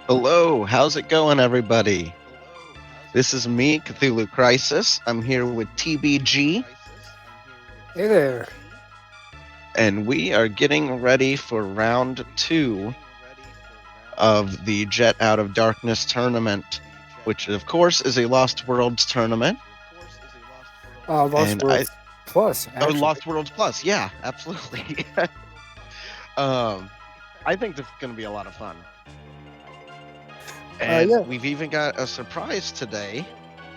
Hello, how's it going, everybody? This is me, CthulhuCrisis. I'm here with TBG, Hey there. and we are getting ready for round two of the Jet Out of Darkness tournament, which, of course, is a Lost Worlds tournament. Lost And Worlds Plus, oh, actually. Lost Worlds Plus, yeah, absolutely. um, I think this is going to be a lot of fun. And Yeah. we've even got a surprise today.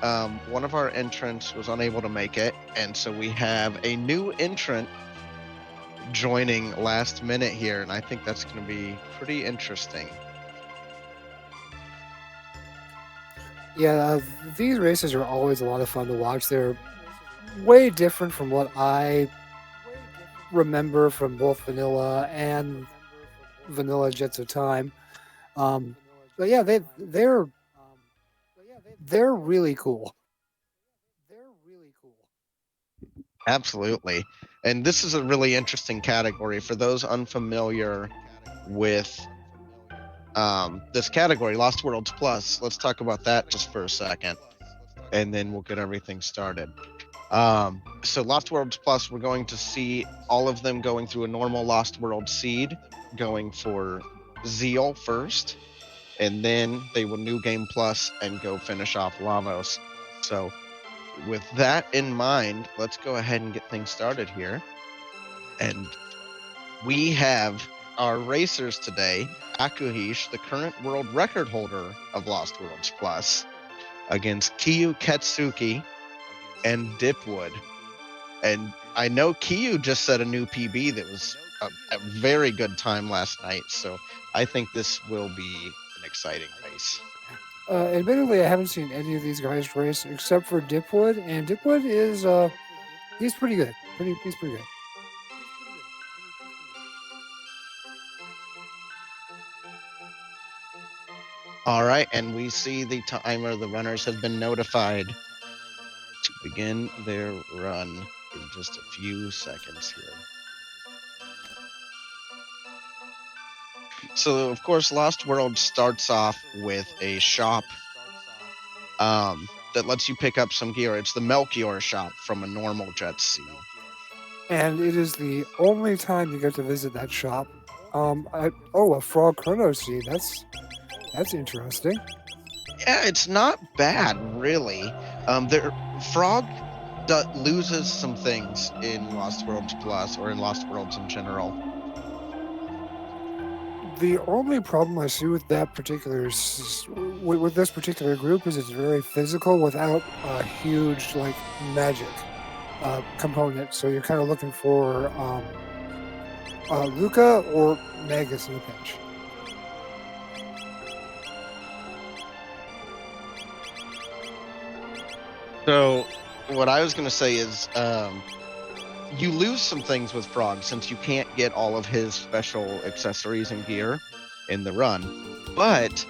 One of our entrants was unable to make it, and so we have a new entrant joining last minute here, and I think that's going to be pretty interesting. Yeah, these races are always a lot of fun to watch. They're way different from what I remember from both Vanilla and Vanilla Jets of Time. Um, but yeah, they're really cool. Absolutely. And this is a really interesting category for those unfamiliar with this category, Lost Worlds Plus. Let's talk about that just for a second, and then we'll get everything started. So Lost Worlds Plus, we're going to see all of them going through a normal Lost World seed, going for Zeal first, and then they will New Game Plus and go finish off Lavos. So with that in mind, let's go ahead and get things started here. And we have our racers today, Akuheish, the current world record holder of Lost Worlds Plus, against Kyuketsuki and Dipwood. And I know Kiyu just set a new PB that was a very good time last night, so I think this will be an exciting race. Admittedly, I haven't seen any of these guys race except for Dipwood, and Dipwood is he's pretty good. He's pretty good. All right, and we see the timer. The runners have been notified to begin their run in just a few seconds here. So, of course, Lost World starts off with a shop that lets you pick up some gear. It's the Melchior shop from a normal jet seed. And it is the only time you get to visit that shop. Oh, a frog chrono seed. That's interesting. Yeah, it's not bad, really. There, Frog loses some things in Lost Worlds Plus or in Lost Worlds in general. The only problem I see with that particular with this particular group is it's very physical without a huge like magic component. So you're kind of looking for Luca or Magus in a pinch. So, what I was going to say is, you lose some things with Frog since you can't get all of his special accessories and gear in the run, but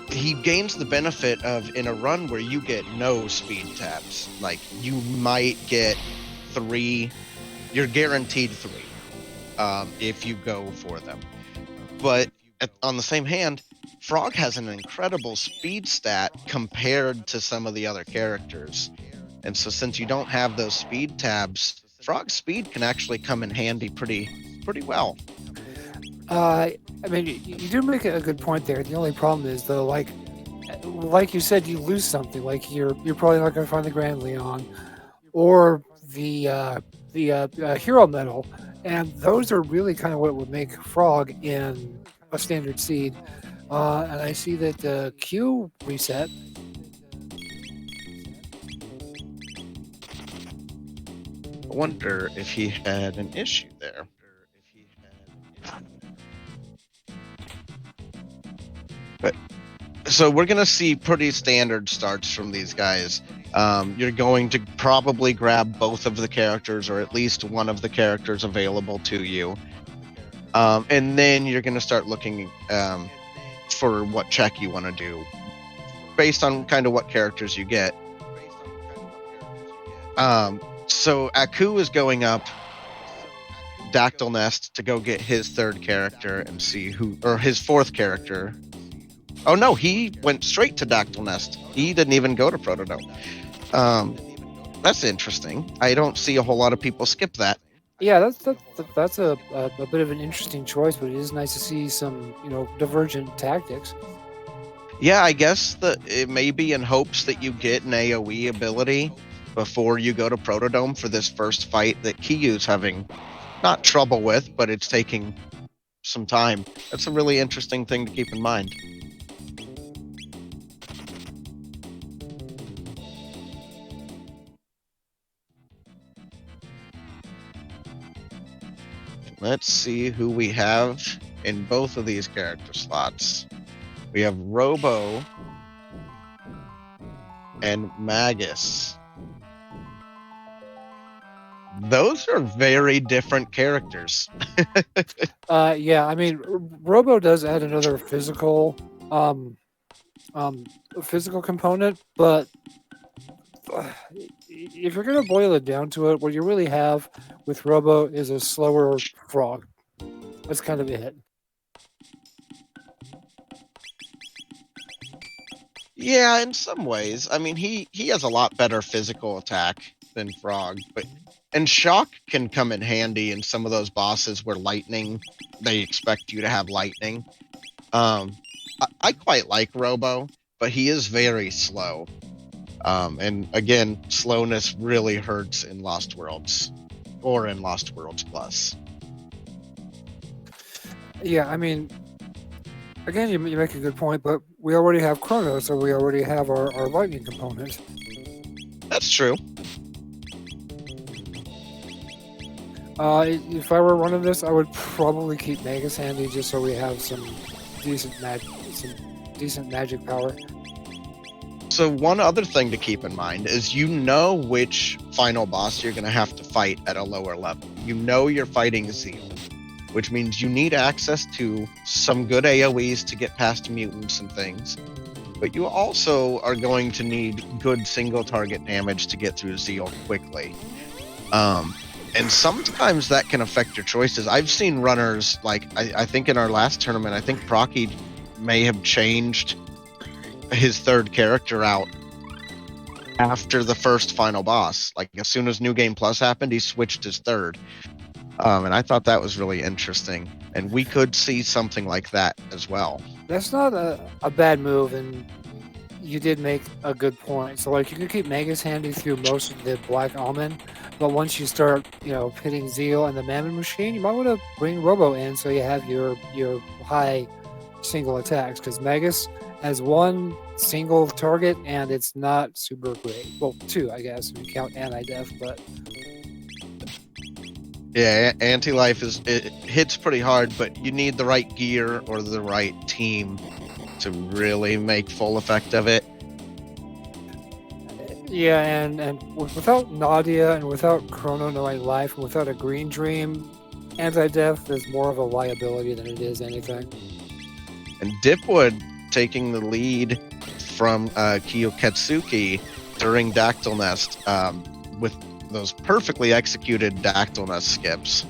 he gains the benefit of in a run where you get no speed tabs. Like you might get 3, you're guaranteed 3 if you go for them. But on the same hand, Frog has an incredible speed stat compared to some of the other characters. And so since you don't have those speed tabs, Frog's speed can actually come in handy pretty well. Uh, I mean, you do make a good point there. The only problem is though, like you said, you lose something. Like you're probably not going to find the Grand Leon or the hero medal, and those are really kind of what would make Frog in a standard seed. And I see that Q reset. I wonder if he had an issue there. But so we're gonna see pretty standard starts from these guys. You're going to probably grab both of the characters or at least one of the characters available to you. And then you're going to start looking for what check you want to do based on kind of what characters you get. So Aku is going up Dactyl Nest to go get his third character and see who, or his fourth character, Oh no, he went straight to Dactyl Nest. He didn't even go to Protodome. That's interesting. I don't see a whole lot of people skip that. Yeah, that's a bit of an interesting choice, but it is nice to see some divergent tactics. Yeah, I guess that it may be in hopes that you get an AoE ability before you go to Protodome for this first fight that Kiyu's having not trouble with, but it's taking some time. That's a really interesting thing to keep in mind. Let's see who we have in both of these character slots. We have Robo and Magus. Those are very different characters. Yeah, I mean, Robo does add another physical component, but if you're gonna boil it down to it, what you really have with Robo is a slower frog. That's kind of it. Yeah, in some ways. I mean, he has a lot better physical attack than Frog, and Shock can come in handy in some of those bosses where they expect you to have lightning. I quite like Robo, but he is very slow. And again, slowness really hurts in Lost Worlds or in Lost Worlds Plus. Yeah, I mean, again, you make a good point, but we already have Chrono, so we already have our lightning component. That's true. If I were running this, I would probably keep Magus handy just so we have some decent magic power. So one other thing to keep in mind is which final boss you're going to have to fight at a lower level. You're fighting Zeal, which means you need access to some good AoEs to get past mutants and things. But you also are going to need good single target damage to get through Zeal quickly. And sometimes that can affect your choices. I've seen runners, like, I think in our last tournament, I think Proccy may have changed his third character out after the first final boss. Like, as soon as New Game Plus happened, he switched his third. And I thought that was really interesting. And we could see something like that as well. That's not a bad move, and you did make a good point. So, like, you can keep Magus handy through most of the Black Almond, but once you start, hitting Zeal and the Mammon Machine, you might want to bring Robo in so you have your high single attacks, because Magus has one single target and it's not super great. Well, two, I guess, if you count anti-def, but... Yeah, anti-life it hits pretty hard, but you need the right gear or the right team to really make full effect of it. Yeah, and without Nadia and without Chrono knowing life and without a Green Dream, anti-death is more of a liability than it is anything. And Dipwood taking the lead from Kyuketsuki during Dactyl Nest with those perfectly executed Dactyl Nest skips.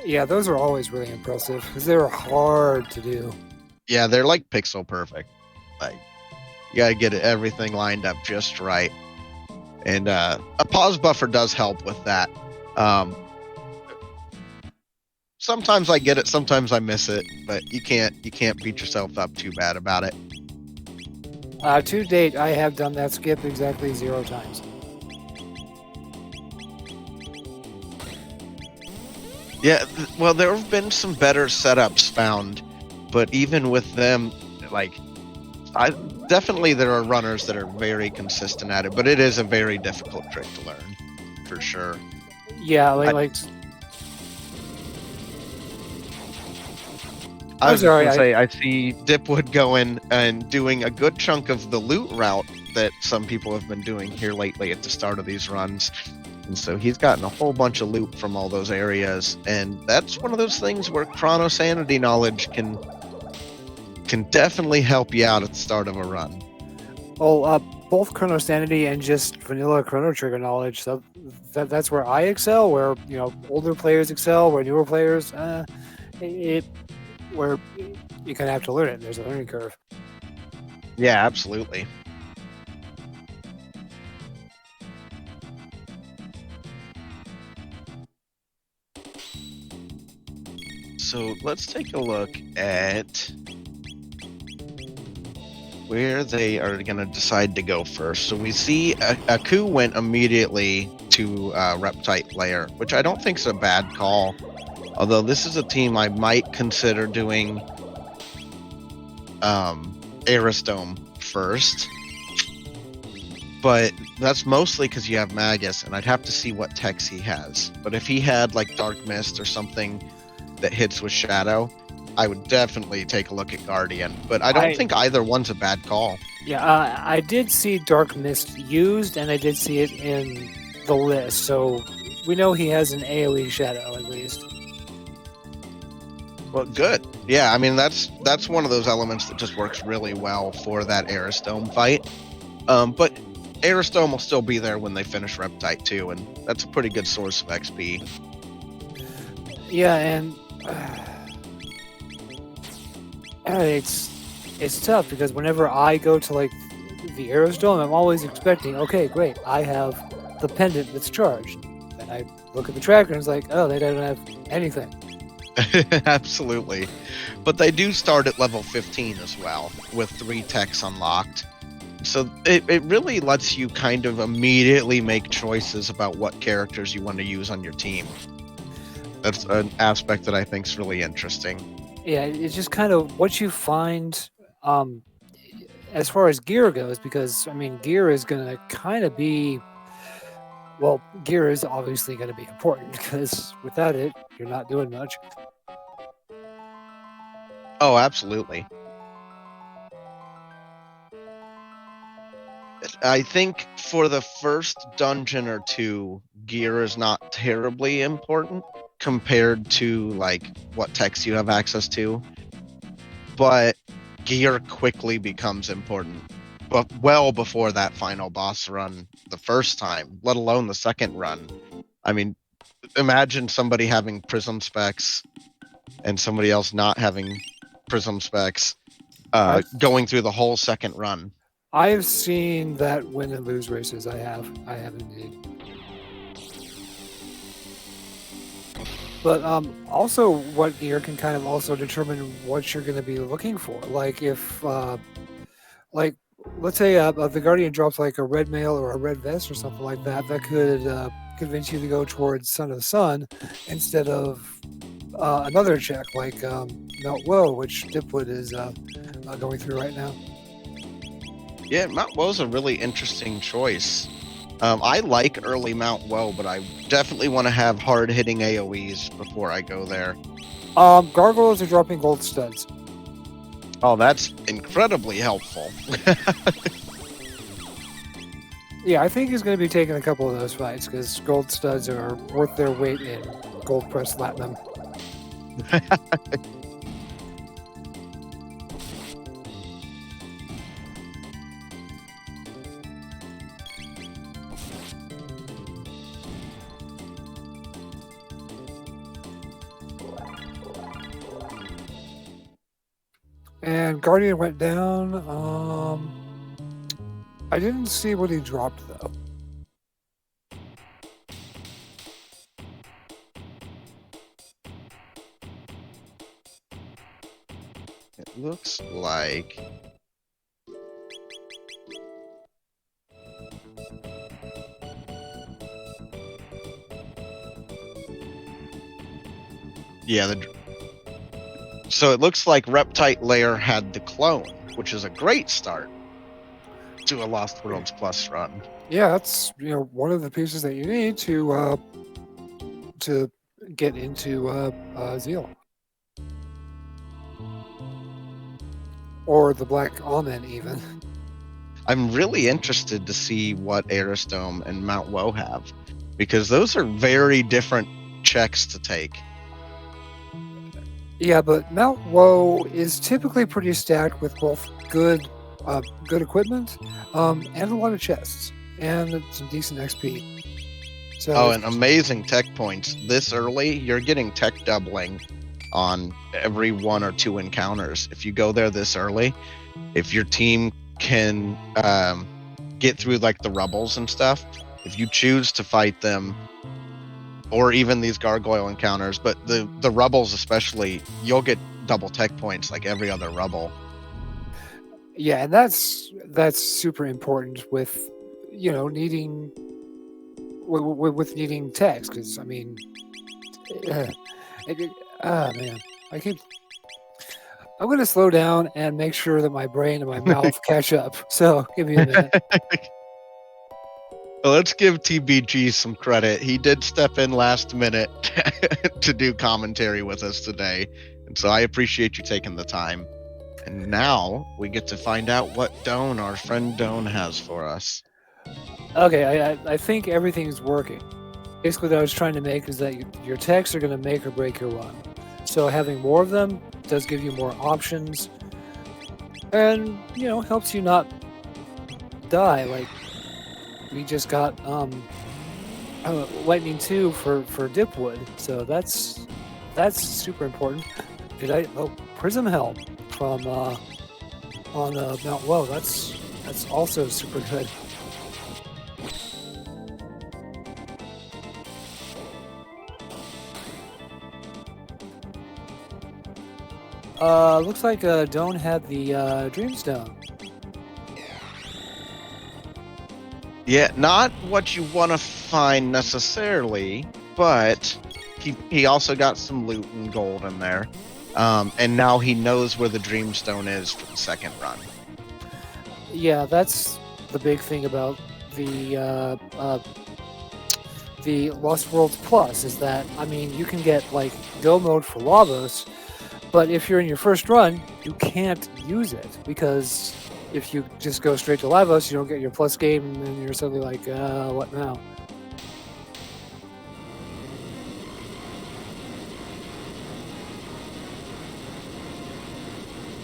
Yeah, those are always really impressive because they're hard to do. Yeah, they're like pixel perfect. Like, you gotta get everything lined up just right. And a pause buffer does help with that. Sometimes I get it, sometimes I miss it, but you can't beat yourself up too bad about it. To date, I have done that skip exactly 0 times. Yeah, well, there have been some better setups found, but even with them, like, definitely there are runners that are very consistent at it, but it is a very difficult trick to learn, for sure. Yeah, I was going to say, I see Dipwood going and doing a good chunk of the loot route that some people have been doing here lately at the start of these runs. And so he's gotten a whole bunch of loot from all those areas. And that's one of those things where Chrono Sanity knowledge can definitely help you out at the start of a run. Well, both Chrono Sanity and just vanilla Chrono Trigger knowledge. So that's where I excel, where older players excel, where newer players, where you kind of have to learn it. There's a learning curve. Yeah, absolutely. So let's take a look at where they are going to decide to go first. So we see Aku went immediately to Reptite Lair, which I don't think is a bad call. Although this is a team I might consider doing Aristome first. But that's mostly because you have Magus, and I'd have to see what techs he has. But if he had like Dark Mist or something that hits with Shadow, I would definitely take a look at Guardian. But I don't think either one's a bad call. Yeah, I did see Dark Mist used, and I did see it in the list. So we know he has an AoE Shadow at least. Well, good. Yeah, I mean that's one of those elements that just works really well for that Aristome fight. But Aristome will still be there when they finish Reptite too, and that's a pretty good source of XP. Yeah, and it's tough because whenever I go to like the Aristome, I'm always expecting, okay, great, I have the pendant that's charged. And I look at the tracker and it's like, oh, they don't have anything. Absolutely. But they do start at level 15 as well, with 3 techs unlocked. So it really lets you kind of immediately make choices about what characters you want to use on your team. That's an aspect that I think is really interesting. Yeah, it's just kind of what you find as far as gear goes, because, I mean, gear is going to kind of be... Well, gear is obviously going to be important, because without it, you're not doing much. Oh, absolutely. I think for the first dungeon or two, gear is not terribly important compared to like what techs you have access to. But gear quickly becomes important, but well before that final boss run the first time, let alone the second run. I mean, imagine somebody having prism specs and somebody else not having prism specs going through the whole second run. I have seen that win and lose races. I have indeed. But also, what gear can kind of also determine what you're going to be looking for. Like if, like, let's say the Guardian drops like a red mail or a red vest or something like that, that could convince you to go towards Son of the Sun instead of another check like Melt Woe, which Dipwood is going through right now. Yeah, Mount Woe's a really interesting choice. I like early Mount Woe, but I definitely want to have hard-hitting AoEs before I go there. Gargoyles are dropping gold studs. Oh, that's incredibly helpful. Yeah, I think he's going to be taking a couple of those fights because gold studs are worth their weight in gold pressed platinum. And Guardian went down. I didn't see what he dropped, though. It looks like... Yeah, so it looks like Reptite Lair had the clone, which is a great start to a Lost Worlds Plus run. Yeah, that's one of the pieces that you need to get into Zeal. Or the Black Almond, even. I'm really interested to see what Aristome and Mount Woe have, because those are very different checks to take. Yeah, but Mount Woe is typically pretty stacked with both good equipment and a lot of chests and some decent XP. So and amazing tech points. This early, you're getting tech doubling on every 1 or 2 encounters. If you go there this early, if your team can get through like the rubbles and stuff, if you choose to fight them, or even these gargoyle encounters, but the rubbles especially, you'll get double tech points like every other rubble. Yeah, and that's super important with needing with needing text, because I mean, man, I'm going to slow down and make sure that my brain and my mouth catch up. So give me a minute. Well, let's give TBG some credit. He did step in last minute to do commentary with us today. And so I appreciate you taking the time. And now we get to find out what Doan, our friend Doan, has for us. Okay, I think everything's working. Basically, what I was trying to make is that your texts are going to make or break your run. So having more of them does give you more options, and helps you not die. Like we just got lightning 2 for dipwood, so that's super important. Prism helm from on Mount Woe. That's also super good. Looks like Doan had the Dreamstone. Yeah, not what you want to find necessarily, but he also got some loot and gold in there. And now he knows where the Dreamstone is for the second run. Yeah, that's the big thing about the Lost Worlds Plus, is that, I mean, you can get like go mode for Lavos, but if you're in your first run, you can't use it, because if you just go straight to Lavos, you don't get your plus game, and then you're suddenly like, what now?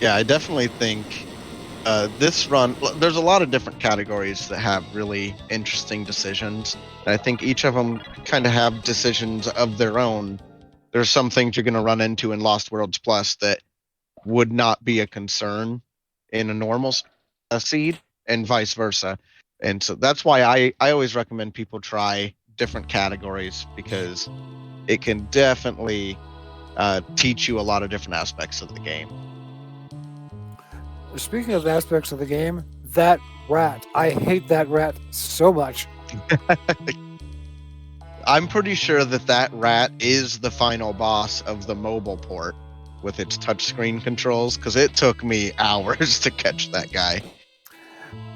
Yeah, I definitely think this run, there's a lot of different categories that have really interesting decisions. And I think each of them kind of have decisions of their own. There's some things you're going to run into in Lost Worlds Plus that would not be a concern in a normal seed, and vice versa. And so that's why I always recommend people try different categories, because it can definitely teach you a lot of different aspects of the game. Speaking of aspects of the game, that rat, I hate that rat so much. I'm pretty sure that rat is the final boss of the mobile port with its touchscreen controls, because it took me hours to catch that guy.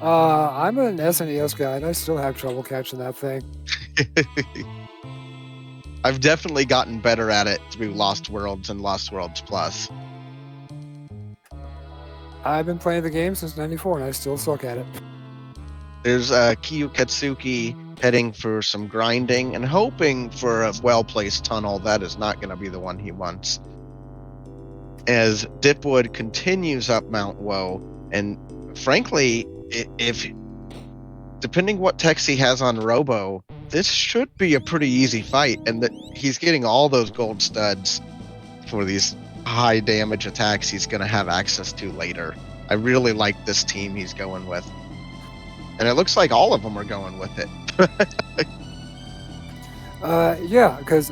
I'm an SNES guy, and I still have trouble catching that thing. I've definitely gotten better at it through Lost Worlds and Lost Worlds Plus. I've been playing the game since '94, and I still suck at it. There's Kyuketsuki heading for some grinding and hoping for a well-placed tunnel. That is not going to be the one he wants. As Dipwood continues up Mount Woe, and frankly, if depending what techs he has on Robo, this should be a pretty easy fight, and that he's getting all those gold studs for these high damage attacks he's going to have access to later. I really like this team he's going with. And it looks like all of them are going with it. Yeah, because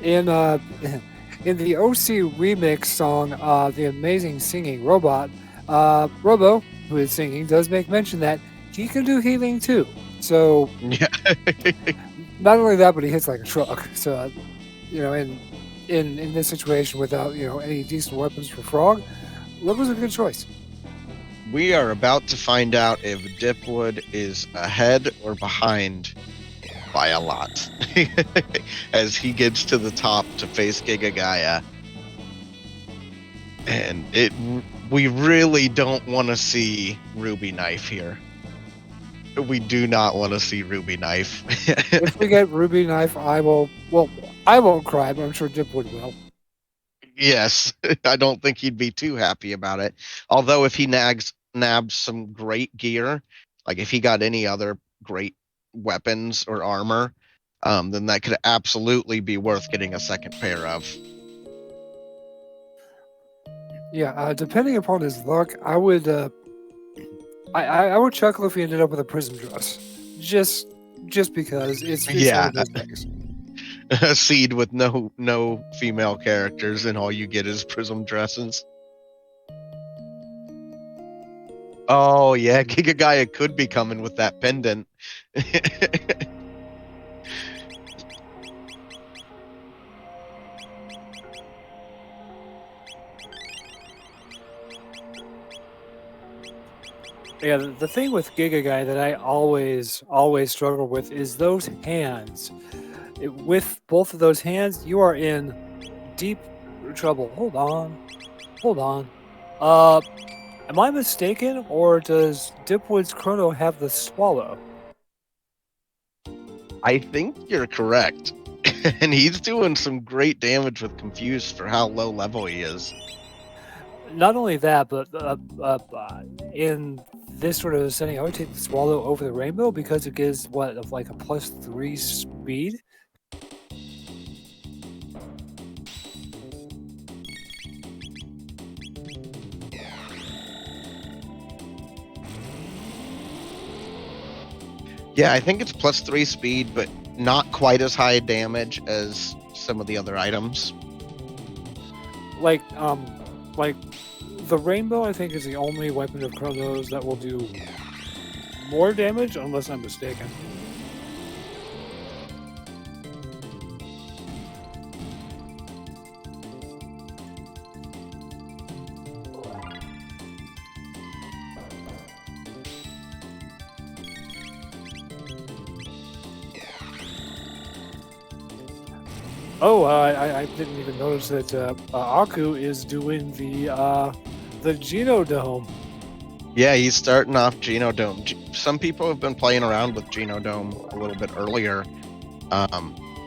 in the OC remix song, The Amazing Singing Robot, Robo, who is singing, does make mention that he can do healing too. So, yeah. Not only that, but he hits like a truck. So, in this situation, without any decent weapons for Frog, Robo's a good choice. We are about to find out if Dipwood is ahead or behind by a lot as he gets to the top to face Giga Gaia. And we really don't want to see Ruby Knife here. We do not want to see Ruby Knife. If we get Ruby Knife, I won't cry, but I'm sure Dipwood will. Yes, I don't think he'd be too happy about it. Although if he nabs some great gear, like if he got any other great weapons or armor, then that could absolutely be worth getting a second pair of. Yeah, depending upon his luck, I would chuckle if he ended up with a prism dress, just because it's one Yeah, of those things. a seed with no female characters, and all you get is prism dresses. Oh yeah, Giga Gaia could be coming with that pendant. Yeah, the thing with Giga Guy that I always struggle with is those hands. With both of those hands, you are in deep trouble. Hold on. Am I mistaken, or does Dipwood's Chrono have the swallow? I think you're correct. And he's doing some great damage with Confused for how low level he is. Not only that, but in this sort of setting, I would take the swallow over the rainbow because it gives like a +3 speed. Yeah, I think it's +3 speed, but not quite as high damage as some of the other items. Like the rainbow, I think, is the only weapon of Chronos that will do more damage, unless I'm mistaken. Oh, I didn't even notice that Aku is doing the Genodome. Yeah, he's starting off Genodome. Some people have been playing around with Genodome a little bit earlier.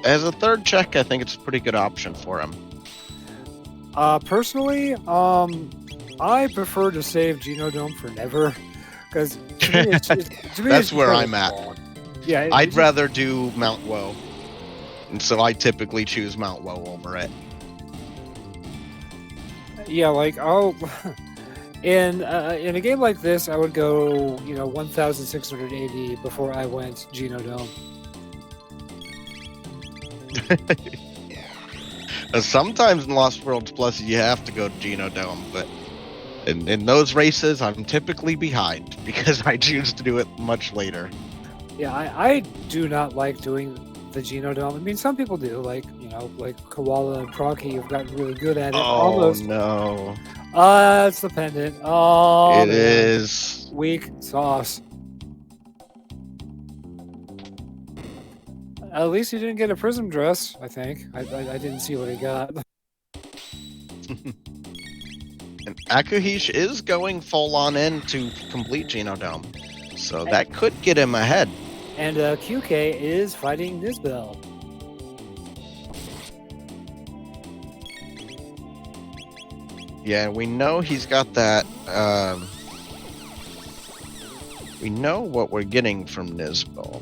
As a third check, I think it's a pretty good option for him. Personally, I prefer to save Genodome for never, because to me, that's where I'm at. Yeah, I'd rather do Mount Woe, and so I typically choose Mount Woe over it. Yeah, like in a game like this, I would go 1,680 before I went Genodome. Sometimes in Lost Worlds Plus you have to go Genodome, but in those races I'm typically behind because I choose to do it much later. Yeah, I do not like doing the Genodome. I mean, some people do, like Koala and Proccy have gotten really good at it. Oh, almost. No. It's the pendant. Oh, it is weak sauce. At least he didn't get a prism dress, I think. I didn't see what he got. And akuheish is going full on in to complete Genodome, so that could get him ahead. And QK is fighting Nisbel. Yeah, we know he's got that. We know what we're getting from Nisbel.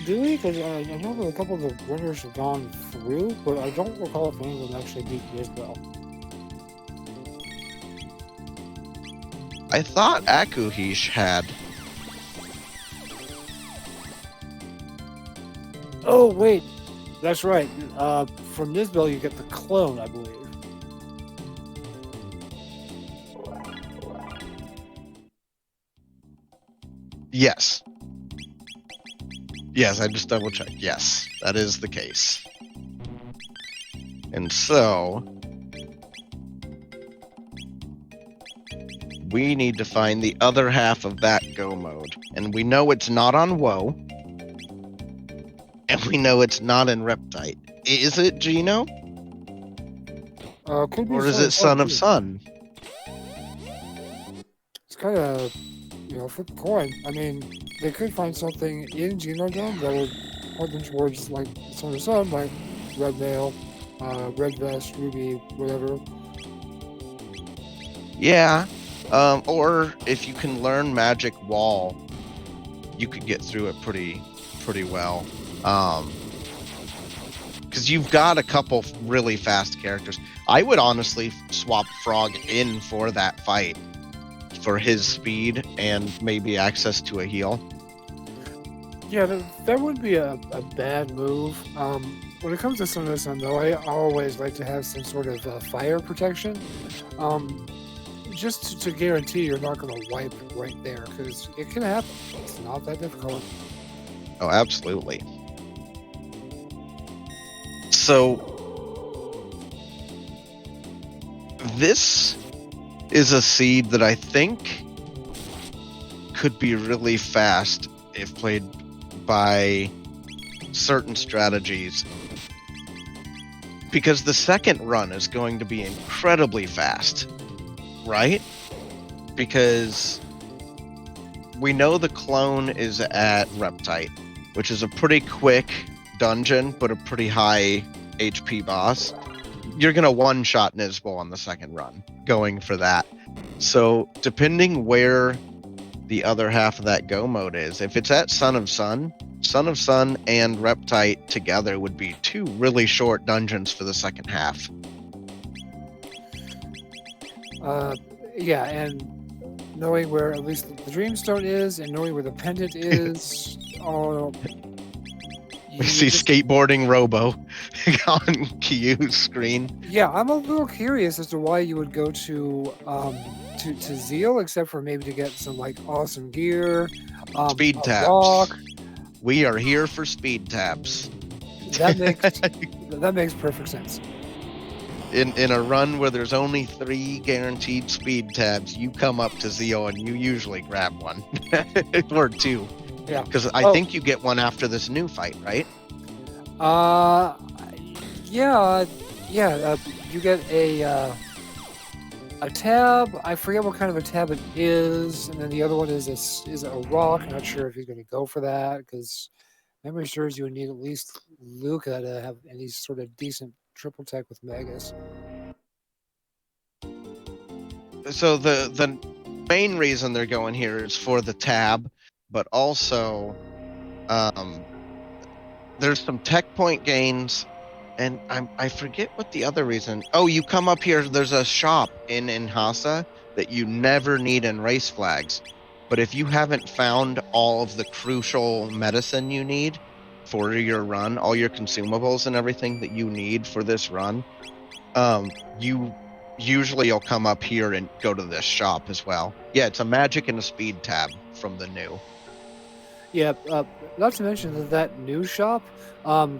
Do we? Because I know that a couple of the runners have gone through, but I don't recall if any of them actually beat Nisbel. I thought akuheish had. Oh, wait. That's right. From Nisbel, you get the clone, I believe. Yes. Yes, I just double checked. Yes, that is the case. And so we need to find the other half of that go mode. And we know it's not on Woe. And we know it's not in Reptite. Is it Geno? Could be or is it Son of Sun? It's kind of, flip the coin. I mean, they could find something in Genodome that would point them towards, like, Son of Sun, like Red Mail, Red Vest, Ruby, whatever. Yeah. Or if you can learn Magic Wall, you could get through it pretty pretty well. Because you've got a couple really fast characters. I would honestly swap Frog in for that fight for his speed and maybe access to a heal. Yeah, that would be a bad move. When it comes to Son of the Sun, though, I always like to have some sort of fire protection. Just to guarantee you're not going to wipe right there, because it can happen. It's not that difficult. Oh, absolutely. So, this is a seed that I think could be really fast if played by certain strategies. Because the second run is going to be incredibly fast, right? Because we know the clone is at Reptite, which is a pretty quick dungeon, but a pretty high HP boss. You're going to one-shot Nizbal on the second run, going for that. So, depending where the other half of that go mode is, if it's at Son of Sun and Reptite together would be two really short dungeons for the second half. Yeah, and knowing where at least the Dreamstone is, and knowing where the pendant is, we see skateboarding Robo on Kyu's screen. Yeah, I'm a little curious as to why you would go to Zeal, except for maybe to get some like awesome gear. Speed tabs. Rock. We are here for speed tabs. That makes perfect sense. In a run where there's only 3 guaranteed speed tabs, you come up to Zeal and you usually grab one. Or 2. Yeah. Because I think you get one after this new fight, right? Yeah. You get a tab. I forget what kind of a tab it is, and then the other one is a rock. I'm not sure if he's going to go for that, because memory serves you would need at least Luca to have any sort of decent triple tech with Magus. So the main reason they're going here is for the tab, but also there's some tech point gains, and I forget what the other reason. Oh, you come up here, there's a shop in Hasa that you never need in race flags. But if you haven't found all of the crucial medicine you need for your run, all your consumables and everything that you need for this run, you'll come up here and go to this shop as well. Yeah, it's a magic and a speed tab from the new. Yeah, not to mention that new shop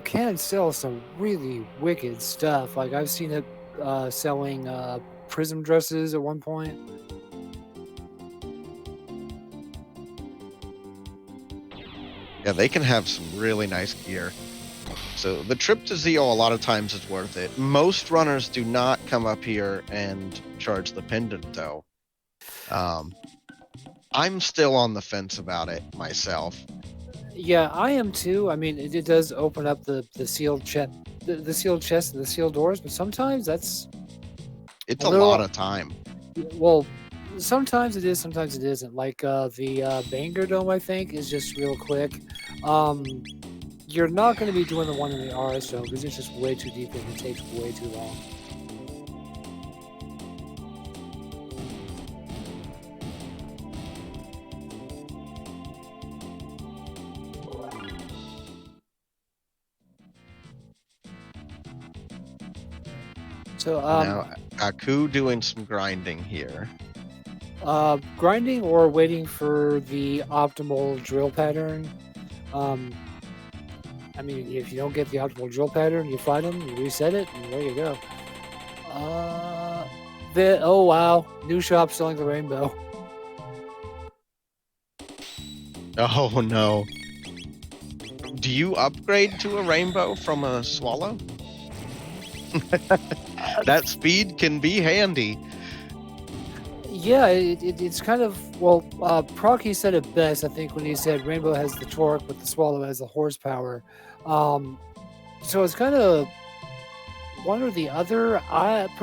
can sell some really wicked stuff. Like I've seen it selling prism dresses at one point. Yeah, they can have some really nice gear. So the trip to Zeal a lot of times is worth it. Most runners do not come up here and charge the pendant, though. I'm still on the fence about it myself. Yeah, I am too. I mean, it does open up the sealed chest, the sealed chest and the sealed doors, but sometimes it's a lot of time. Well, sometimes it is, sometimes it isn't. Like the Banger Dome, I think, is just real quick. You're not going to be doing the one in the RS Dome because it's just way too deep and it takes way too long. So now Aku doing some grinding here. Grinding or waiting for the optimal drill pattern. I mean, if you don't get the optimal drill pattern, you find them, you reset it, and there you go. Oh wow, new shop selling the rainbow. Oh no. Do you upgrade to a rainbow from a swallow? That speed can be handy. Yeah, it's kind of, well, Proccy said it best, I think, when he said Rainbow has the torque, but the Swallow has the horsepower. So it's kind of one or the other. I would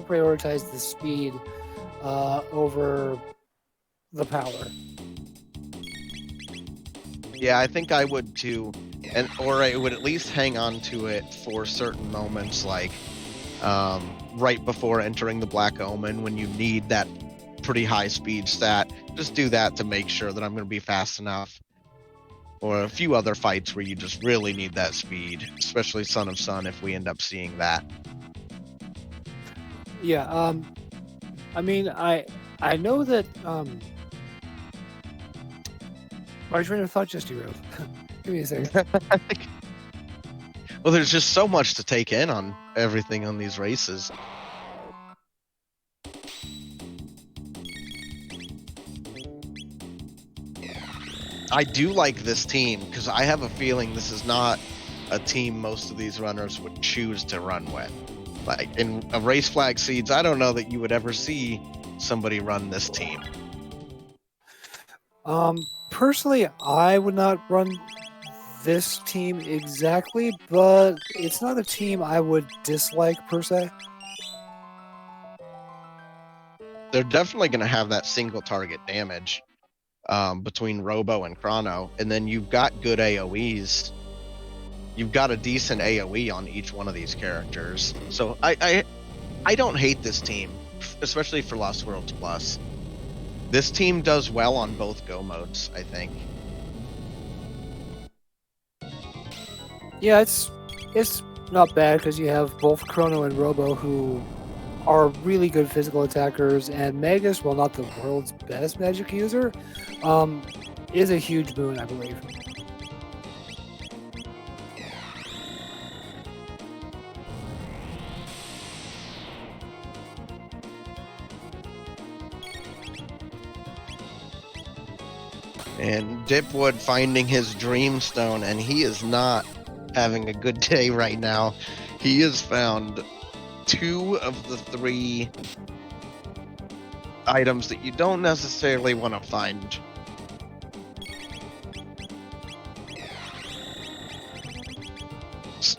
prioritize the speed over the power. Yeah, I think I would too, or I would at least hang on to it for certain moments, like right before entering the Black Omen when you need that pretty high speed stat. Just do that to make sure that I'm going to be fast enough. Or a few other fights where you just really need that speed, especially Son of Sun if we end up seeing that. Yeah. I mean, I know that. My train of thought just derailed. Give me a second. Well, there's just so much to take in on everything on these races. I do like this team because I have a feeling this is not a team most of these runners would choose to run with. Like in a race flag seeds, I don't know that you would ever see somebody run this team. Personally, I would not run this team exactly, but it's not a team I would dislike per se. They're definitely going to have that single target damage between Robo and Chrono, and then you've got good AoEs. You've got a decent AoE on each one of these characters. So I don't hate this team, especially for Lost Worlds Plus. This team does well on both go modes, I think. Yeah, it's not bad because you have both Chrono and Robo who are really good physical attackers, and Magus, while not the world's best magic user, is a huge boon, I believe. And Dipwood finding his Dreamstone, and he is not having a good day right now. He has found 2 of the 3 items that you don't necessarily want to find.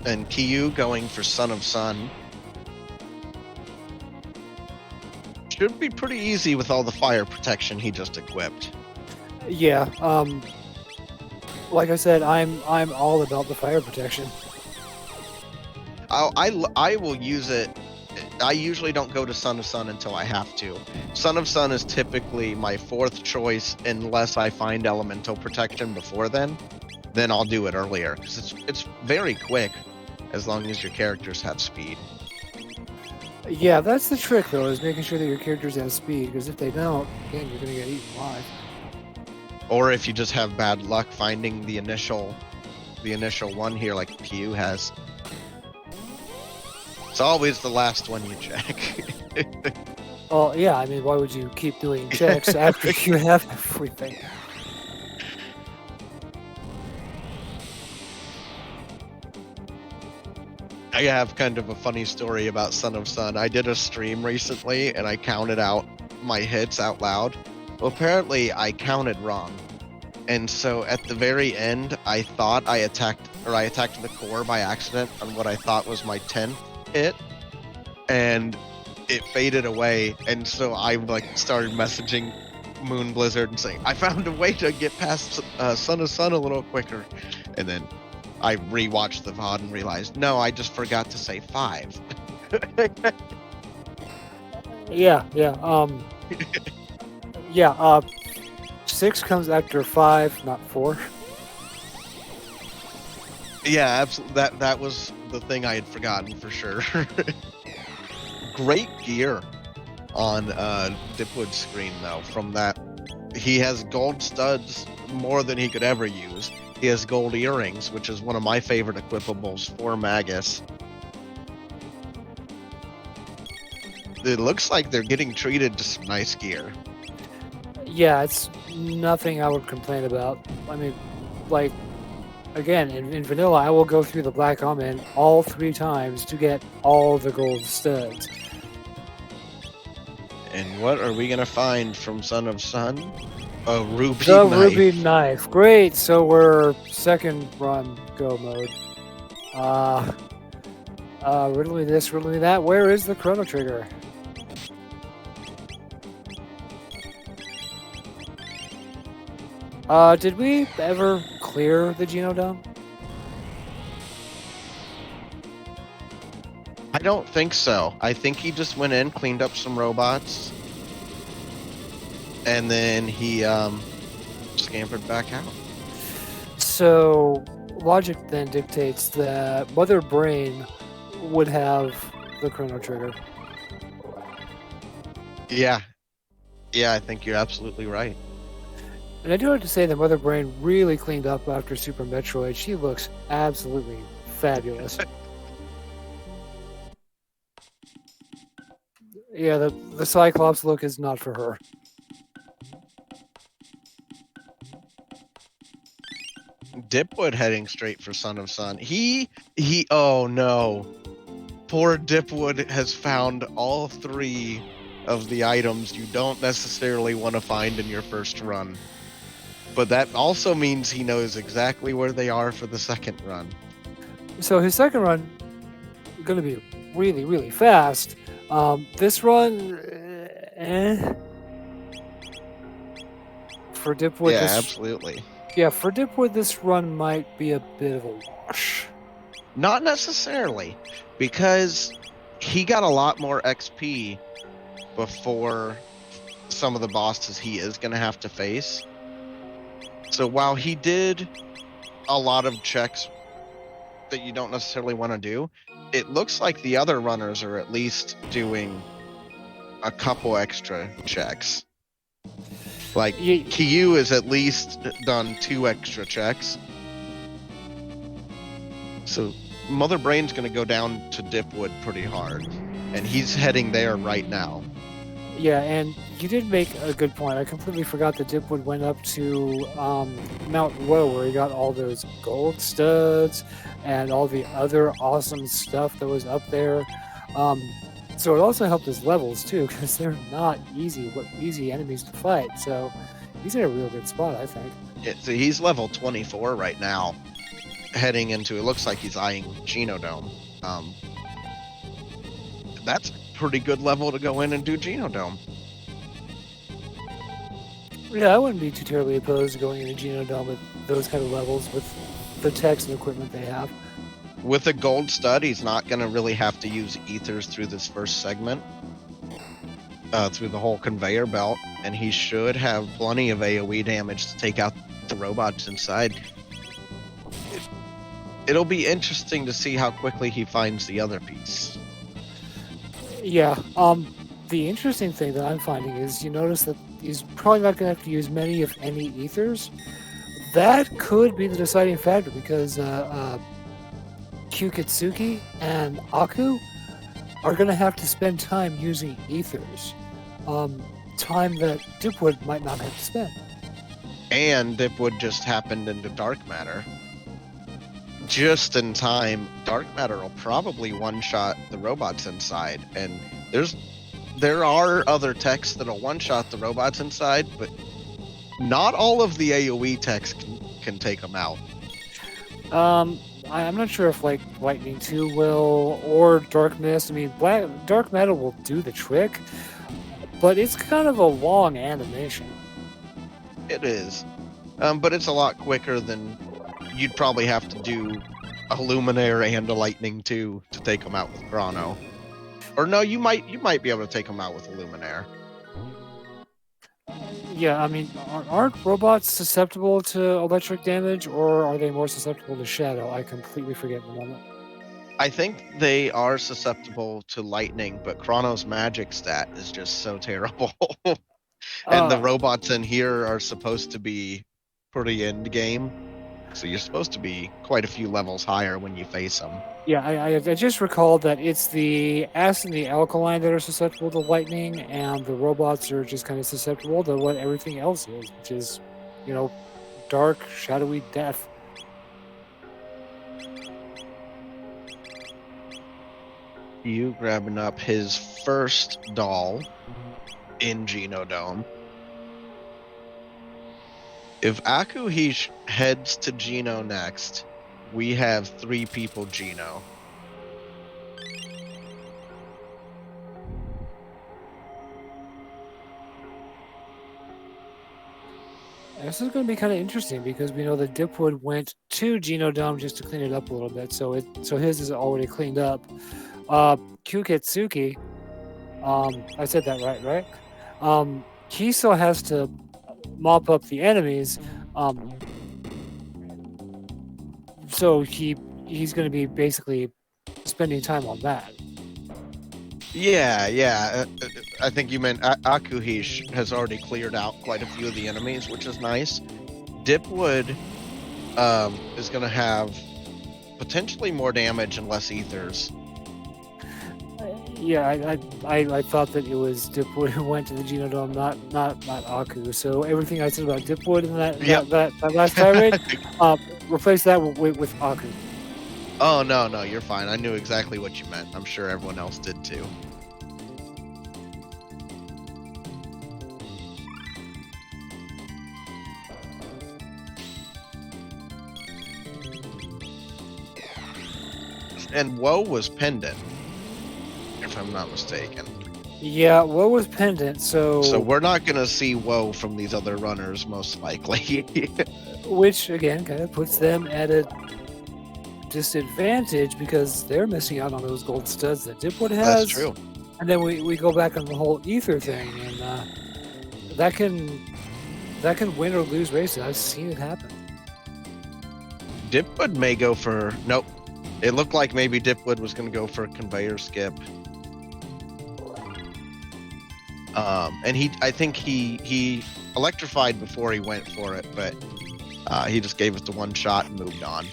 And Kyu going for Son of Sun. Should be pretty easy with all the fire protection he just equipped. Yeah, like I said, I'm all about the fire protection. I will use it. I usually don't go to Son of Sun until I have to. Son of Sun is typically my 4th choice unless I find elemental protection before then. Then I'll do it earlier because it's very quick as long as your characters have speed. Yeah, that's the trick though, is making sure that your characters have speed, because if they don't, again, you're gonna get eaten alive. Or if you just have bad luck finding the initial one here like Kyu has. It's always the last one you check. Well, yeah, I mean, why would you keep doing checks after you have everything? I have kind of a funny story about Son of Sun. I did a stream recently and I counted out my hits out loud. Well, apparently I counted wrong. And so at the very end, I thought I attacked the core by accident on what I thought was my 10th hit. And it faded away. And so I started messaging Moon Blizzard and saying, I found a way to get past Son of Sun a little quicker. And then I rewatched the VOD and realized, no, I just forgot to say 5. Yeah. 6 comes after 5, not 4. Yeah, absolutely. That was the thing I had forgotten for sure. Great gear on Dipwood's screen though. From that, he has gold studs more than he could ever use. He has gold earrings, which is one of my favorite equipables for Magus. It looks like they're getting treated to some nice gear. Yeah, it's nothing I would complain about. I mean, like, again, in vanilla, I will go through the Black Omen all 3 times to get all the gold studs. And what are we gonna find from Son of Sun? A ruby The knife. ruby knife. Great. So we're 2nd run go mode. Riddle me this, riddle me that. Where is the chrono trigger? Did we ever clear the Genodome? I don't think so. I think he just went in, cleaned up some robots, and then he scampered back out. So logic then dictates that Mother Brain would have the Chrono Trigger. Yeah. Yeah, I think you're absolutely right. And I do have to say that Mother Brain really cleaned up after Super Metroid. She looks absolutely fabulous. Yeah, the Cyclops look is not for her. Dipwood heading straight for Son of Sun. Oh no. Poor Dipwood has found all 3 of the items you don't necessarily want to find in your first run. But that also means he knows exactly where they are for the second run. So his second run is going to be really, really fast. This run, for Dipwood, Yeah, absolutely. Yeah, for Dipwood, this run might be a bit of a wash. Not necessarily, because he got a lot more XP before some of the bosses he is going to have to face. So while he did a lot of checks that you don't necessarily want to do, it looks like the other runners are at least doing a couple extra checks. Like Kyu has at least done 2 extra checks. So Mother Brain's going to go down to Dipwood pretty hard, and he's heading there right now. Yeah, and you did make a good point. I completely forgot that Dipwood went up to Mount Woe, where he got all those gold studs and all the other awesome stuff that was up there. So it also helped his levels too, because they're not easy enemies to fight. So he's in a real good spot, I think. Yeah, so he's level 24 right now, heading into, it looks like he's eyeing Genodome. That's a pretty good level to go in and do Genodome. Yeah, I wouldn't be too terribly opposed to going into Genodome with those kind of levels with the techs and equipment they have. With a gold stud, he's not going to really have to use ethers through this first segment, through the whole conveyor belt, and he should have plenty of AoE damage to take out the robots inside. It'll be interesting to see how quickly he finds the other piece. Yeah, the interesting thing that I'm finding is you notice that he's probably not going to have to use many, if any, ethers. That could be the deciding factor because Kyuketsuki and Aku are going to have to spend time using ethers. Time that Dipwood might not have to spend. And Dipwood just happened into dark matter. Just in time, dark matter will probably one-shot the robots inside, and there are other techs that'll one-shot the robots inside, but not all of the AoE techs can take them out. I'm not sure if like Lightning 2 will or Dark Mist. I mean, Dark Matter will do the trick, but it's kind of a long animation. It is, but it's a lot quicker than you'd probably have to do a Luminaire and a Lightning 2 to take them out with Chrono. Or no, you might be able to take them out with a Luminaire. Yeah, I mean, aren't robots susceptible to electric damage, or are they more susceptible to shadow? I completely forget in the moment. I think they are susceptible to lightning, but Chrono's magic stat is just so terrible. And the robots in here are supposed to be pretty end game, so you're supposed to be quite a few levels higher when you face them. Yeah, I just recalled that it's the acid and the alkaline that are susceptible to lightning, and the robots are just kind of susceptible to what everything else is, which is, dark, shadowy death. You grabbing up his first doll in Genodome. If Akuheish heads to Geno next, we have 3 people Geno. This is going to be kind of interesting because we know that Dipwood went to Genodome just to clean it up a little bit, so his is already cleaned up. Kyuketsuki, I said that right? He still has to mop up the enemies, so he's going to be basically spending time on that. Yeah. I think you meant Akuheish has already cleared out quite a few of the enemies, which is nice. Dipwood is going to have potentially more damage and less ethers. Yeah, I thought that it was Dipwood who went to the Genodome, not Aku. So everything I said about Dipwood in that last tirade, replace that with Aku. Oh no, you're fine. I knew exactly what you meant. I'm sure everyone else did too. And Woe was pendant, if I'm not mistaken. Yeah, Woe was pendant, so we're not gonna see Woe from these other runners, most likely. Which again kind of puts them at a disadvantage because they're missing out on those gold studs that Dipwood has. That's true. And then we go back on the whole ether thing, and that can win or lose races. I've seen it happen. Dipwood may go for nope. It looked like maybe Dipwood was going to go for a conveyor skip. And I think he electrified before he went for it, but he just gave it the one shot and moved on.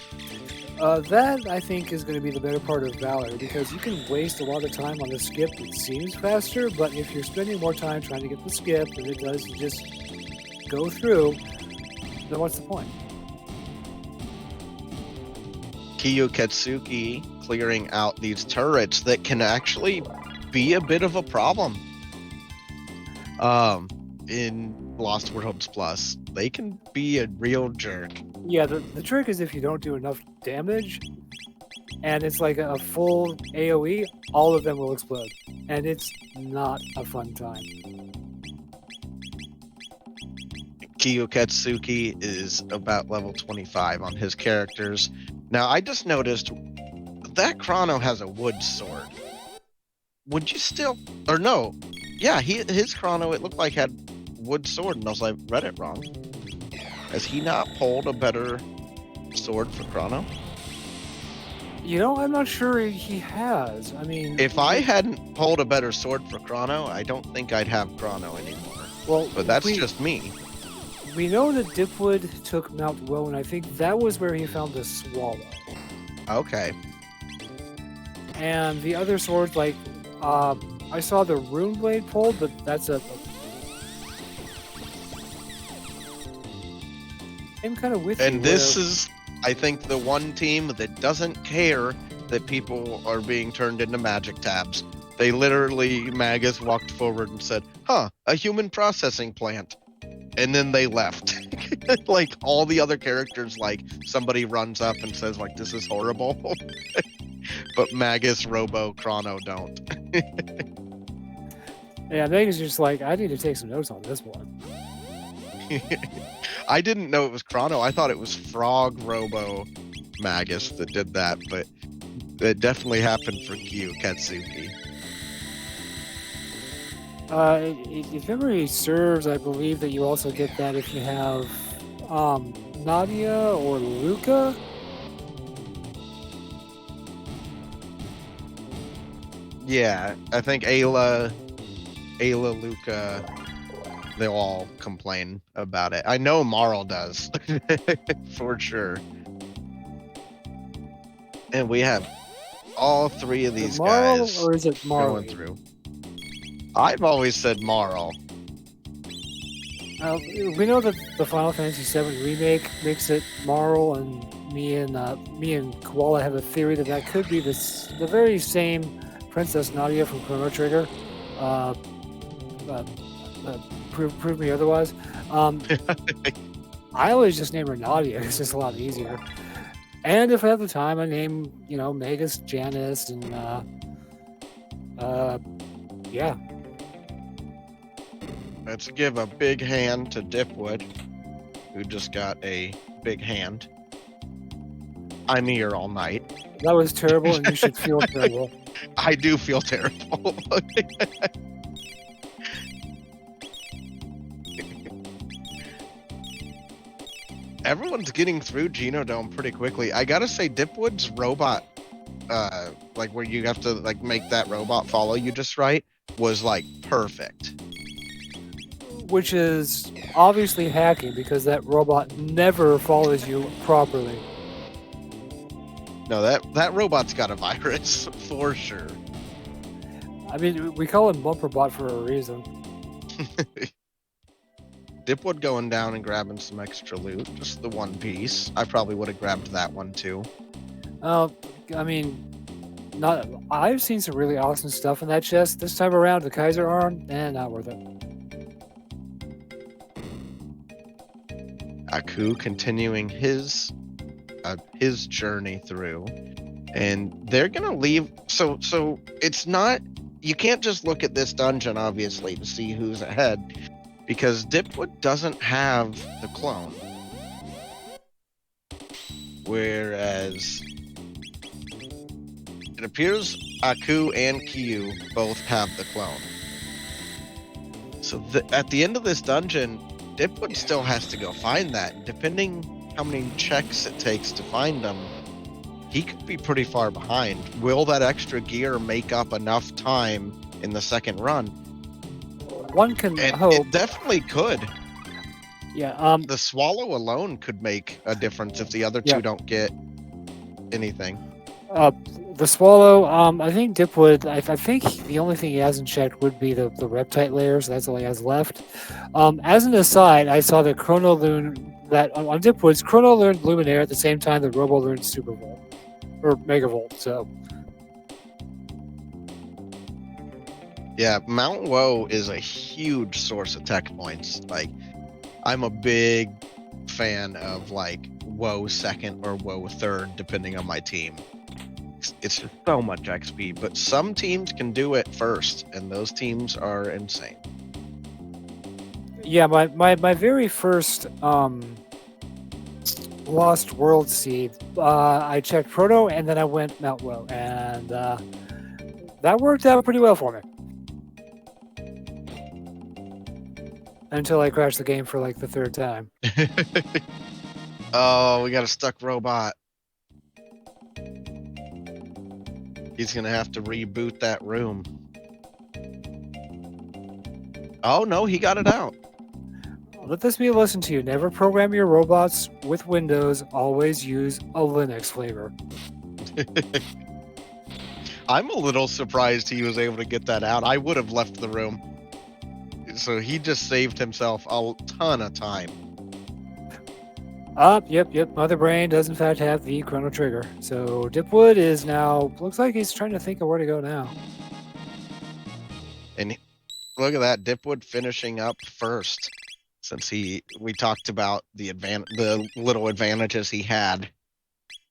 That I think is going to be the better part of Valor, because you can waste a lot of time on the skip that seems faster, but if you're spending more time trying to get the skip than it does to just go through, then what's the point? Kyuketsuki clearing out these turrets that can actually be a bit of a problem. In Lost Worlds Plus, they can be a real jerk. Yeah, the trick is if you don't do enough damage, and it's like a full AoE, all of them will explode, and it's not a fun time. Kyuketsuki is about level 25 on his characters. Now, I just noticed that Chrono has a wood sword. Would you still... Or no. Yeah, his Chrono, it looked like had wood sword, and I was like, read it wrong. Has he not pulled a better sword for Chrono? You know, I'm not sure he has. I mean... If I hadn't pulled a better sword for Chrono, I don't think I'd have Chrono anymore. Well, but that's just me. We know that Dipwood took Mount Woe, and I think that was where he found the Swallow. Okay. And the other swords, like, I saw the Rune Blade pulled, but that's I'm kind of with you. And this is, I think, the one team that doesn't care that people are being turned into magic tabs. They literally, Magus walked forward and said, a human processing plant. And then they left. Like, all the other characters, like, somebody runs up and says, like, this is horrible. But Magus, Robo, Chrono don't. Yeah, Magus just like, I need to take some notes on this one. I didn't know it was Chrono. I thought it was Frog, Robo, Magus that did that, but it definitely happened for Kyuketsuki. If memory serves, I believe that you also get that if you have Nadia or Luca. Yeah, I think Ayla, Luca, they'll all complain about it. I know Marl does, for sure. And we have all three of these guys or is it Marl going through. I've always said Marl. We know that the Final Fantasy VII remake makes it Marl, and me and Koala have a theory that could be the very same Princess Nadia from Chrono Trigger. Prove me otherwise. I always just name her Nadia. It's just a lot easier. And if I have the time, I name Magus, Janice, and yeah. Let's give a big hand to Dipwood. who just got a big hand. I'm here all night. That was terrible, and you should feel terrible. I do feel terrible. Everyone's getting through Genodome pretty quickly. I gotta say, Dipwood's robot, like where you have to like make that robot follow you just right, was like perfect. Which is obviously hacking because that robot never follows you properly. No, that robot's got a virus for sure. I mean, we call him Bumperbot for a reason. Dipwood going down and grabbing some extra loot, just the one piece. I probably would have grabbed that one too. I mean, I've seen some really awesome stuff in that chest this time around. The Kaiser arm, not worth it. Aku continuing his journey through, and they're gonna leave. So it's not. You can't just look at this dungeon obviously to see who's ahead, because Dipwood doesn't have the clone, whereas it appears Aku and Kyu both have the clone. So at the end of this dungeon, Dipwood still has to go find that. Depending how many checks it takes to find them, he could be pretty far behind. Will that extra gear make up enough time in the second run? One can And hope. it definitely could. Yeah. The swallow alone could make a difference if the other two don't get anything. The swallow. I think Dipwood. I think the only thing he hasn't checked would be the reptite layers. That's all he has left. As an aside, I saw the Chrono Loon that on Dipwood's Chrono learned Luminaire at the same time that Robo learned Supervolt or Megavolt. So yeah, Mount Woe is a huge source of tech points. Like, I'm a big fan of like Woe second or Woe third, depending on my team. It's just so much XP, but some teams can do it first, and those teams are insane. yeah, my very first Lost World seed, I checked Proto and then I went Mount Woe, and that worked out pretty well for me. Until I crashed the game for like the third time. Oh, we got a stuck robot. He's gonna have to reboot that room. Oh no, he got it out. Let this be a lesson to you. Never program your robots with Windows. Always use a Linux flavor. I'm a little surprised he was able to get that out. I would have left the room. So he just saved himself a ton of time. Yep. Mother Brain does in fact have the Chrono Trigger. So Dipwood is now, looks like he's trying to think of where to go now. And look at that, Dipwood finishing up first. Since we talked about the little advantages he had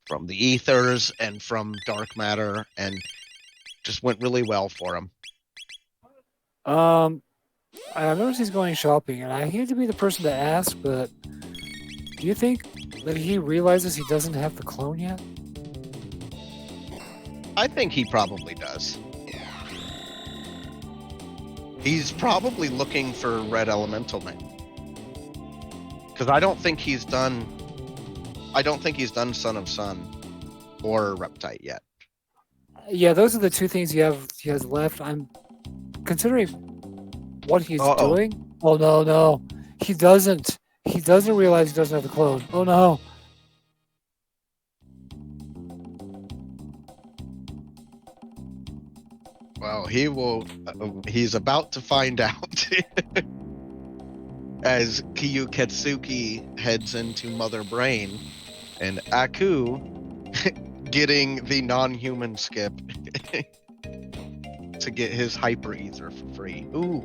from the ethers and from dark matter, and just went really well for him. I noticed he's going shopping, and I hate to be the person to ask, but do you think that he realizes he doesn't have the clone yet? I think he probably does. He's probably looking for Red Elemental Man. Because I don't think he's done Son of Sun or Reptite yet. Yeah, those are the two things he has left. I'm considering what he's doing. Oh no. He doesn't realize he doesn't have the clone. Oh no. Well, he's about to find out. As Kyuketsuki heads into Mother Brain, and Aku getting the non-human skip to get his hyper ether for free. Ooh,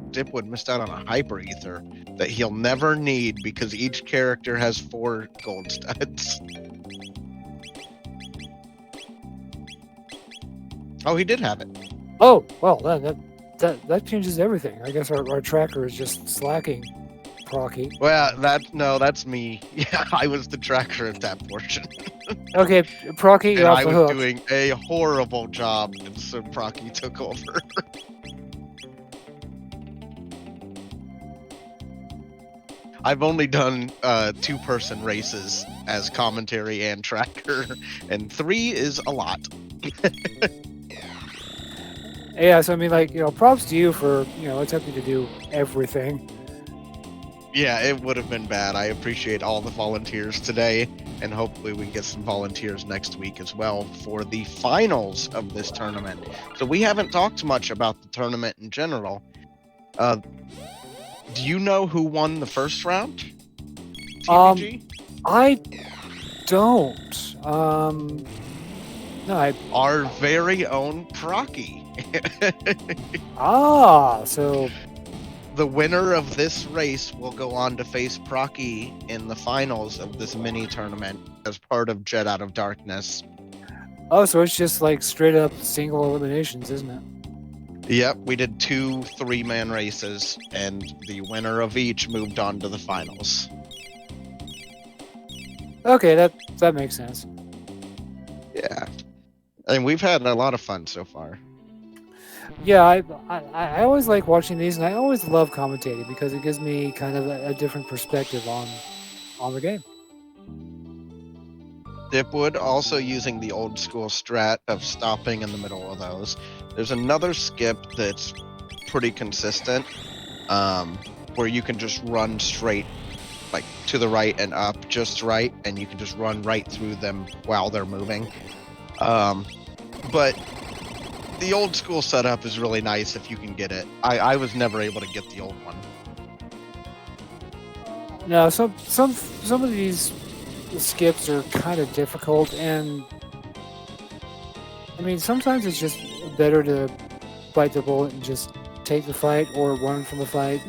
Dipwood missed out on a hyper ether that he'll never need because each character has 4 gold studs. Oh, he did have it. Oh, well, that changes everything. I guess our tracker is just slacking Procky. Well, that's me. Yeah, I was the tracker at that portion. Okay, Procky, you're And off I the was hook. doing a horrible job, and so Procky took over. I've only done 2-person races as commentary and tracker, and 3 is a lot. Yeah, so I mean, like, props to you for, attempting to do everything. Yeah, it would have been bad. I appreciate all the volunteers today, and hopefully we can get some volunteers next week as well for the finals of this tournament. So we haven't talked much about the tournament in general. Do you know who won the first round? TPG? I don't. No, Our very own Procky. So The winner of this race will go on to face Procky in the finals of this mini tournament as part of Jet Out of Darkness. so it's just like straight up single eliminations, isn't it? Yep, we did 2 3-man races, and the winner of each moved on to the finals. Okay, that makes sense. Yeah, and we've had a lot of fun so far. Yeah, I always like watching these, and I always love commentating because it gives me kind of a different perspective on the game. Dipwood also using the old school strat of stopping in the middle of those. There's another skip that's pretty consistent, where you can just run straight, like to the right and up just right, and you can just run right through them while they're moving. But the old school setup is really nice if you can get it. I was never able to get the old one. Now, some of these skips are kind of difficult, and I mean sometimes it's just better to bite the bullet and just take the fight or run from the fight.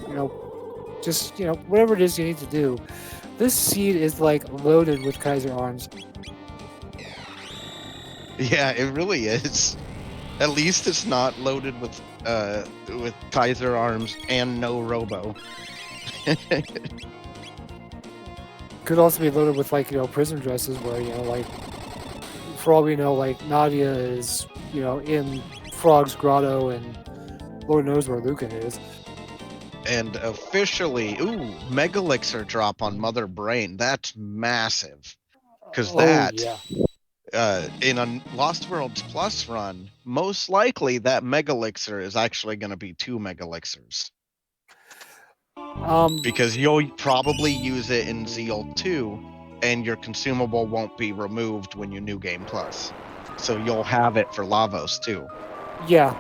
Just whatever it is you need to do. This seed is like loaded with Kaiser arms. Yeah, it really is. At least it's not loaded with Kaiser arms and no robo. Could also be loaded with prison dresses where like for all we know like Nadia is in Frog's Grotto and Lord knows where Lucan is. And officially, Megalixir drop on Mother Brain. That's massive. Because in a Lost Worlds Plus run, most likely that Megalixir is actually going to be 2 Megalixirs. Because you'll probably use it in Zeal 2, and your consumable won't be removed when you New Game Plus. So you'll have it for Lavos too. Yeah,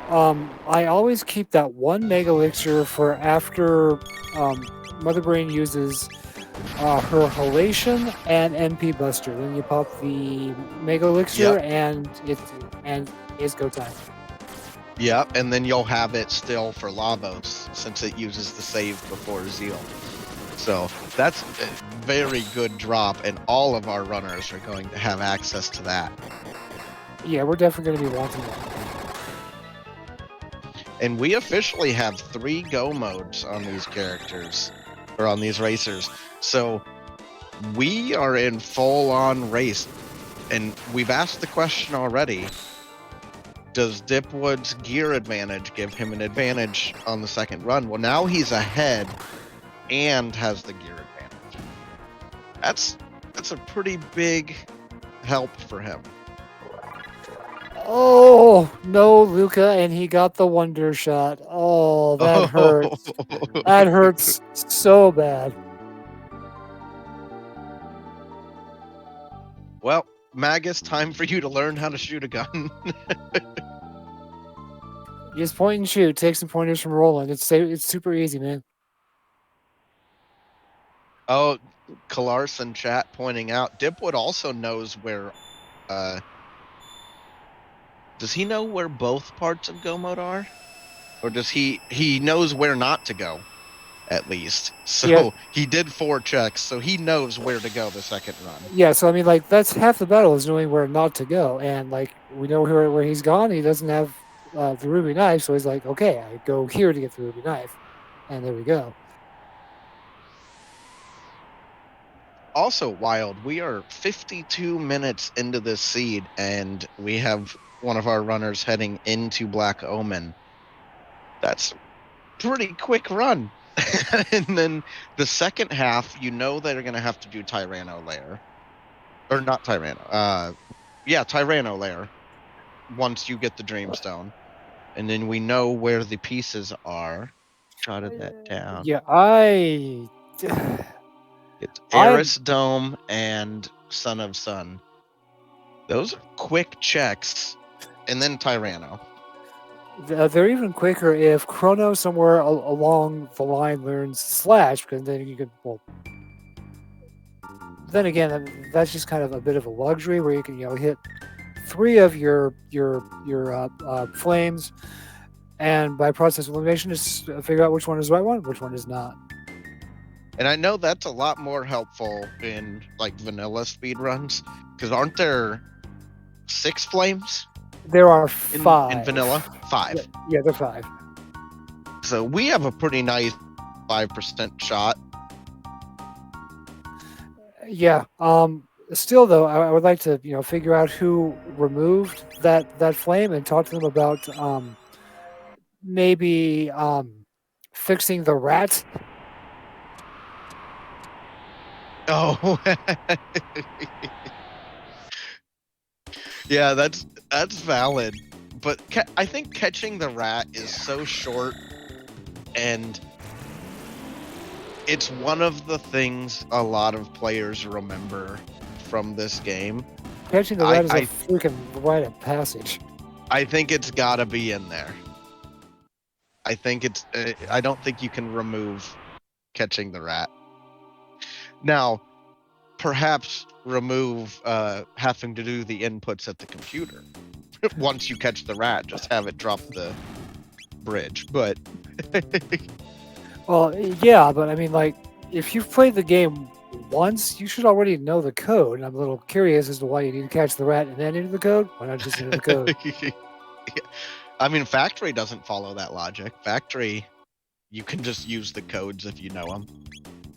I always keep that 1 Megalixir for after Mother Brain uses her Halation and MP Buster. Then you pop the Megalixir and it's go time. Yep, and then you'll have it still for Lavos since it uses the save before Zeal. So that's a very good drop, and all of our runners are going to have access to that. Yeah, we're definitely going to be wanting that. And we officially have 3 go modes on these characters, or on these racers. So we are in full-on race. And we've asked the question already, does Dipwood's gear advantage give him an advantage on the second run? Well, now he's ahead and has the gear advantage. That's a pretty big help for him. Oh, no, Luca, and he got the wonder shot. Oh, that hurts. That hurts so bad. Well, Magus, time for you to learn how to shoot a gun. Just point and shoot. Take some pointers from Roland. It's super easy, man. Oh, Kalarson chat pointing out, Dipwood also knows where... does he know where both parts of go mode are? Or does he knows where not to go, at least. So he did 4 checks, so he knows where to go the second run. Yeah, so I mean, like, that's half the battle is knowing where not to go. And, like, we know where he's gone. He doesn't have the ruby knife, so he's like, okay, I go here to get the ruby knife. And there we go. also wild. We are 52 minutes into this seed, and we have one of our runners heading into Black Omen. That's a pretty quick run. And then the second half, you know they're going to have to do Tyranno Lair. Or not Tyranno. Yeah, Tyranno Lair once you get the Dreamstone. And then we know where the pieces are. Jotted that down. Yeah, It's I'm Eris Dome and Son of Sun. Those are quick checks. And then Tyranno. they're even quicker if Chrono somewhere along the line learns Slash, because then you could, well, then again, that's just kind of a bit of a luxury where you can, hit 3 of your flames, and by process of elimination, just figure out which one is the right one, which one is not. And I know that's a lot more helpful in like vanilla speedruns, because aren't there 6 flames There are in 5. vanilla? 5. Yeah, they're 5. So we have a pretty nice 5% shot. Yeah. Still, though, I would like to, figure out who removed that flame and talk to them about maybe fixing the rat. Oh. Yeah, that's valid. But I think catching the rat is so short, and it's one of the things a lot of players remember from this game. Catching the rat is a freaking rite of passage. I think it's got to be in there. I think it's. I don't think you can remove catching the rat. Now, perhaps remove having to do the inputs at the computer. Once you catch the rat, just have it drop the bridge. But well, yeah, but I mean, like, if you've played the game once, you should already know the code. And I'm a little curious as to why you need to catch the rat and then enter the code. Why not just enter the code? I mean, Factory doesn't follow that logic. Factory, you can just use the codes if you know them.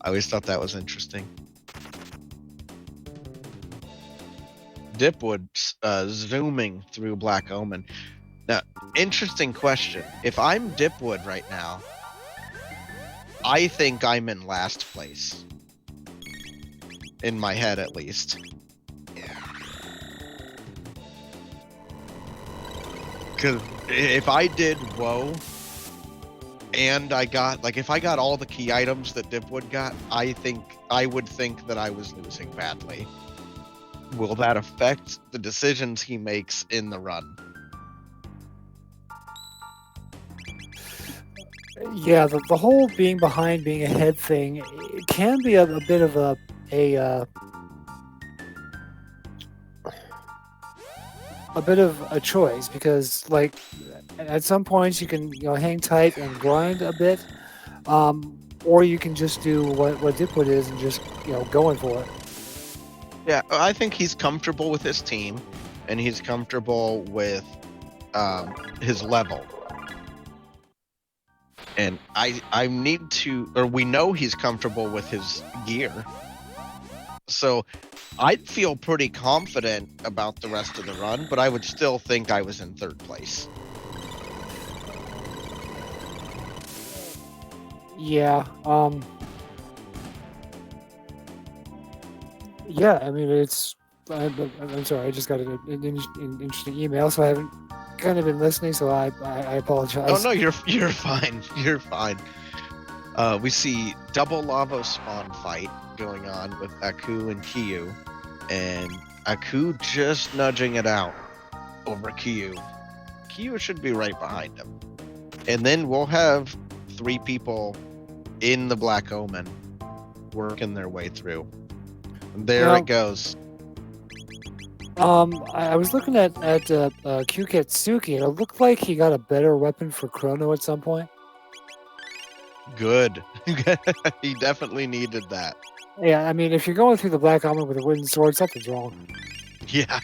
I always thought that was interesting. Dipwood zooming through Black Omen. Now, interesting question. If I'm Dipwood right now, I think I'm in last place. In my head, at least. Because if I did Woe, and I got, like, if I got all the key items that Dipwood got, I would think that I was losing badly. Will that affect the decisions he makes in the run? Yeah, the whole being behind, being ahead thing, it can be a bit of a bit of a choice, because, like, at some points you can hang tight and grind a bit, or you can just do what Dipwood is and just going for it. Yeah, I think he's comfortable with his team, and he's comfortable with his level. And I need to, or we know he's comfortable with his gear. So I'd feel pretty confident about the rest of the run, but I would still think I was in 3rd place. Yeah. Yeah, I mean, it's. I'm sorry, I just got an interesting email, so I haven't kind of been listening, so I apologize. Oh no, you're fine. You're fine. We see double lava spawn fight going on with Aku and Kyu, and Aku just nudging it out over Kyu. Kyu should be right behind him. And then we'll have 3 people in the Black Omen working their way through. And there it goes. I was looking at Kyuketsuki, and it looked like he got a better weapon for Chrono at some point. Good. He definitely needed that. Yeah, I mean, if you're going through the Black Omen with a wooden sword, something's wrong. Yeah.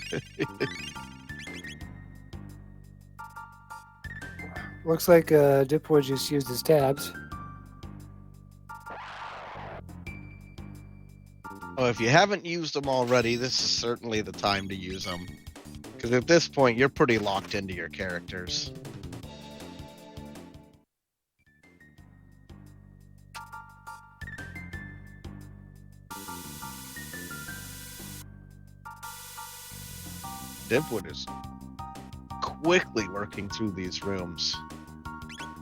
Looks like Dipwood just used his tabs. Oh, if you haven't used them already, this is certainly the time to use them. Because at this point, you're pretty locked into your characters. Dipwood is quickly working through these rooms.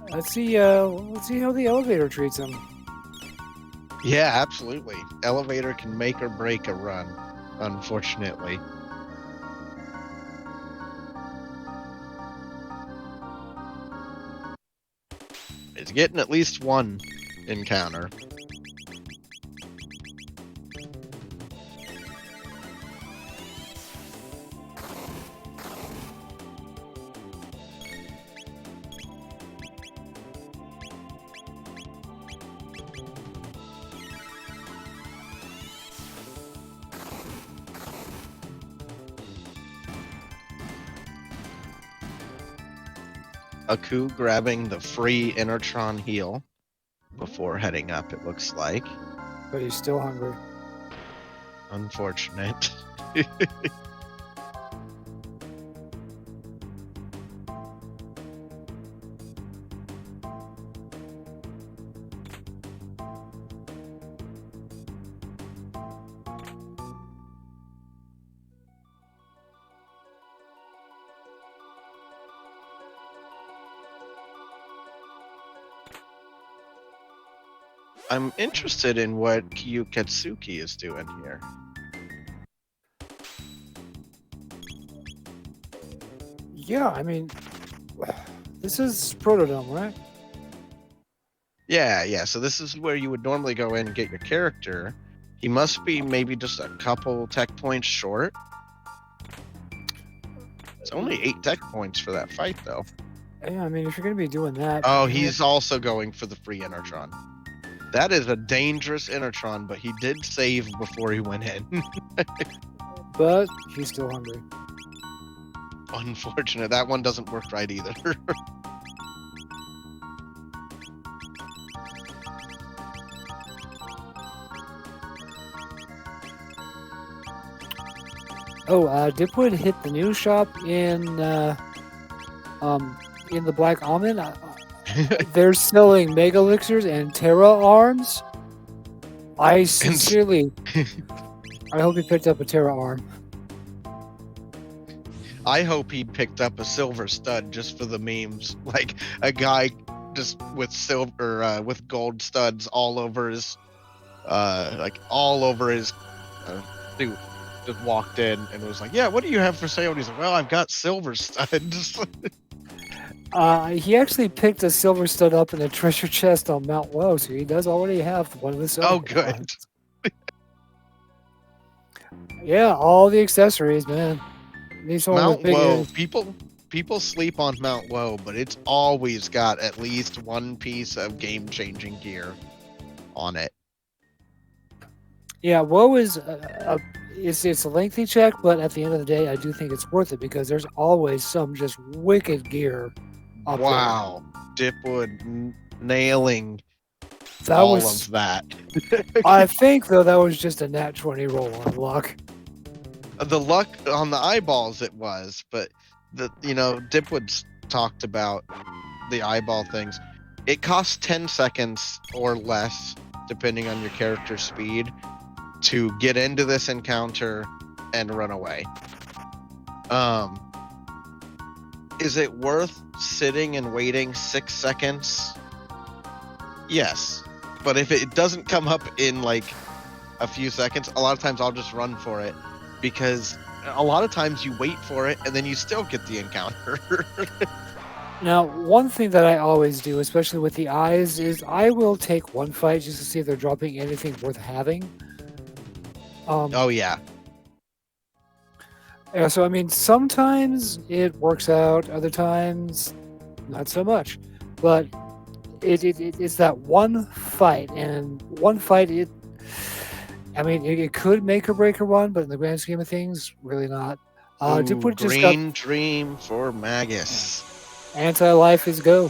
Let's see how the elevator treats him. Yeah, absolutely. Elevator can make or break a run, unfortunately. It's getting at least one encounter. Aku grabbing the free Inertron heal before heading up, it looks like. But he's still hungry. Unfortunate. I'm interested in what Kyuketsuki is doing here. Yeah, I mean, this is Protodome, right? Yeah. So this is where you would normally go in and get your character. He must be maybe just a couple tech points short. It's only 8 tech points for that fight, though. Yeah, I mean, if you're going to be doing that... Oh, he's also going for the free Inertron. That is a dangerous Inertron, but he did save before he went in. But he's still hungry. Unfortunate. That one doesn't work right either. Dipwood hit the new shop in the Black Almond. They're selling Mega Elixirs and Terra Arms. I sincerely... I hope he picked up a Terra Arm. I hope he picked up a silver stud just for the memes. Like a guy just with silver, with gold studs all over his, suit. Just walked in and was like, "Yeah, what do you have for sale?" And he's like, "Well, I've got silver studs." He actually picked a silver stud up in a treasure chest on Mount Woe, so he does already have one of the silver. Oh, good. Yeah, all the accessories, man. Mount Woe, people sleep on Mount Woe, but it's always got at least one piece of game-changing gear on it. Yeah, Woe is it's a lengthy check, but at the end of the day, I do think it's worth it because there's always some just wicked gear. Wow, Dipwood nailing all of that. I think though that was just a nat 20 roll on luck. The luck on the eyeballs it was, but Dipwood's talked about the eyeball things. It costs 10 seconds or less, depending on your character's speed, to get into this encounter and run away. Is it worth sitting and waiting 6 seconds? Yes. But if it doesn't come up in like a few seconds, a lot of times I'll just run for it, because a lot of times you wait for it and then you still get the encounter. Now, one thing that I always do, especially with the eyes, is I will take one fight just to see if they're dropping anything worth having. Oh, yeah. Yeah, so I mean, sometimes it works out, other times not so much. But it's that one fight, and one fight, it could make or break a run, but in the grand scheme of things, really not. Green Dream for Magus. Anti-life is go.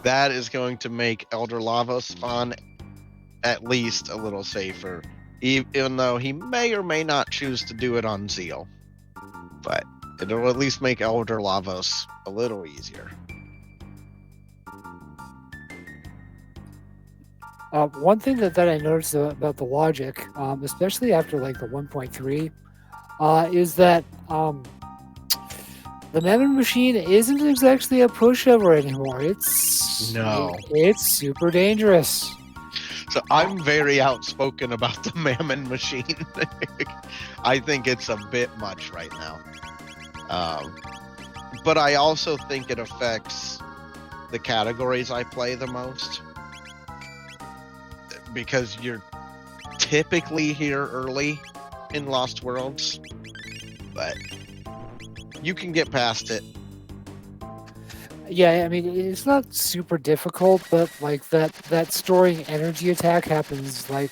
That is going to make Elder Lava spawn at least a little safer, even though he may or may not choose to do it on Zeal. But it'll at least make Elder Lavos a little easier. One thing that I noticed about the logic, especially after like the 1.3, is that the Mammon Machine isn't exactly a pushover anymore. It's super dangerous. So I'm very outspoken about the Mammon Machine. I think it's a bit much right now. But I also think it affects the categories I play the most. Because you're typically here early in Lost Worlds, but you can get past it. Yeah, I mean, it's not super difficult, but like that storing energy attack happens like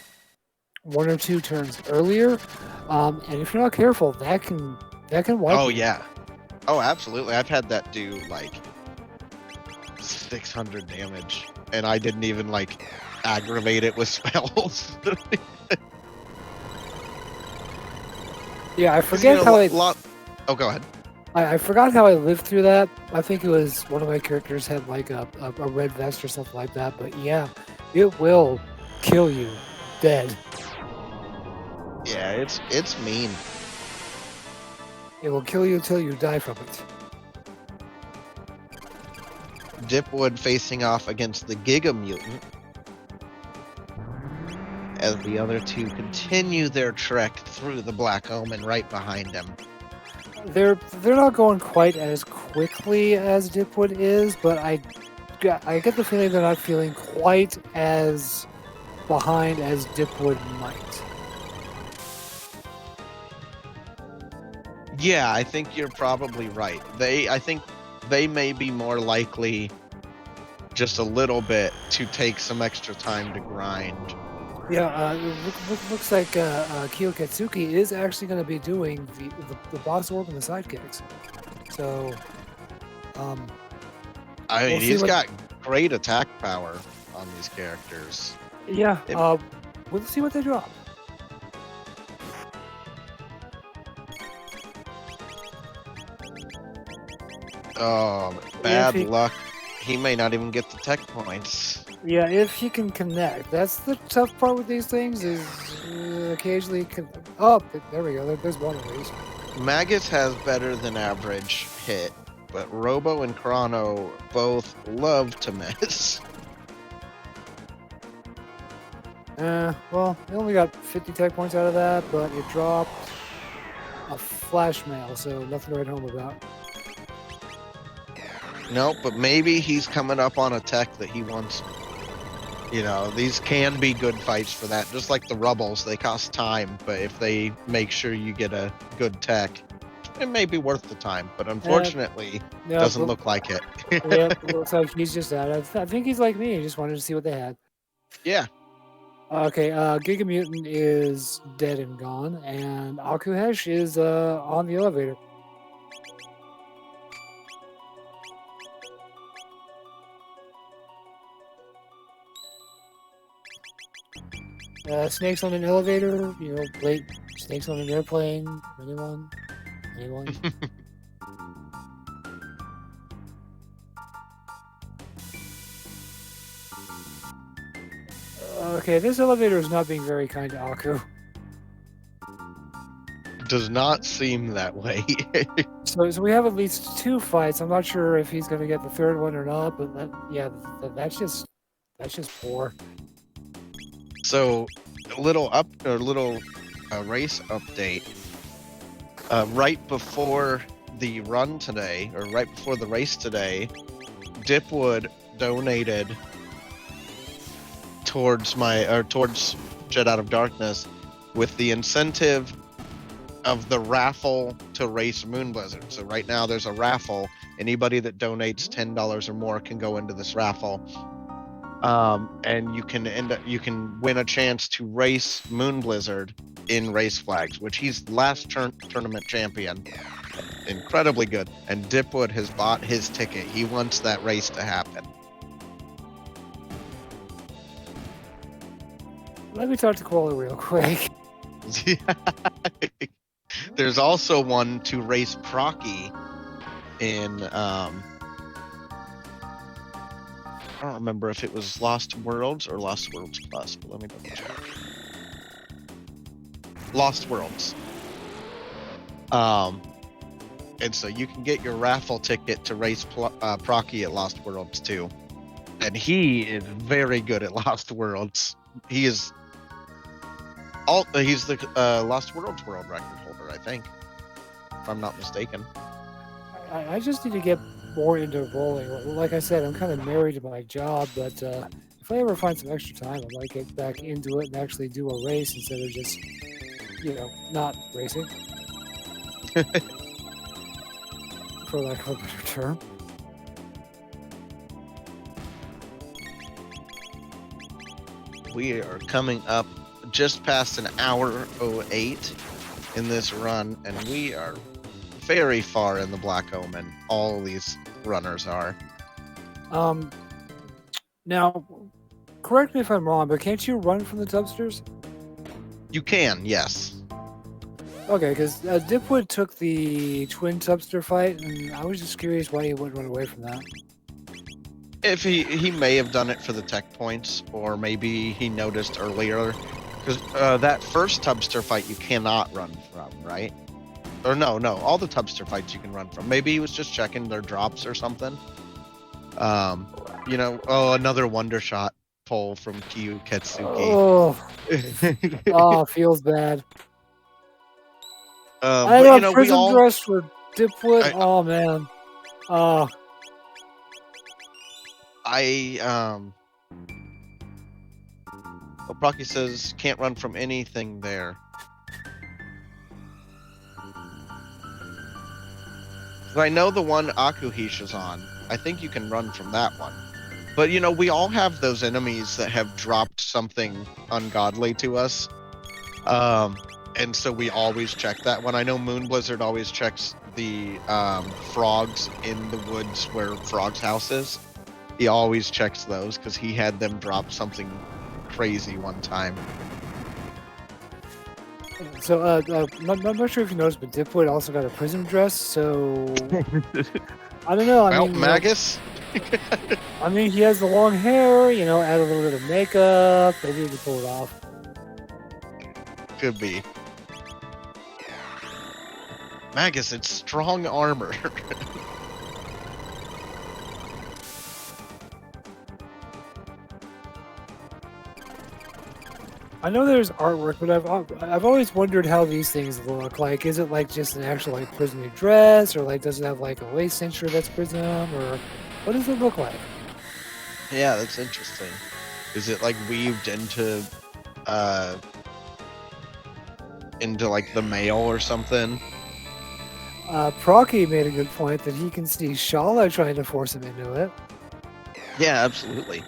1 or 2 turns earlier, and if you're not careful, that can wipe Oh you. yeah, oh absolutely. I've had that do like 600 damage, and I didn't even like aggravate it with spells. Yeah, I forget how Oh, go ahead. I forgot how I lived through that. I think it was one of my characters had like a red vest or something like that. But yeah, it will kill you dead. Yeah, it's mean. It will kill you until you die from it. Dipwood facing off against the Giga Mutant as the other two continue their trek through the Black Omen right behind him. They're not going quite as quickly as Dipwood is, but I get the feeling they're not feeling quite as behind as Dipwood might. Yeah, I think you're probably right. I think they may be more likely just a little bit to take some extra time to grind. Yeah, looks like Kyuketsuki is actually going to be doing the boss orb and the sidekicks. So, I mean, he's got great attack power on these characters. Yeah, we'll see what they drop. Oh, bad luck. He may not even get the tech points. Yeah, if he can connect. That's the tough part with these things is occasionally... Oh, there we go. There's one of these. Magus has better than average hit, but Robo and Chrono both love to miss. Well, they only got 50 tech points out of that, but it dropped a flash mail, so nothing to write home about. Nope, but maybe he's coming up on a tech that he wants. You know, these can be good fights for that. Just like the Rubbles, they cost time, but if they make sure you get a good tech, it may be worth the time. But unfortunately, doesn't look like it. Yeah, it looks like he's just out. I think he's like me. He just wanted to see what they had. Yeah. Okay, Giga Mutant is dead and gone, and Akuheish is on the elevator. Snakes on an elevator, you know, late snakes on an airplane. Anyone? Okay, this elevator is not being very kind to Aku. Does not seem that way. So we have at least 2 fights. I'm not sure if he's going to get the 3rd one or not, but that's just poor. So, a little race update. Right before the run today, or right before the race today, Dipwood donated towards Jet Out of Darkness with the incentive of the raffle to race Moon Blizzard. So right now there's a raffle. Anybody that donates $10 or more can go into this raffle. And you can win a chance to race Moon Blizzard in Race Flags, which he's last tournament champion. Incredibly good. And Dipwood has bought his ticket. He wants that race to happen. Let me talk to Koala real quick. There's also one to race Procky in I don't remember if it was Lost Worlds or Lost Worlds Plus, but let me double check. Lost Worlds. And so you can get your raffle ticket to race Procky at Lost Worlds too. And he is very good at Lost Worlds. He's the Lost Worlds world record holder, I think, if I'm not mistaken. I just need to get more into rolling. Like I said, I'm kind of married to my job, but if I ever find some extra time, I might get back into it and actually do a race instead of just, not racing. For lack of a better term. We are coming up just past an hour 08 in this run, and we are very far in the Black Omen. All these runners are. Now, correct me if I'm wrong, but can't you run from the dumpsters? You can, yes. Okay, because Dipwood took the twin tubster fight, and I was just curious why he wouldn't run away from that. If he may have done it for the tech points, or maybe he noticed earlier, because that first tubster fight you cannot run from, right? Or no, all the tubster fights you can run from. Maybe he was just checking their drops or something. Another wonder shot pull from Kyuketsuki. Oh, feels bad. I got a prison dress for Dipwood. Oh man. Procky says can't run from anything there. I know the one Akuheish is on. I think you can run from that one. But we all have those enemies that have dropped something ungodly to us. And so we always check that one. I know Moon Blizzard always checks the frogs in the woods where Frog's house is. He always checks those because he had them drop something crazy one time. So, I'm not sure if you noticed, but Dipwood also got a prison dress, so... I don't know, Magus? I mean, he has the long hair, add a little bit of makeup, maybe he can pull it off. Could be. Magus, it's strong armor. I know there's artwork, but I've always wondered how these things look. Like, is it like just an actual prisoner dress, or does it have a waist cincher that's prism, or what does it look like? Yeah, that's interesting. Is it weaved into the mail or something? Procky made a good point that he can see Shala trying to force him into it. Yeah, absolutely.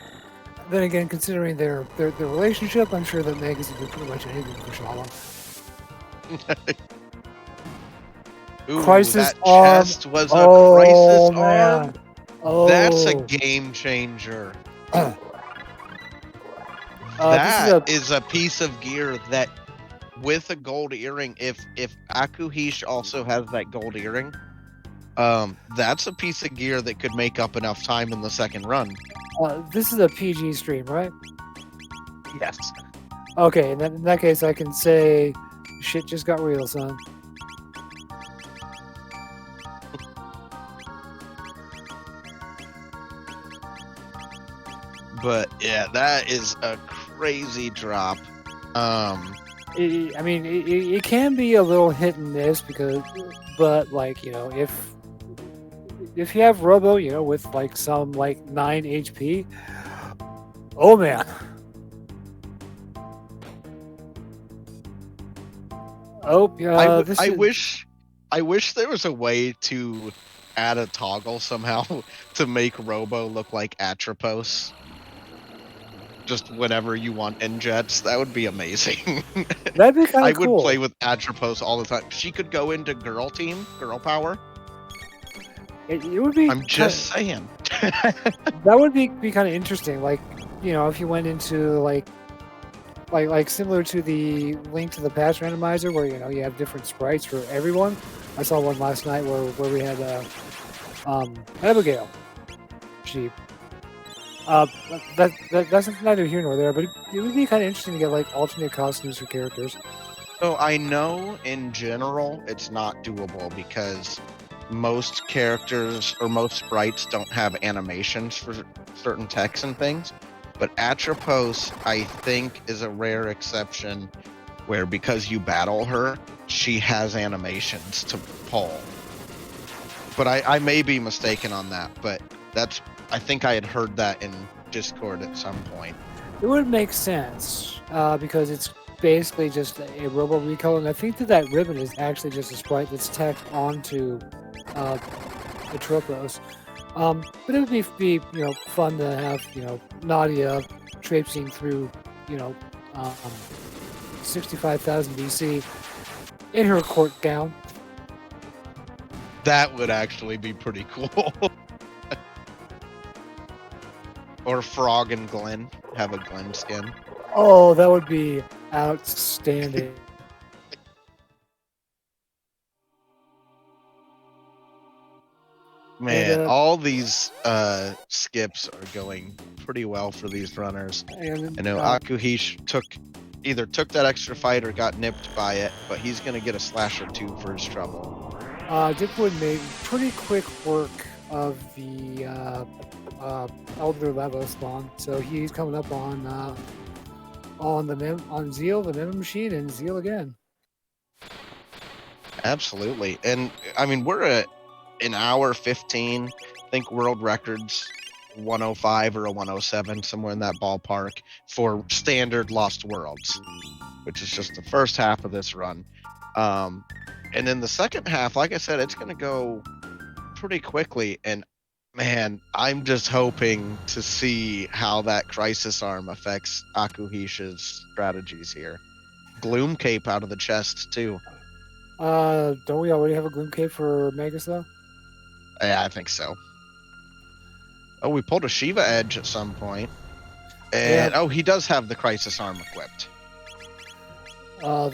Then again, considering their relationship, I'm sure that Magus would do pretty much anything for Shala. Ooh, crisis that arm. chest was a crisis man. arm. Oh, that's a game changer. That is a piece of gear that, with a gold earring, if Akuheish also has that gold earring, that's a piece of gear that could make up enough time in the second run. This is a PG stream, right? Yes. Okay, in that case, I can say, shit just got real, son. But yeah, that is a crazy drop. It can be a little hit and miss but if you have Robo, with some 9 HP, oh man. Oh yeah. I wish there was a way to add a toggle somehow to make Robo look like Atropos. Just whenever you want N-Jets, that would be amazing. That'd be kind of cool. I would play with Atropos all the time. She could go into girl power. It would be. I'm just saying. That would be kind of interesting. If you went into like similar to the Link to the Past randomizer, where you have different sprites for everyone. I saw one last night where we had Abigail. She that's neither here nor there, but it would be kind of interesting to get like alternate costumes for characters. So I know in general it's not doable because most characters or most sprites don't have animations for certain texts and things. But Atropos, I think, is a rare exception where because you battle her, she has animations to pull. But I may be mistaken on that, but I think I had heard that in Discord at some point. It would make sense because it's basically just a robo recolor, and I think that ribbon is actually just a sprite that's tacked onto Atropos. But it would be fun to have Nadia traipsing through 65,000 BC in her court gown. That would actually be pretty cool. Or Frog and Glenn have a Glenn skin. Oh, that would be outstanding. Man, all these skips are going pretty well for these runners. I know akuheish either took that extra fight or got nipped by it, but he's going to get a slash or two for his trouble. Dipwood made pretty quick work of the Elder Levo spawn, so he's coming up on Zeal, the Memo Machine, and Zeal again. Absolutely, and I mean we're at an hour 15. I think world records 105 or a 107, somewhere in that ballpark for standard Lost Worlds, which is just the first half of this run. And then the second half, like I said, it's going to go pretty quickly. And man, I'm just hoping to see how that Crisis Arm affects akuheish's strategies here. Gloom Cape out of the chest too. Don't we already have a Gloom Cape for Magus though? Yeah, I think so. Oh, we pulled a Shiva Edge at some point. And yeah. Oh, he does have the Crisis Arm equipped. Oh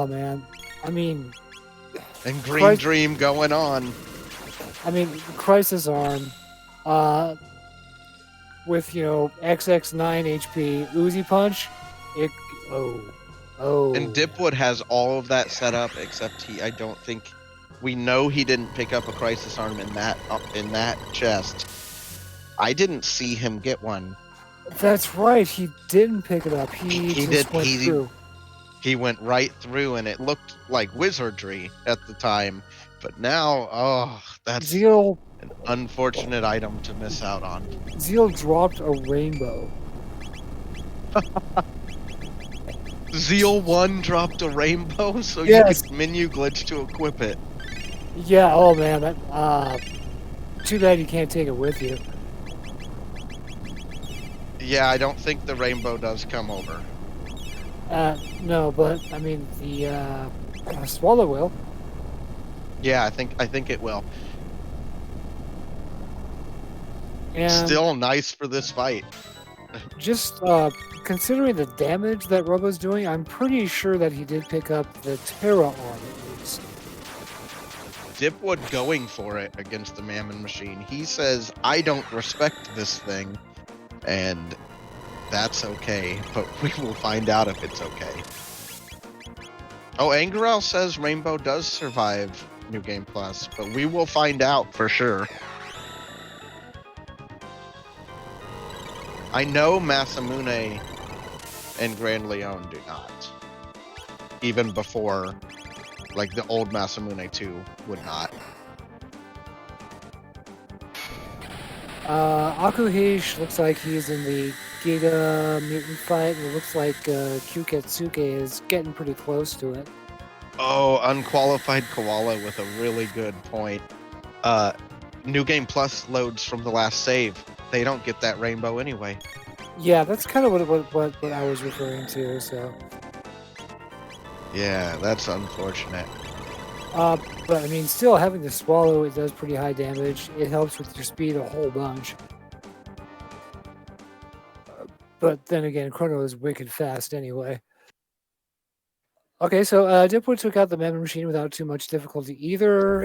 man. I mean, and Green Dream going on. I mean, Crisis Arm, with XX9 HP, Uzi Punch, And Dipwood has all of that set up, except I don't think we know he didn't pick up a Crisis Arm in that chest. I didn't see him get one. That's right, he didn't pick it up. He went through. He went right through, and it looked like wizardry at the time. But now, that's Zeal, an unfortunate item to miss out on. Zeal dropped a rainbow. Zeal 1 dropped a rainbow, so yes. You could menu glitch to equip it. Yeah, oh man, too bad you can't take it with you. Yeah, I don't think the rainbow does come over. No, but I mean the Swallow will. Yeah, I think it will. And still nice for this fight. Just considering the damage that Robo's doing, I'm pretty sure that he did pick up the Terra Arm at least. Dipwood going for it against the Mammon Machine. He says, I don't respect this thing, and that's okay, but we will find out if it's okay. Oh, Angarel says Rainbow does survive New Game Plus, but we will find out for sure. I know Masamune and Grand Leon do not. Even before, like the old Masamune 2 would not. akuheish looks like he's in the Giga Mutant fight, and it looks like Kyuketsuki is getting pretty close to it. Oh, Unqualified Koala with a really good point. New Game Plus loads from the last save. They don't get that rainbow anyway. Yeah, that's kind of what I was referring to, so. Yeah, that's unfortunate. But I mean, still having the swallow, it does pretty high damage. It helps with your speed a whole bunch. But then again, Chrono is wicked fast anyway. Okay, so Dipwood took out the Memory Machine without too much difficulty either.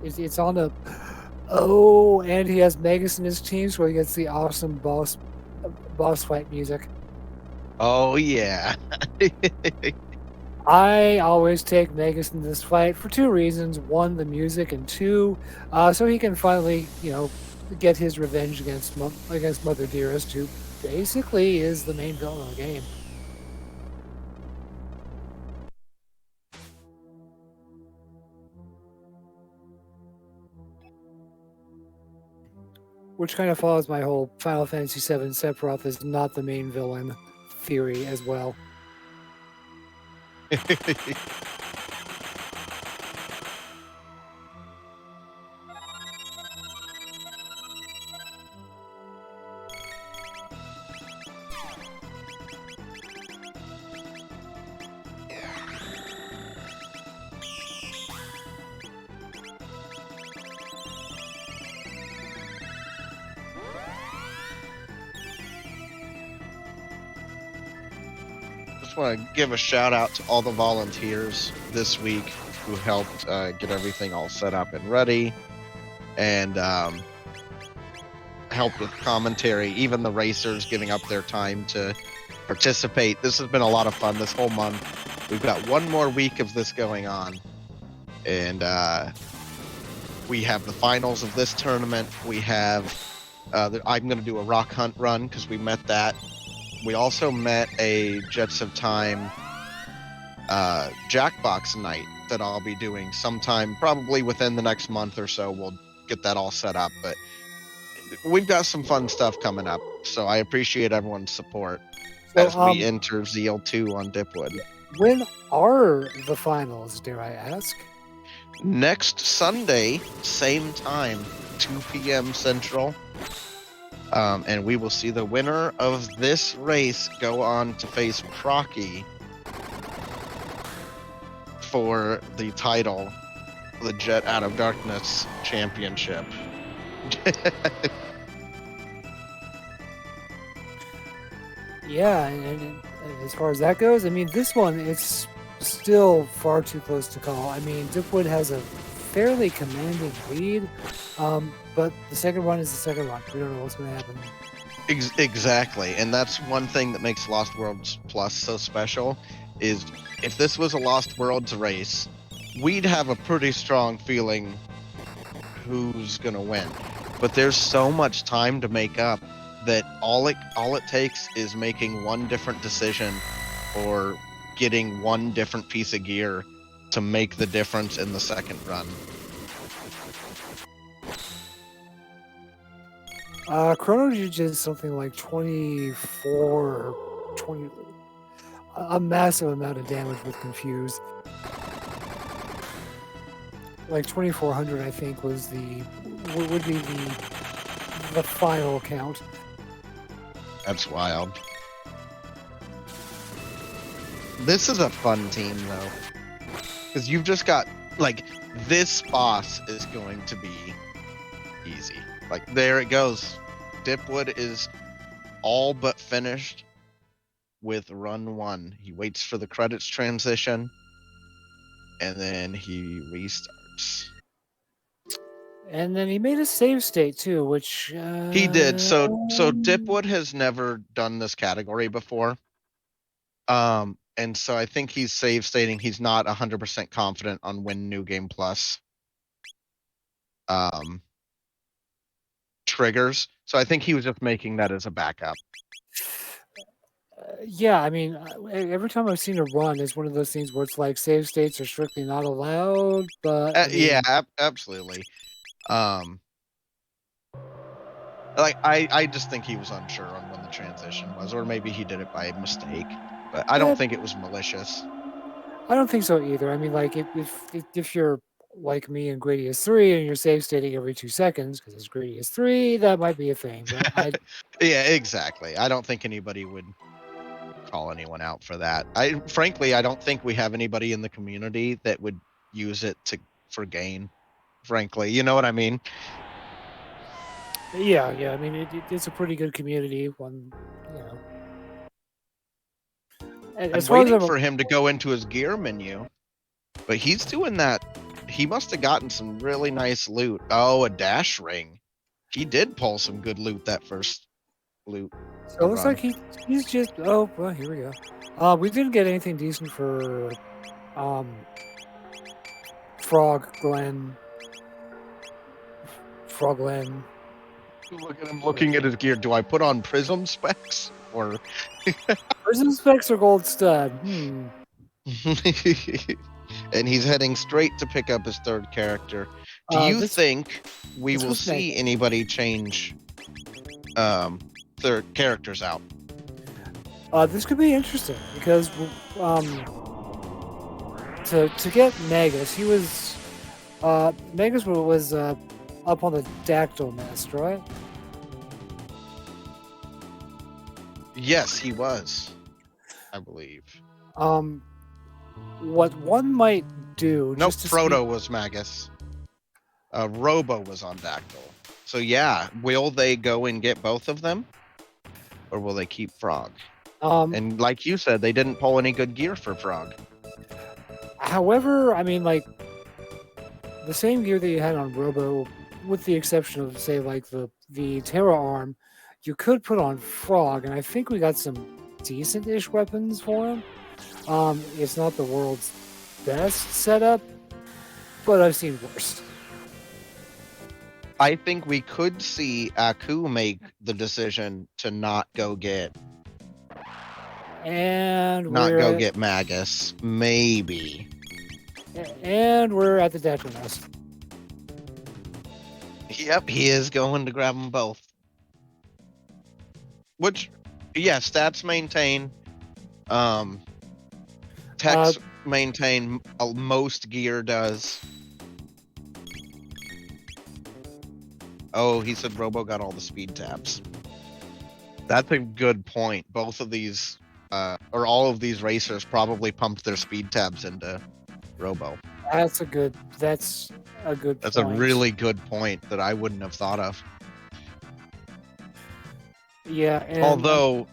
It's on a... Oh, and he has Magus in his team, so he gets the awesome boss fight music. Oh, yeah. I always take Magus in this fight for two reasons. One, the music, and two, so he can finally, get his revenge against Mother Dearest, who basically is the main villain of the game. Which kind of follows my whole Final Fantasy VII Sephiroth is not the main villain theory as well. Just want to give a shout out to all the volunteers this week who helped get everything all set up and ready, and helped with commentary, even the racers giving up their time to participate. This has been a lot of fun this whole month. We've got one more week of this going on, and we have the finals of this tournament. We have I'm going to do a rock hunt run because we met that. We also met a Jets of Time Jackbox night that I'll be doing sometime, probably within the next month or so. We'll get that all set up, but we've got some fun stuff coming up. So I appreciate everyone's support as we enter ZL2 on Dipwood. When are the finals, dare I ask? Next Sunday, same time, 2 p.m. Central. And we will see the winner of this race go on to face Proccy for the title, the Jet Out of Darkness Championship. Yeah, and as far as that goes, I mean, this one, it's still far too close to call. I mean, Dipwood has a fairly commanding lead, but the second run is the second run. We don't know what's going to happen. Exactly, and that's one thing that makes Lost Worlds Plus so special, is if this was a Lost Worlds race, we'd have a pretty strong feeling who's going to win. But there's so much time to make up that all it takes is making one different decision or getting one different piece of gear to make the difference in the second run. Chrono did something like 24, 20, a massive amount of damage with Confuse. Like 2,400, I think, would be the final count. That's wild. This is a fun team, though, because you've just got, like, this boss is going to be easy. Like, there it goes. Dipwood is all but finished with run 1. He waits for the credits transition, and then he restarts. And then he made a save state too, which he did. So Dipwood has never done this category before. And so I think he's save stating he's not 100% confident on Win New Game Plus triggers. So I think he was just making that as a backup. Yeah, I mean, every time I've seen a run, it's one of those things where it's like save states are strictly not allowed. But I mean, yeah, absolutely. Like I just think he was unsure on when the transition was, or maybe he did it by mistake. But I don't think it was malicious. I don't think so either. I mean, like if you're like me and Gradius 3 and you're save stating every 2 seconds because it's Gradius 3, that might be a thing. But yeah, exactly. I don't think anybody would call anyone out for that. Frankly, I don't think we have anybody in the community that would use it for gain. Frankly, you know what I mean? Yeah. I mean, it's a pretty good community. One, as I'm far as waiting for him to go into his gear menu, but he's doing that. He must have gotten some really nice loot. Oh, a dash ring. He did pull some good loot that first loot. So it looks like he's just. Oh, well, here we go. We didn't get anything decent for Frog Glen. Look at him looking at his gear. Do I put on prism specs or? Prism specs or gold stud? And he's heading straight to pick up his third character. Do you think we will see anybody change their characters out? This could be interesting because to get Magus, he was Magus was up on the dactyl nest, right? Yes, he was, I believe. What one might do? Nope, Frodo was Magus. Robo was on dactyl. So yeah, will they go and get both of them, or will they keep Frog? And like you said, they didn't pull any good gear for Frog. However, I mean, like the same gear that you had on Robo, with the exception of say like the Terra arm, you could put on Frog, and I think we got some decent-ish weapons for him. It's not the world's best setup, but I've seen worse. I think we could see Aku make the decision to not go get Magus, maybe. And we're at the dactyl nest. Yep, he is going to grab them both. Which, yeah, stats maintain. Techs maintain. Most gear does. Oh, he said Robo got all the speed tabs. That's a good point. Both of these, or all of these racers probably pumped their speed tabs into Robo. That's a good That's point. A really good point that I wouldn't have thought of. Yeah. And, although,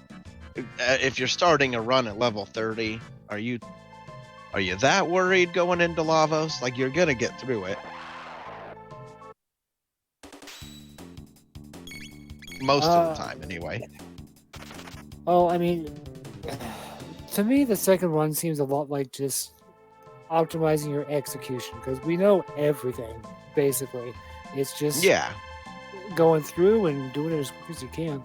if you're starting a run at level 30, are you that worried going into Lavos? Like, you're gonna get through it. Most of the time, anyway. Oh, I mean, to me, the second run seems a lot like just optimizing your execution, because we know everything, basically. It's just going through and doing it as quick as you can.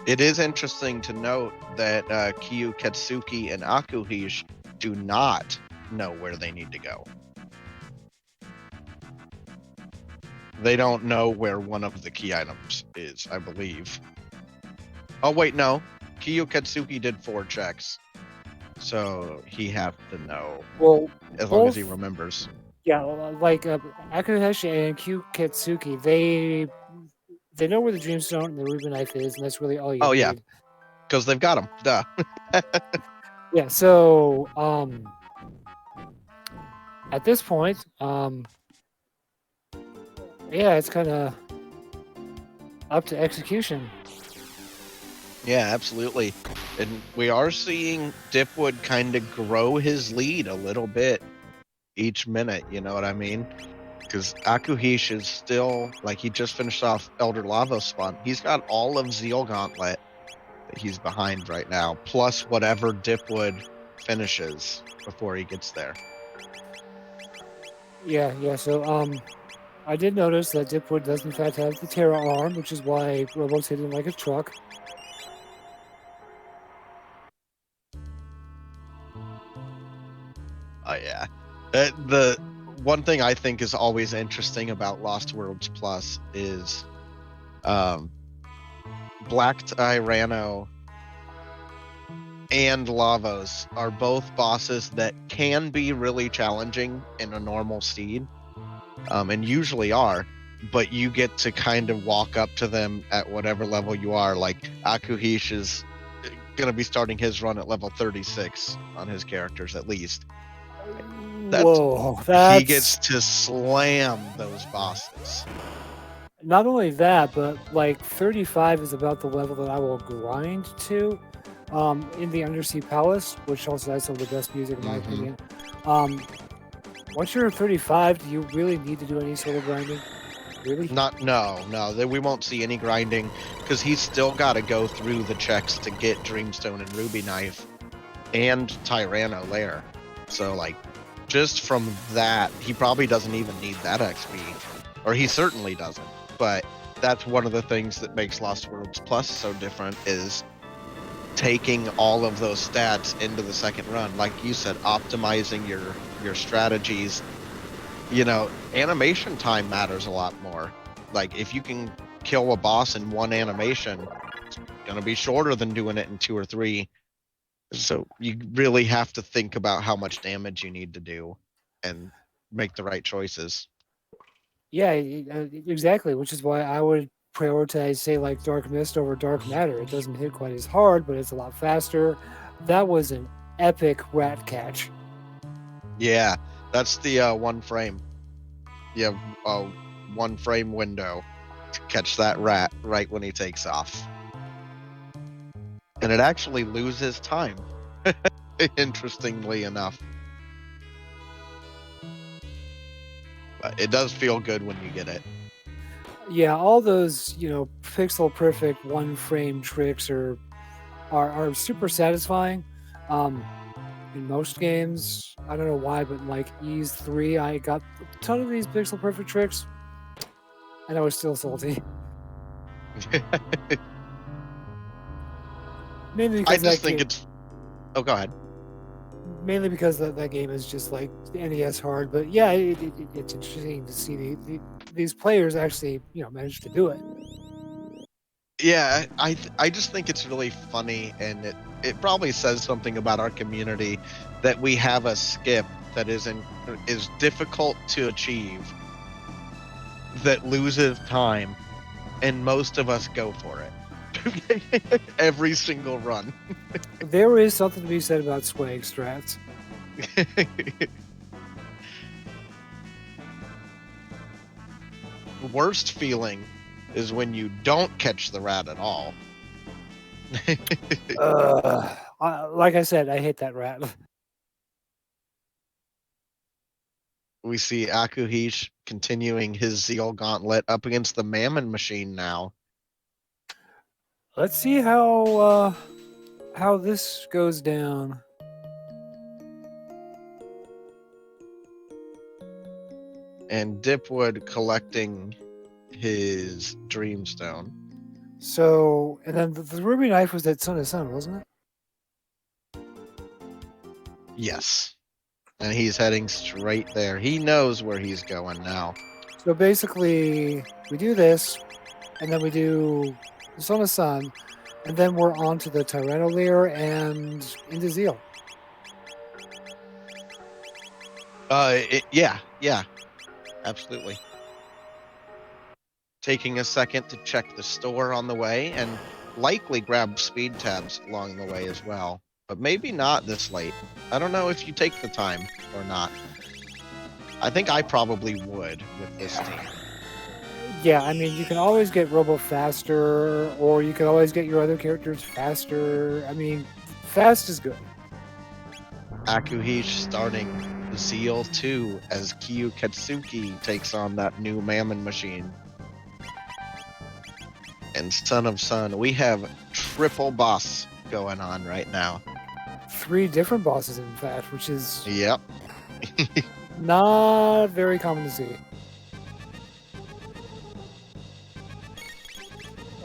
It is interesting to note that Kyuketsuki and Akuheish do not know where they need to go. They don't know where one of the key items is, I believe. Oh, wait, no. Kyuketsuki did 4 checks. So he has to know. Well, as long as he remembers. Yeah, like akuheish and Kyuketsuki, they know where the Dreamstone and the Ruby Knife is, and that's really all you need. Oh, yeah. Because they've got them. Duh. Yeah, so, at this point, yeah, it's kind of up to execution. Yeah, absolutely. And we are seeing Dipwood kind of grow his lead a little bit each minute, you know what I mean? Because akuheish is still, like, he just finished off Elder Lavos spawn. He's got all of Zeal Gauntlet that he's behind right now, plus whatever Dipwood finishes before he gets there. Yeah, so, I did notice that Dipwood does in fact have the Terra arm, which is why Robo's hitting like a truck. Oh, yeah. The one thing I think is always interesting about Lost Worlds Plus is Black Tyranno and Lavos are both bosses that can be really challenging in a normal seed, and usually are, but you get to kind of walk up to them at whatever level you are. Like, akuheish is going to be starting his run at level 36 on his characters, at least. He gets to slam those bosses. Not only that, but like 35 is about the level that I will grind to. in the Undersea Palace, which also has some of the best music in my opinion. Once you're 35, do you really need to do any sort of grinding? Really? No. We won't see any grinding because he's still got to go through the checks to get Dreamstone and Ruby Knife and Tyranno Lair. So, like, just from that, he probably doesn't even need that XP, or he certainly doesn't. But that's one of the things that makes Lost Worlds Plus so different is taking all of those stats into the second run. Like you said, optimizing your strategies. You know, animation time matters a lot more. Like, if you can kill a boss in one animation, it's going to be shorter than doing it in 2 or 3. So you really have to think about how much damage you need to do and make the right choices. Yeah, exactly. Which is why I would prioritize, say, like Dark Mist over Dark Matter. It doesn't hit quite as hard, but it's a lot faster. That was an epic rat catch. Yeah, that's the 1 frame. You have a 1 frame window to catch that rat right when he takes off. And it actually loses time, interestingly enough. But it does feel good when you get it. Yeah, all those, pixel perfect 1 frame tricks are super satisfying. In most games, I don't know why, but like Ys 3, I got a ton of these pixel perfect tricks, and I was still salty. Mainly I because just think it's. Oh, go ahead. Mainly because that game is just like NES hard, but yeah, it's interesting to see these players actually manage to do it. Yeah, I just think it's really funny, and it probably says something about our community that we have a skip that is difficult to achieve, that loses time, and most of us go for it every single run. There is something to be said about swag strats. Worst feeling is when you don't catch the rat at all. Like I said, I hate that rat. We see Akuheish continuing his Zeal Gauntlet up against the Mammon Machine now. Let's see how this goes down. And Dipwood collecting his Dreamstone. So, and then the Ruby Knife was that Son of Sun, wasn't it? Yes. And he's heading straight there. He knows where he's going now. So basically, we do this, and then we do the Son of Sun, and then we're on to the Tyranno Lair and into Zeal. Yeah, absolutely. Taking a second to check the store on the way, and likely grab speed tabs along the way as well. But maybe not this late. I don't know if you take the time or not. I think I probably would with this team. Yeah, I mean, you can always get Robo faster, or you can always get your other characters faster. I mean, fast is good. Akuheish starting Zeal 2 as Kyuketsuki takes on that new Mammon Machine. And Son of Sun, we have triple boss going on right now. 3 different bosses, in fact, which is Yep. not very common to see.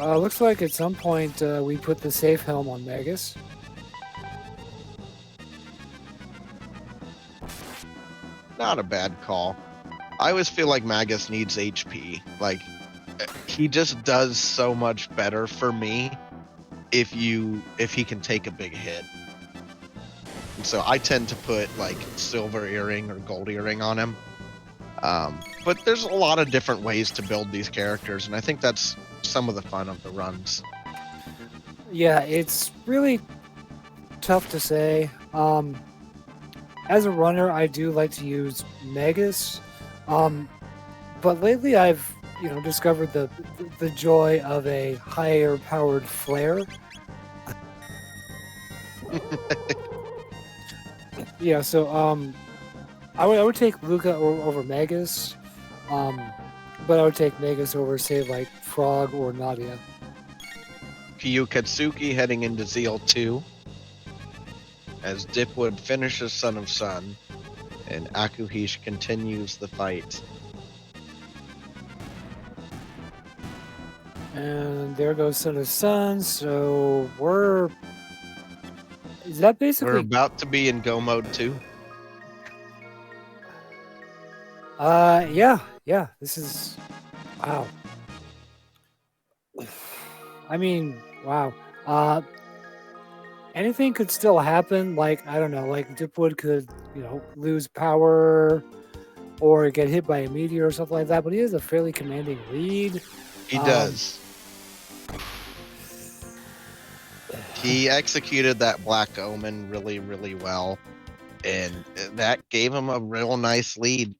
Looks like at some point we put the safe helm on Magus. Not a bad call. I always feel like Magus needs HP. Like, he just does so much better for me if he can take a big hit. And so I tend to put like silver earring or gold earring on him. But there's a lot of different ways to build these characters, and I think that's some of the fun of the runs. Yeah, it's really tough to say. As a runner, I do like to use Magus, but lately I've discovered the joy of a higher powered flare. Yeah, so I would take Luca over Magus, but I would take Magus over, say, like Frog or Nadia. Kyuketsuki heading into Zeal 2 as Dipwood finishes Son of Sun and Akuheish continues the fight. And there goes Son of Sun. So is that basically? We're about to be in go mode 2. Yeah. This is wow. I mean, wow. Anything could still happen. Like, I don't know, like Dipwood could, lose power or get hit by a meteor or something like that. But he has a fairly commanding lead. He does. He executed that Black Omen really, really well, and that gave him a real nice lead.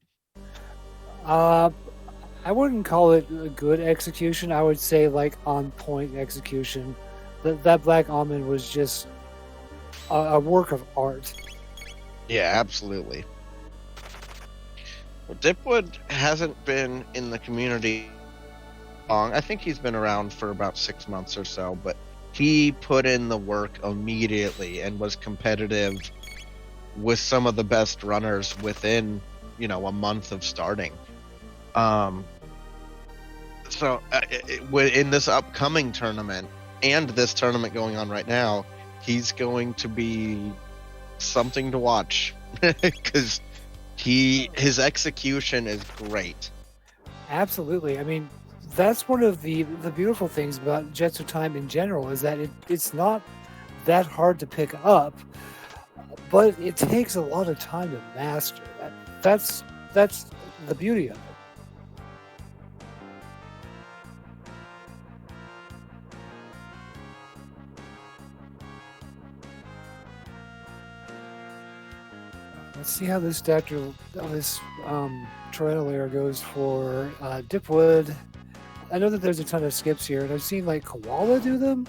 I wouldn't call it a good execution. I would say like on point execution. That Black Omen was just a work of art. Yeah, absolutely. Well, Dipwood hasn't been in the community long. I think he's been around for about 6 months or so, but he put in the work immediately and was competitive with some of the best runners within, a month of starting. So in this upcoming tournament and this tournament going on right now, he's going to be something to watch because his execution is great. Absolutely. I mean, that's one of the beautiful things about Jetsu Time in general is that it's not that hard to pick up, but it takes a lot of time to master. That's the beauty of it. Let's see how this Tornado layer goes for Dipwood. I know that there's a ton of skips here, and I've seen like Koala do them.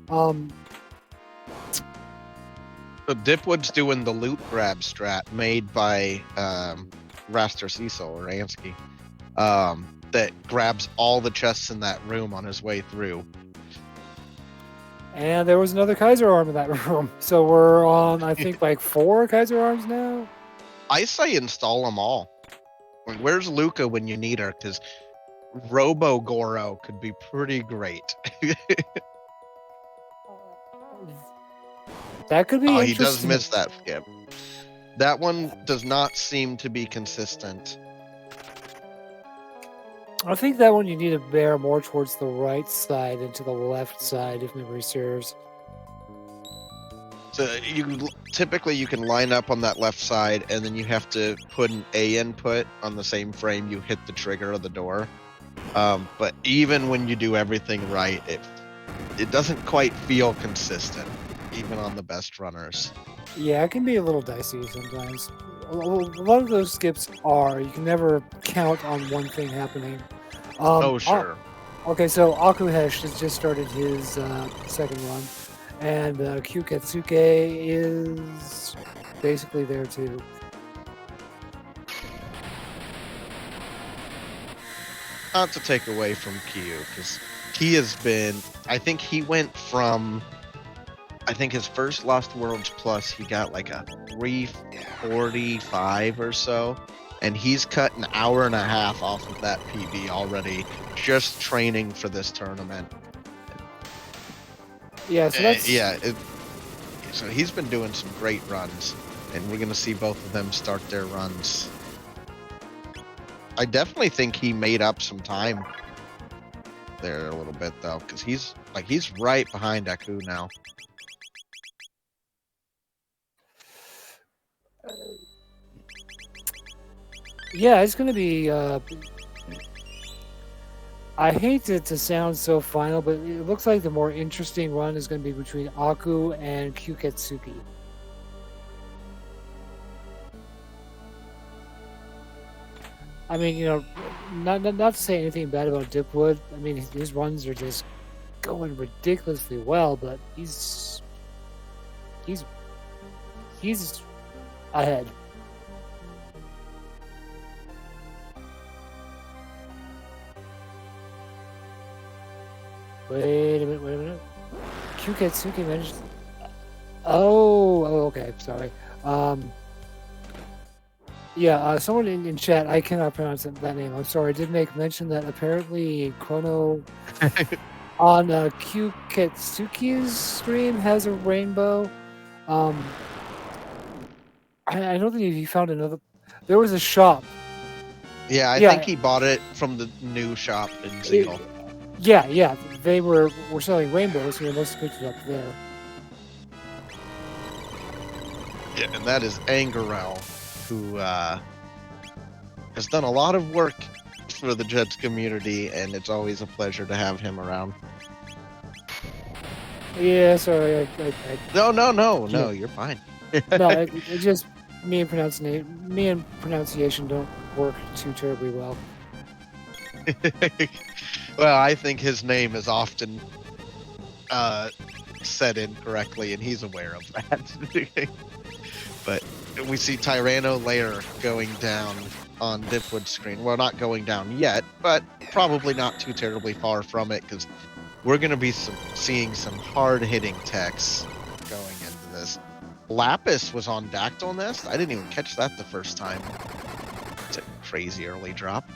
So Dipwood's doing the loot grab strat made by Raster Cecil or Ansky that grabs all the chests in that room on his way through. And there was another Kaiser arm in that room. So we're on, I think, like 4 Kaiser arms now. I say install them all. Like, where's Luca when you need her? Because Robo Goro could be pretty great. That could be interesting. He does miss that skip. That one does not seem to be consistent. I think that one you need to bear more towards the right side than to the left side, if memory serves. So typically you can line up on that left side, and then you have to put an A input on the same frame you hit the trigger of the door. But even when you do everything right, it doesn't quite feel consistent, even on the best runners. Yeah, it can be a little dicey sometimes. A lot of those skips you can never count on one thing happening. Sure. Okay, so Akuheish has just started his second run, and Kyuketsuki is basically there too. Not to take away from Kyu, because he has been, I think he went from, his first Lost Worlds Plus, he got like a 345 or so, and he's cut an hour and a half off of that PB already, just training for this tournament. Yeah, so that's... so he's been doing some great runs, and we're going to see both of them start their runs. I definitely think he made up some time there a little bit, though, because he's right behind Aku now. Yeah, it's going to be... I hate it to sound so final, but it looks like the more interesting run is going to be between Aku and Kyuketsuki. I mean, not to say anything bad about Dipwood. I mean, his runs are just going ridiculously well, but he's ahead. Wait a minute. Kyuketsuki managed. Oh, okay. Sorry. Yeah, someone in chat, I cannot pronounce that name. I'm sorry. I did make mention that apparently Chrono on Kyuketsuki's stream has a rainbow. I don't think he found another. There was a shop. Yeah, I think he bought it from the new shop in Zeal. Yeah. They were selling rainbows, so they must have picked it up there. Yeah, and that is Angerel, who has done a lot of work for the Jets community, and it's always a pleasure to have him around. Yeah, sorry. No, you're fine. No, it just me and pronunciation don't work too terribly well. Well, I think his name is often said incorrectly, and he's aware of that. But we see Tyranno Lair going down on Dipwood's screen. Well, not going down yet, but probably not too terribly far from it, because we're going to be seeing some hard-hitting techs going into this. Lapis was on Dactyl Nest. I didn't even catch that the first time. It's a crazy early drop.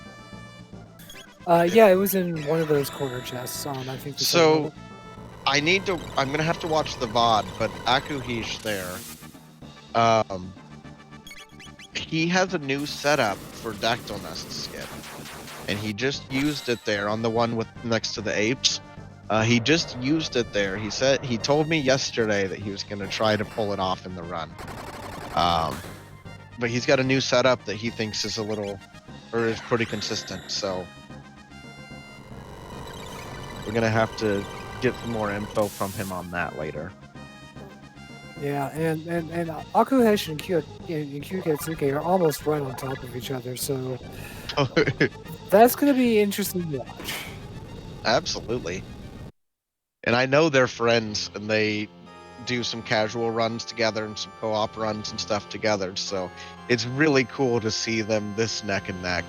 Yeah, it was in one of those corner chests on, I think. So, I'm going to have to watch the VOD, but akuheish there, he has a new setup for Dactyl Nest skip, and he just used it there on the one next to the apes. He just used it there. He told me yesterday that he was going to try to pull it off in the run. But he's got a new setup that he thinks is is pretty consistent, so we're going to have to get some more info from him on that later. Yeah, and akuheish and Kyuketsuki are almost right on top of each other, so that's going to be interesting to watch. Absolutely. And I know they're friends, and they do some casual runs together and some co-op runs and stuff together, so it's really cool to see them this neck and neck.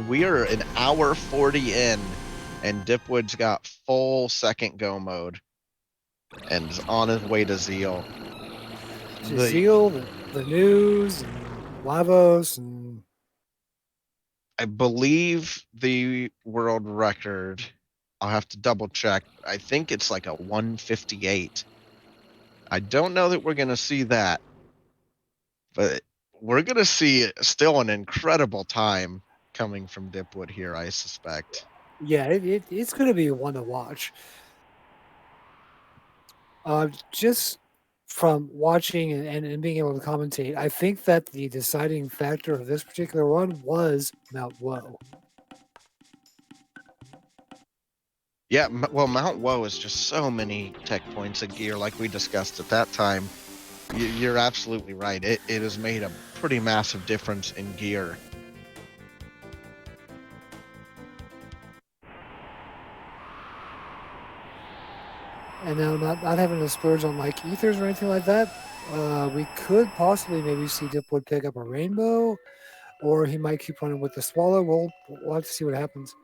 We are an hour 40 in, and Dipwood's got full second go mode and is on his way to Zeal. Zeal, the news, and Lavos, and I believe the world record, I'll have to double check. I think it's like a 158. I don't know that we're going to see that, but we're going to see still an incredible time coming from Dipwood here, I suspect. Yeah, it's going to be one to watch. Just from watching and being able to commentate, I think that the deciding factor of this particular run was Mount Woe. Yeah, well, Mount Woe is just so many tech points of gear, like we discussed at that time. You're absolutely right. It has made a pretty massive difference in gear. And now not having to splurge on like ethers or anything like that, we could possibly maybe see Dipwood pick up a rainbow, or he might keep running with the swallow. We'll have to see what happens.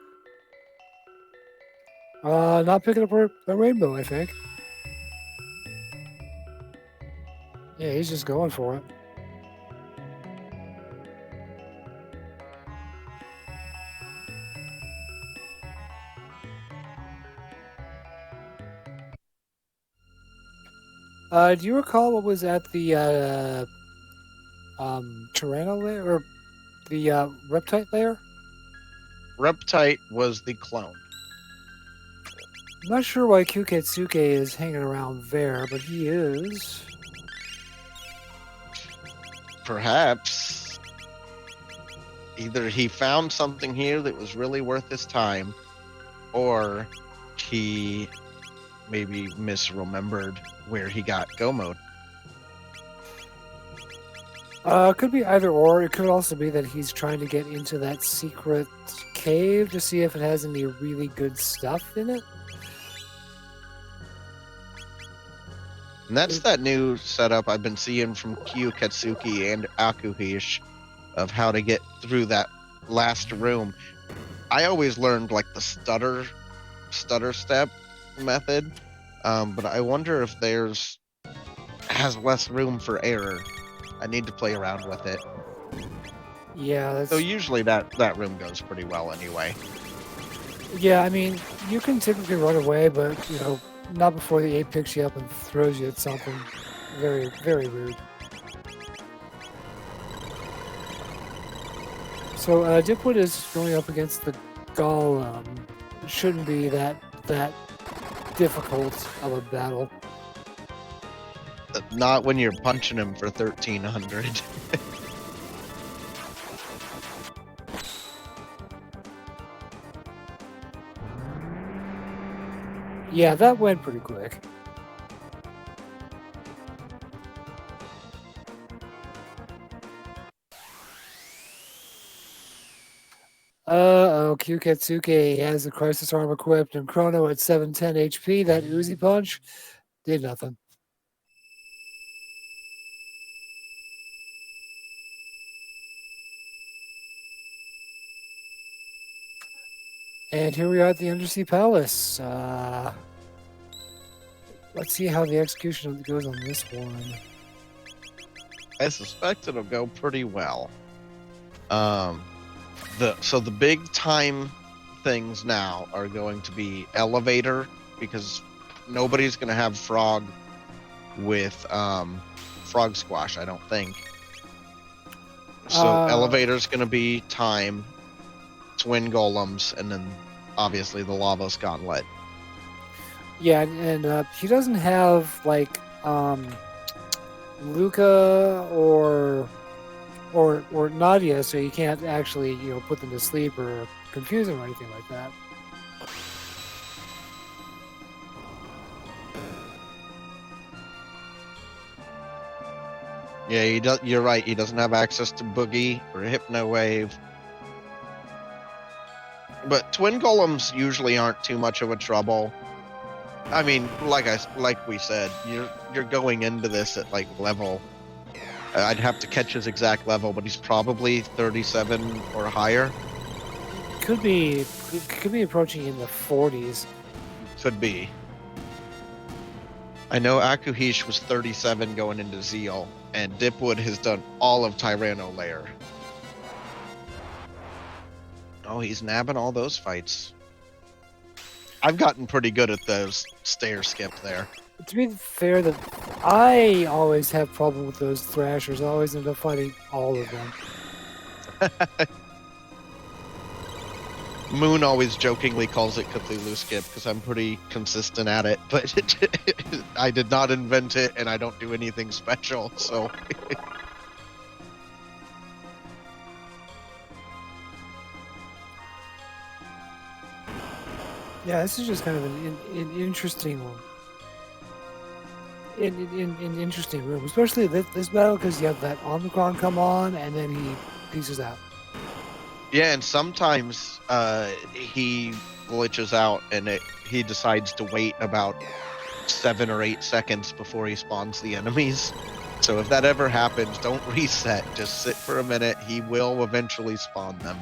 Not picking up a rainbow, I think. Yeah, he's just going for it. Do you recall what was at the Tyranno layer, or the Reptite layer? Reptite was the clone. I'm not sure why Kyuketsuki is hanging around there, but he is. Perhaps either he found something here that was really worth his time, or he maybe misremembered where he got go mode. It could be either or. It could also be that he's trying to get into that secret cave to see if it has any really good stuff in it. And that's that new setup I've been seeing from Kyuketsuki and Akuheish of how to get through that last room. I always learned like the stutter step method, but I wonder if there's has less room for error. I need to play around with it. Yeah, So that's usually that room goes pretty well anyway. yeah. I mean, you can typically run away, but not before the ape picks you up and throws you at something. Very, very rude. So Dipwood is going up against the Golem. It shouldn't be that difficult of a battle. Not when you're punching him for 1,300. Yeah, that went pretty quick. Uh-oh, Kyuketsuki has the crisis arm equipped, and Chrono at 710 HP. That Uzi punch did nothing. And here we are at the Undersea Palace. Let's see how the execution goes on this one. I suspect it'll go pretty well. The big time things now are going to be elevator, because nobody's going to have frog with frog squash, I don't think. So elevator's going to be time, twin golems, and then obviously the Lavos Gauntlet. Yeah, and he doesn't have like Luca or Nadia, so you can't actually put them to sleep or confuse them or anything like that. Yeah, you're right. He doesn't have access to Boogie or Hypno Wave. But twin golems usually aren't too much of a trouble. I mean, like we said, you're going into this at like level. I'd have to catch his exact level, but he's probably 37 or higher. Could be approaching in the 40s. Could be. I know Akuheish was 37 going into Zeal, and Dipwood has done all of Tyranno Lair. Oh, he's nabbing all those fights. I've gotten pretty good at those stair skip there. To be fair, that I always have problem with those thrashers. I always end up fighting all of them. Moon always jokingly calls it Cthulhu skip because I'm pretty consistent at it, but I did not invent it and I don't do anything special, so. Yeah, this is just kind of an interesting one. An interesting room, especially this battle, because you have that Omicron come on and then he pieces out. Yeah, and sometimes he glitches out and he decides to wait about 7 or 8 seconds before he spawns the enemies. So if that ever happens, don't reset. Just sit for a minute. He will eventually spawn them.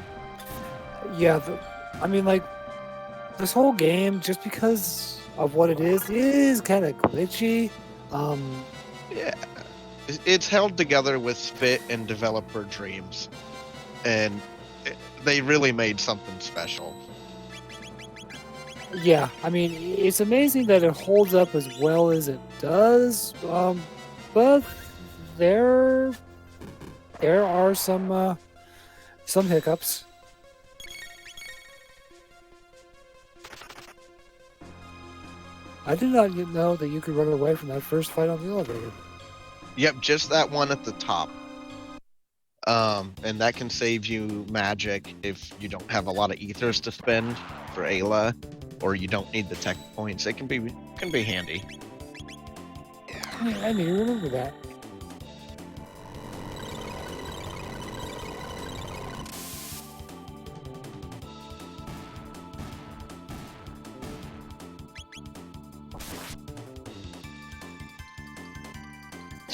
Yeah, I mean, like, this whole game, just because of what it is kind of glitchy. Yeah, it's held together with spit and developer dreams, and they really made something special. Yeah, I mean, it's amazing that it holds up as well as it does, but there are some hiccups. I did not know that you could run away from that first fight on the elevator. Yep, just that one at the top. And that can save you magic if you don't have a lot of ethers to spend for Ayla, or you don't need the tech points. It can be handy. I need to remember that.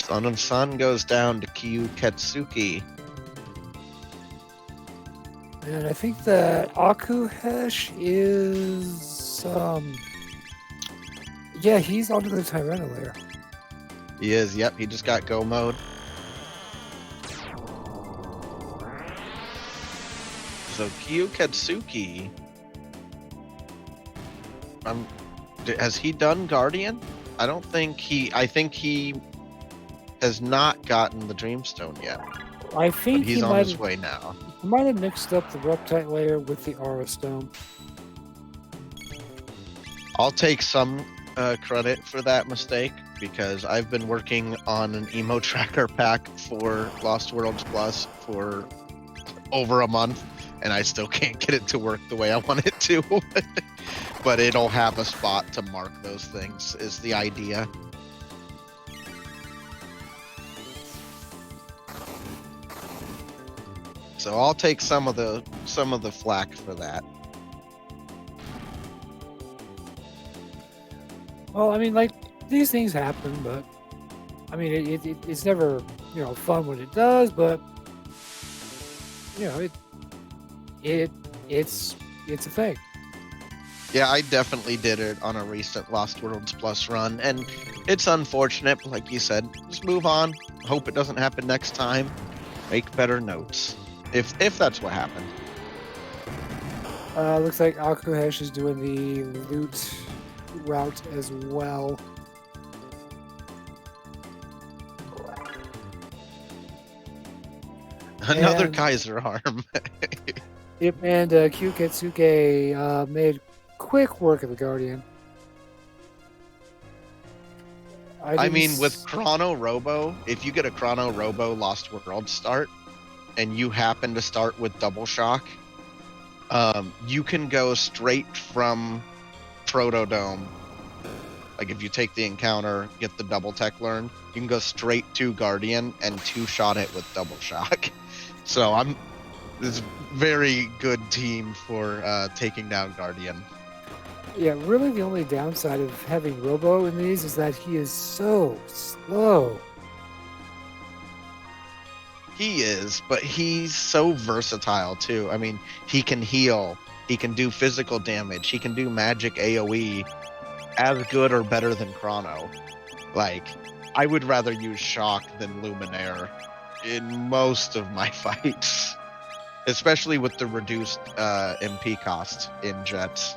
Son of Sun goes down to Kyuketsuki. And I think that Akuheish is yeah, he's onto the Tyranno layer. He is, yep, he just got go mode. So Kyuketsuki, has he done Guardian? I think he has not gotten the Dreamstone yet. I think he's on his way now. He might have mixed up the Reptite layer with the Aura Stone. I'll take some credit for that mistake because I've been working on an emo tracker pack for Lost Worlds Plus for over a month, and I still can't get it to work the way I want it to. But it'll have a spot to mark those things is the idea. So I'll take some of the flack for that. Well, I mean, like, these things happen, but I mean, it's never, you know, fun when it does, but you know, it's a thing. Yeah, I definitely did it on a recent Lost Worlds Plus run, and it's unfortunate, but like you said, just move on. Hope it doesn't happen next time. Make better notes. If that's what happened. Looks like Akuheish is doing the loot route as well. Another Kaiser arm. Yep, and Kyuketsuki made quick work of the Guardian. I mean, with Chrono Robo, if you get a Chrono Robo Lost World start, and you happen to start with Double Shock, you can go straight from Protodome. Like if you take the encounter, get the double tech learned, you can go straight to Guardian and two-shot it with Double Shock. So this very good team for taking down Guardian. Yeah, really the only downside of having Robo in these is that he is so slow. He is, but he's so versatile too. I mean, he can heal, he can do physical damage, he can do magic AoE as good or better than Chrono. Like, I would rather use Shock than Luminaire in most of my fights, especially with the reduced MP cost in Jets.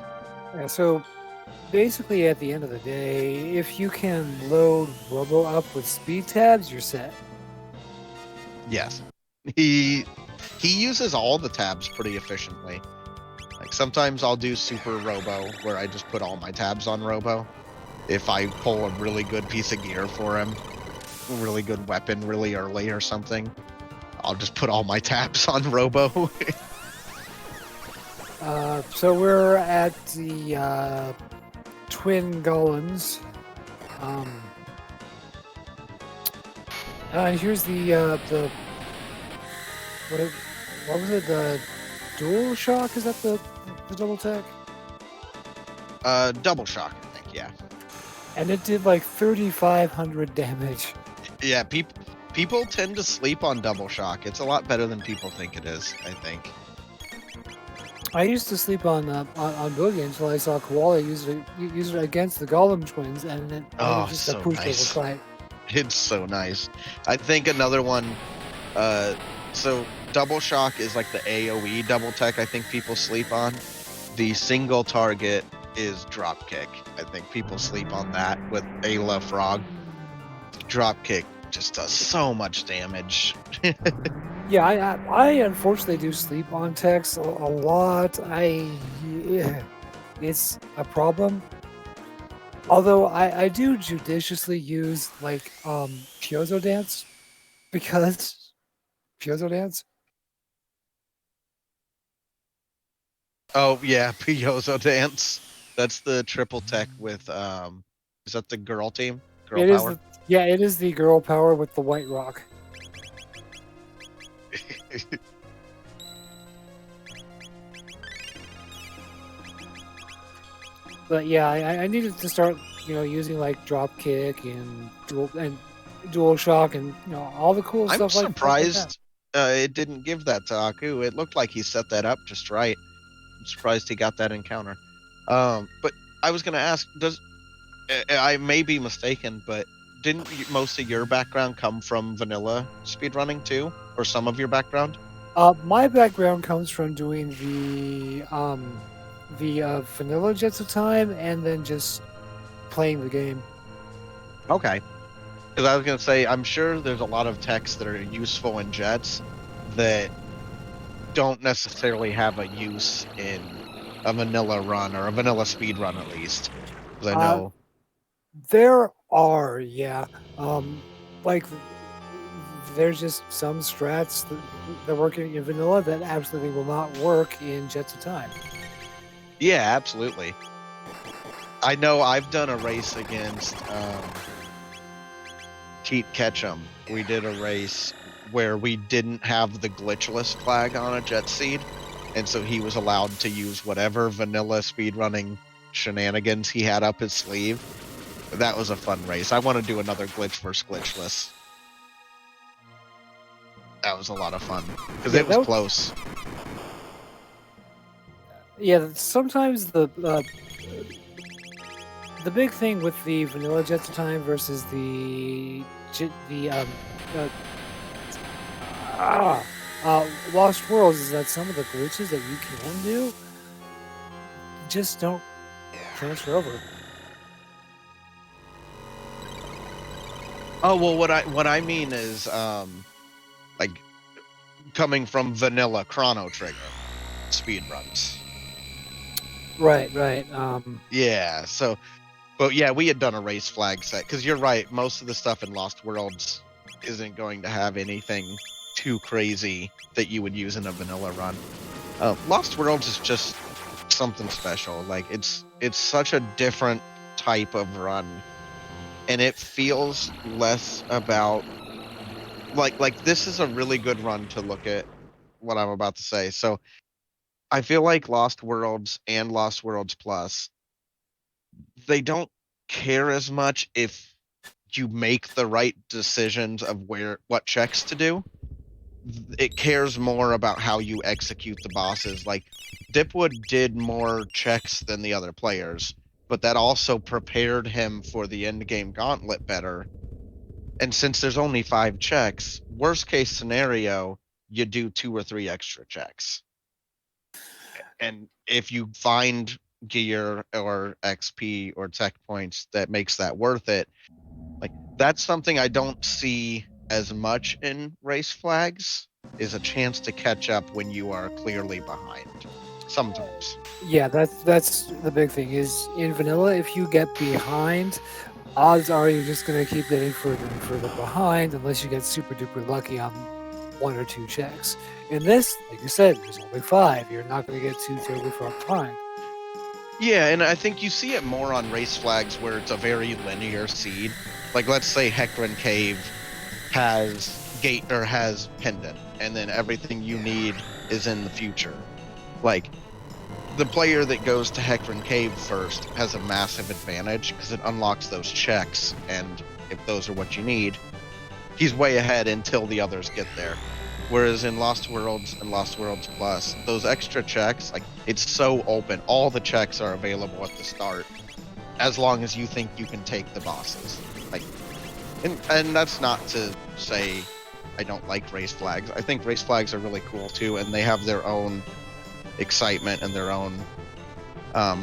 Yeah, so basically at the end of the day, if you can load Robo up with speed tabs, you're set. Yes. He uses all the tabs pretty efficiently. Like sometimes I'll do Super Robo where I just put all my tabs on Robo. If I pull a really good piece of gear for him, a really good weapon really early or something, I'll just put all my tabs on Robo. So we're at the Twin Golems. Here's the what was it? The Dual Shock? Is that the double tech? Double Shock, I think, yeah. And it did like 3,500 damage. Yeah, people tend to sleep on Double Shock. It's a lot better than people think it is, I think. I used to sleep on Boogie until I saw Koala use it against the Golem twins, and it was just so a push nice. over fight. It's so nice. I think another one. So Double Shock is like the AoE double tech. I think people sleep on. The single target is Dropkick. I think people sleep on that with Ayla Frog. Dropkick just does so much damage. Yeah, I unfortunately do sleep on techs a lot. It's a problem. Although I do judiciously use like Piezo Dance because Piezo Dance. Oh yeah, Piezo Dance. That's the triple tech with is that the girl team? Girl power? It is the girl power with the white rock. But yeah, I needed to start, using like drop kick and dual shock, and all the cool I'm stuff like that. surprised it didn't give that to Aku. It looked like he set that up just right. I'm surprised he got that encounter. But I was gonna ask, I may be mistaken, but didn't most of your background come from vanilla speedrunning too, or some of your background? My background comes from doing the vanilla Jets of Time, and then just playing the game. Okay. Because I was gonna say, I'm sure there's a lot of techs that are useful in jets that don't necessarily have a use in a vanilla run or a vanilla speed run at least. Because I know. There are, yeah. Like there's just some strats that work in vanilla that absolutely will not work in Jets of Time. Yeah, absolutely. I know I've done a race against Keith Ketchum. We did a race where we didn't have the glitchless flag on a jet seed, and so he was allowed to use whatever vanilla speedrunning shenanigans he had up his sleeve. That was a fun race. I want to do another glitch versus glitchless. That was a lot of fun because it was close. Yeah, sometimes the big thing with the vanilla Jets of Time versus Lost Worlds is that some of the glitches that you can do just don't transfer over. Oh well, what I mean is like coming from vanilla Chrono Trigger speed runs. Right. Yeah. So, but yeah, we had done a race flag set because you're right. Most of the stuff in Lost Worlds isn't going to have anything too crazy that you would use in a vanilla run. Lost Worlds is just something special. Like it's such a different type of run, and it feels less about like this is a really good run to look at what I'm about to say. So I feel like Lost Worlds and Lost Worlds Plus, they don't care as much if you make the right decisions of what checks to do. It cares more about how you execute the bosses. Like Dipwood did more checks than the other players, but that also prepared him for the end game gauntlet better. And since there's only 5 checks, worst case scenario, you do 2 or 3 extra checks. And if you find gear or XP or tech points that makes that worth it, like that's something I don't see as much in race flags, is a chance to catch up when you are clearly behind sometimes. Yeah, that's the big thing is in vanilla, if you get behind, odds are you're just going to keep getting further and further behind unless you get super duper lucky on 1 or 2 checks. In this, like you said, there's only 5. You're not going to get too terribly far behind. Yeah, and I think you see it more on race flags where it's a very linear seed. Like let's say Hecarim Cave has gate or has pendant, and then everything you need is in the future. Like the player that goes to Hecarim Cave first has a massive advantage because it unlocks those checks, and if those are what you need, he's way ahead until the others get there. Whereas in Lost Worlds and Lost Worlds Plus, those extra checks, like it's so open. All the checks are available at the start, as long as you think you can take the bosses. Like, and that's not to say I don't like race flags. I think race flags are really cool too, and they have their own excitement and their own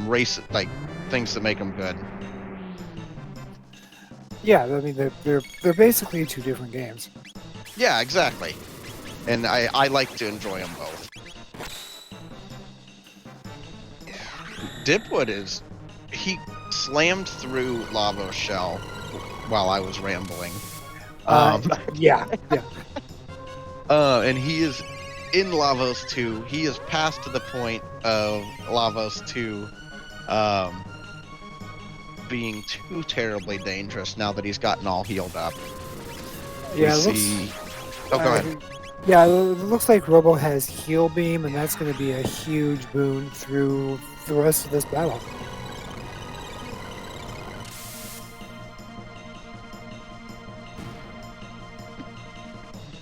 race like things that make them good. Yeah, I mean they're basically 2 different games. Yeah, exactly. And I like to enjoy them both. Dipwood he slammed through Lava Shell while I was rambling. Yeah. And he is in Lavos 2. He is past to the point of Lavos 2 being too terribly dangerous now that he's gotten all healed up. Yeah, go ahead. Yeah, it looks like Robo has Heal Beam, and that's going to be a huge boon through the rest of this battle.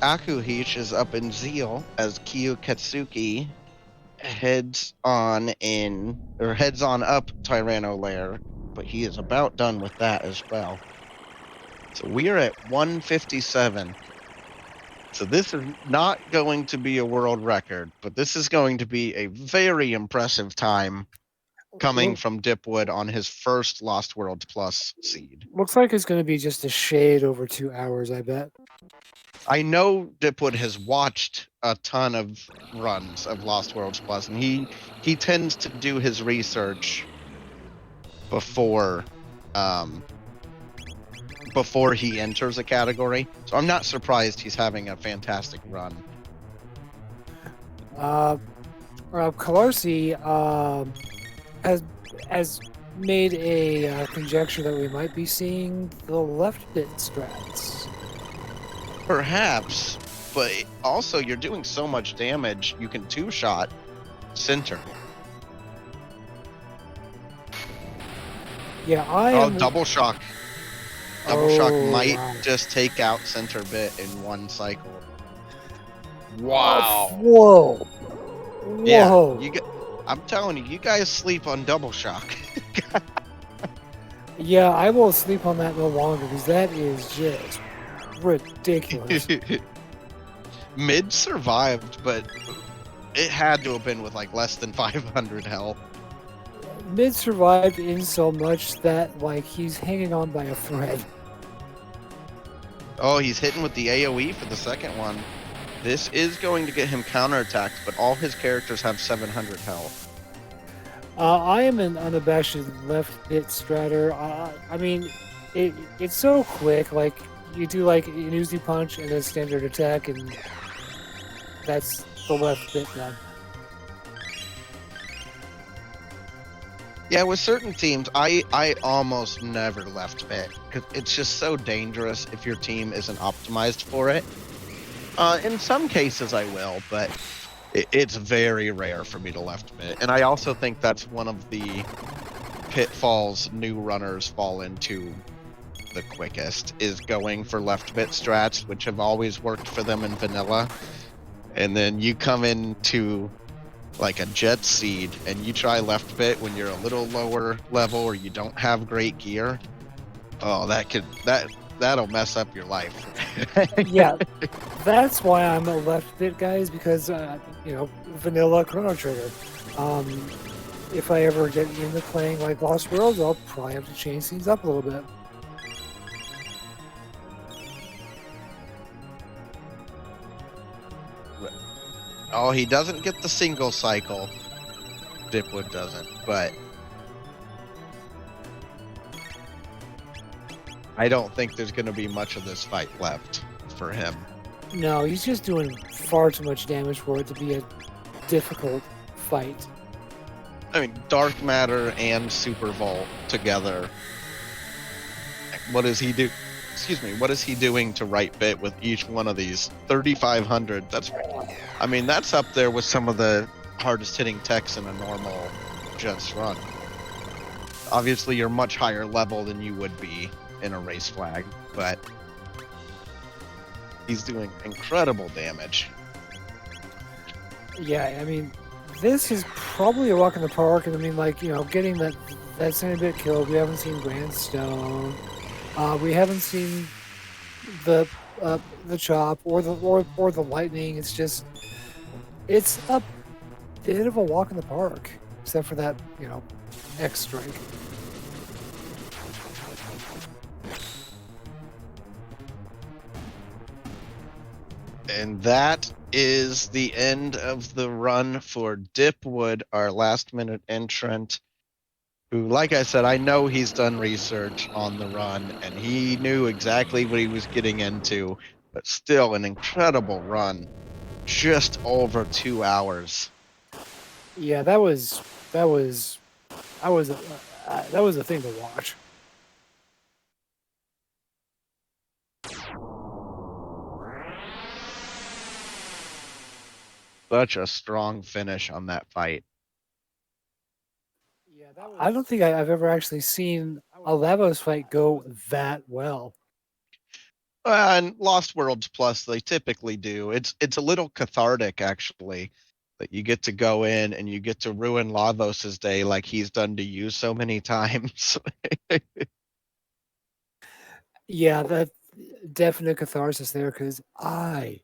Akuheish is up in zeal as Kyuketsuki heads on up Tyranno Lair, but he is about done with that as well. So we are at 157. So this is not going to be a world record, but this is going to be a very impressive time coming from Dipwood on his first Lost World Plus seed. Looks like it's going to be just a shade over 2 hours, I bet. I know Dipwood has watched a ton of runs of Lost Worlds Plus, and he tends to do his research before before he enters a category. So I'm not surprised he's having a fantastic run. Kalarsi has made a conjecture that we might be seeing the left bit strats. Perhaps, but also you're doing so much damage, you can two-shot center. Yeah, double shock. Double shock might just take out center bit in one cycle. Wow. Whoa. Yeah, I'm telling you, you guys sleep on double shock. Yeah, I will sleep on that no longer because that is just ridiculous. Mid survived, but it had to have been with like less than 500 health. Mid survived in so much that like he's hanging on by a thread. Oh, he's hitting with the AoE for the second one. This is going to get him counterattacked, but all his characters have 700 health. I am an unabashed left bit stratter. I mean, it's so quick. Like you do like an Uzi punch and a standard attack, and that's the left bit done. Yeah, with certain teams, I almost never left bit because it's just so dangerous if your team isn't optimized for it. In some cases, I will, but it's very rare for me to left bit. And I also think that's one of the pitfalls new runners fall into the quickest, is going for left bit strats, which have always worked for them in vanilla. And then you come into like a jet seed and you try left bit when you're a little lower level or you don't have great gear. Oh, that'll mess up your life. Yeah, that's why I'm a left bit guy, is because vanilla Chrono Trigger. If I ever get into playing like Lost Worlds, I'll probably have to change things up a little bit. Oh, he doesn't get the single cycle. Dipwood doesn't, but I don't think there's going to be much of this fight left for him. No, he's just doing far too much damage for it to be a difficult fight. I mean, Dark Matter and Super Volt together. What does he do? Excuse me, what is he doing to right bit with each one of these? 3,500. That's up there with some of the hardest hitting techs in a normal Jets run. Obviously, you're much higher level than you would be in a race flag, but he's doing incredible damage. Yeah, I mean, this is probably a walk in the park, and getting that center bit kill. We haven't seen Grandstone. We haven't seen the chop or the lightning. It's a bit of a walk in the park, except for that X strike. And that is the end of the run for Dipwood, our last minute entrant, who, like I said, I know he's done research on the run and he knew exactly what he was getting into, but still an incredible run. Just over 2 hours. Yeah, that was a thing to watch. Such a strong finish on that fight. Yeah, I don't think I've ever actually seen a Lavos fight go that well. And Lost Worlds Plus, they typically do. It's a little cathartic, actually, that you get to go in and you get to ruin Lavos's day like he's done to you so many times. Yeah, that definite catharsis there because I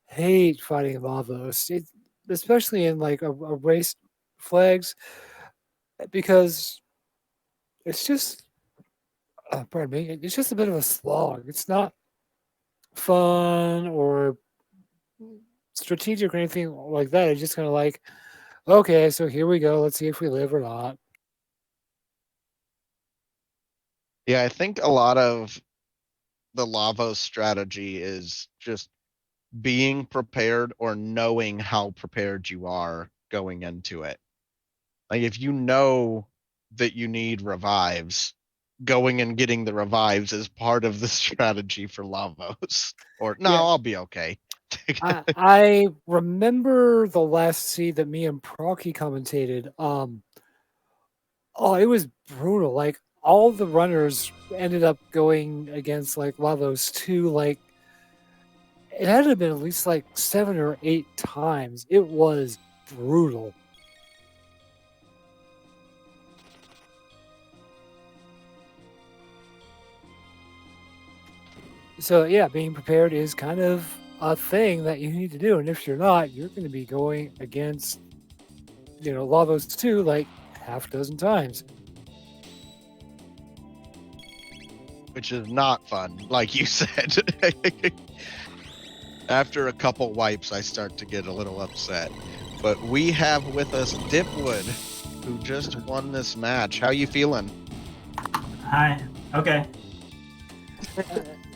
hate fighting Lavos, especially in like a race flags because it's just pardon me, it's just a bit of a slog. It's not fun or strategic or anything like that. It's just kind of like, okay, so here we go. Let's see if we live or not. Yeah, I think a lot of the Lavos strategy is just being prepared or knowing how prepared you are going into it. Like if you know that you need revives, going and getting the revives is part of the strategy for Lavos. Or no, Yeah, I'll be okay. I remember the last seed that me and Procky commentated. Oh, it was brutal. Like all the runners ended up going against like Lavos 2. Like it had to have been at least like 7 or 8 times. It was brutal. So yeah, being prepared is kind of a thing that you need to do. And if you're not, you're going to be going against, Lavos 2 like half dozen times. Which is not fun, like you said. After a couple wipes, I start to get a little upset. But we have with us Dipwood, who just won this match. How you feeling? Hi. Okay.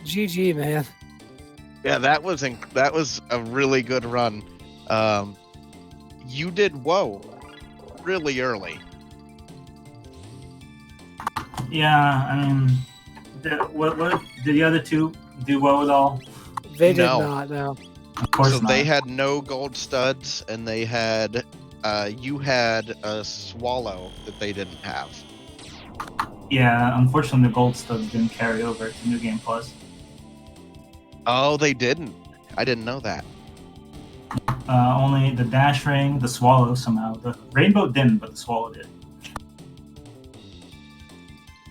GG, man. Yeah, that was a really good run. You did whoa really early. Yeah, I mean, what did the other two do well at all? They did No. not, no. Of course So not. they had no gold studs, and they had you had a swallow that they didn't have. Yeah, unfortunately, the gold studs didn't carry over to New Game Plus. Oh, they didn't. I didn't know that. Only the dash ring, the swallow somehow. The rainbow didn't, but the swallow did.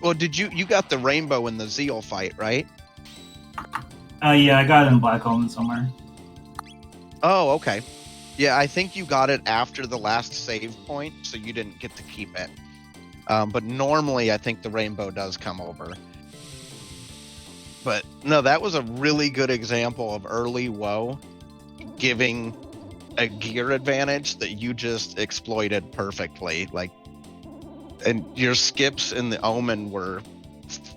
Well, did you got the rainbow in the Zeal fight, right? Yeah, I got it in Black Omen somewhere. Oh, okay. Yeah, I think you got it after the last save point, so you didn't get to keep it. But normally, I think the rainbow does come over. But no, that was a really good example of early woe giving a gear advantage that you just exploited perfectly. Like, and your skips in the Omen were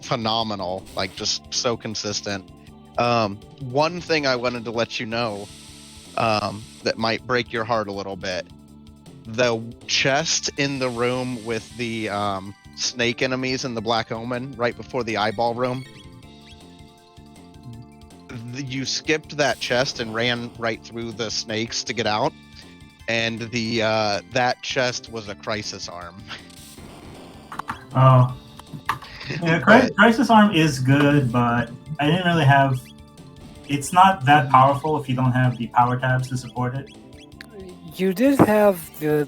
phenomenal, like just so consistent. One thing I wanted to let you know that might break your heart a little bit. The chest in the room with the snake enemies in the Black Omen right before the eyeball room. You skipped that chest and ran right through the snakes to get out, and the that chest was a crisis arm. Oh. Yeah, Crisis Arm is good, but I didn't really have... It's not that powerful if you don't have the power tabs to support it. You did have the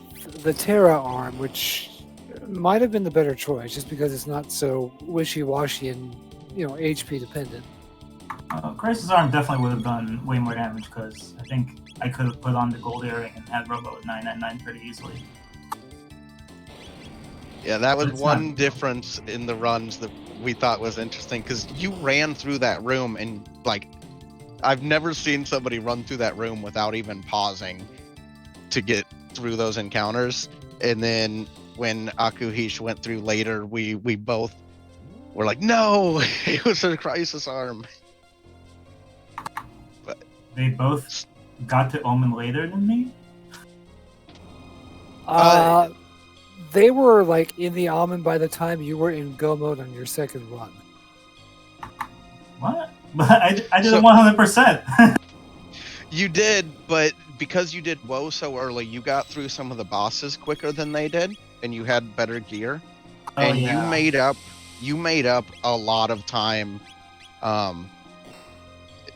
Terra arm, which might have been the better choice, just because it's not so wishy-washy and HP dependent. Crisis Arm definitely would have done way more damage because I think I could have put on the gold earring and had Robo at 999 pretty easily. Yeah, that was one difference in the runs that we thought was interesting, because you ran through that room and, like, I've never seen somebody run through that room without even pausing to get through those encounters. And then when Akuheish went through later, we both were like, no, it was a crisis arm. But they both got to Omen later than me? They were like in the Almond by the time you were in go mode on your second run. What? But I did it 100%. You did, but because you did woe so early, you got through some of the bosses quicker than they did, and you had better gear. Oh, and yeah. you made up a lot of time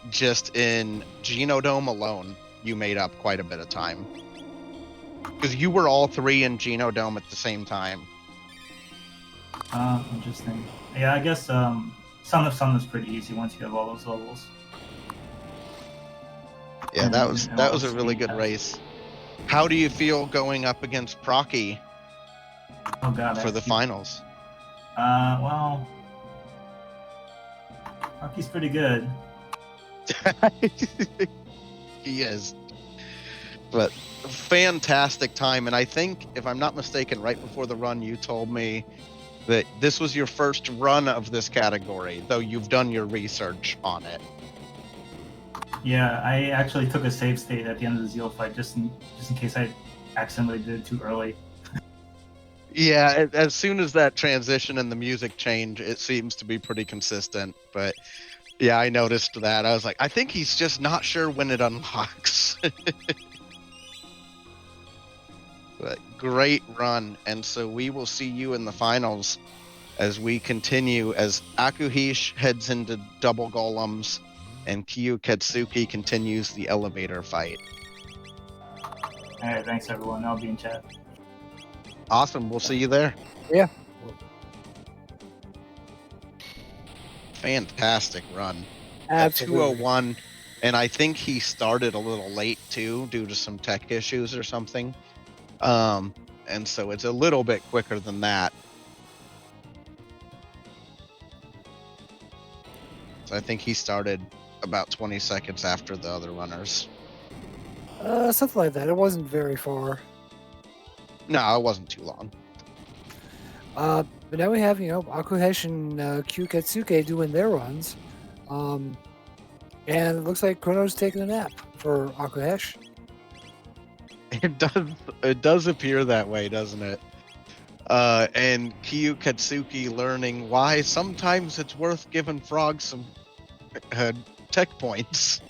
just in Genodome alone, you made up quite a bit of time. Because you were all three in Genodome at the same time. Interesting. Yeah, I guess Son of Sun is pretty easy once you have all those levels. Yeah, And that was a lot of a really speed good tests. race. How do you feel going up against Proccy Oh god, for the finals? Well, Rocky's pretty good. He is. But fantastic time. And I think, if I'm not mistaken, right before the run, you told me that this was your first run of this category, though you've done your research on it. Yeah, I actually took a save state at the end of the Zeal fight just in case I accidentally did it too early. Yeah, as soon as that transition and the music change, it seems to be pretty consistent. But yeah, I noticed that. I was like, I think he's just not sure when it unlocks. But great run. And so we will see you in the finals as we continue, as Akuheish heads into double golems and Kyuketsuki continues the elevator fight. Alright, thanks everyone. I'll be in chat. Awesome. We'll see you there. Yeah. Fantastic run. Absolutely. At 2:01, and I think he started a little late too due to some tech issues or something. And so it's a little bit quicker than that. So I think he started about 20 seconds after the other runners. Something like that. It wasn't very far. No, it wasn't too long. But now we have, akuheish and Kyuketsuki doing their runs. And it looks like Chrono's taking a nap for akuheish. It does appear that way, doesn't it? And Kyuketsuki learning why sometimes it's worth giving frogs some tech points.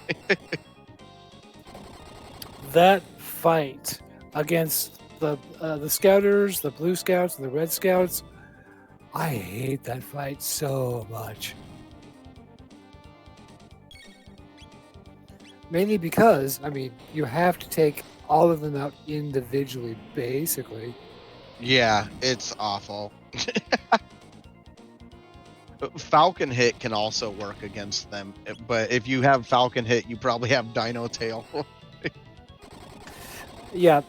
That fight against the Scouters, the Blue Scouts, and the Red Scouts, I hate that fight so much. Mainly because, you have to take all of them out individually, basically. Yeah, it's awful. Falcon Hit can also work against them, but if you have Falcon Hit, you probably have Dino Tail. Yeah,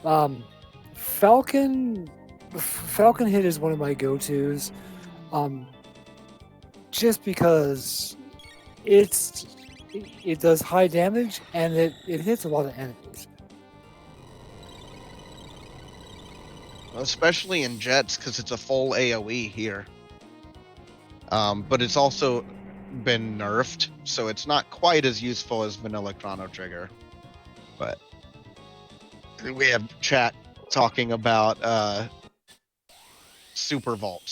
Falcon Hit is one of my go-tos, just because it does high damage and it hits a lot of enemies. Especially in jets, because it's a full AoE here. But it's also been nerfed, so it's not quite as useful as vanilla Chrono Trigger. But we have chat talking about Super Volt,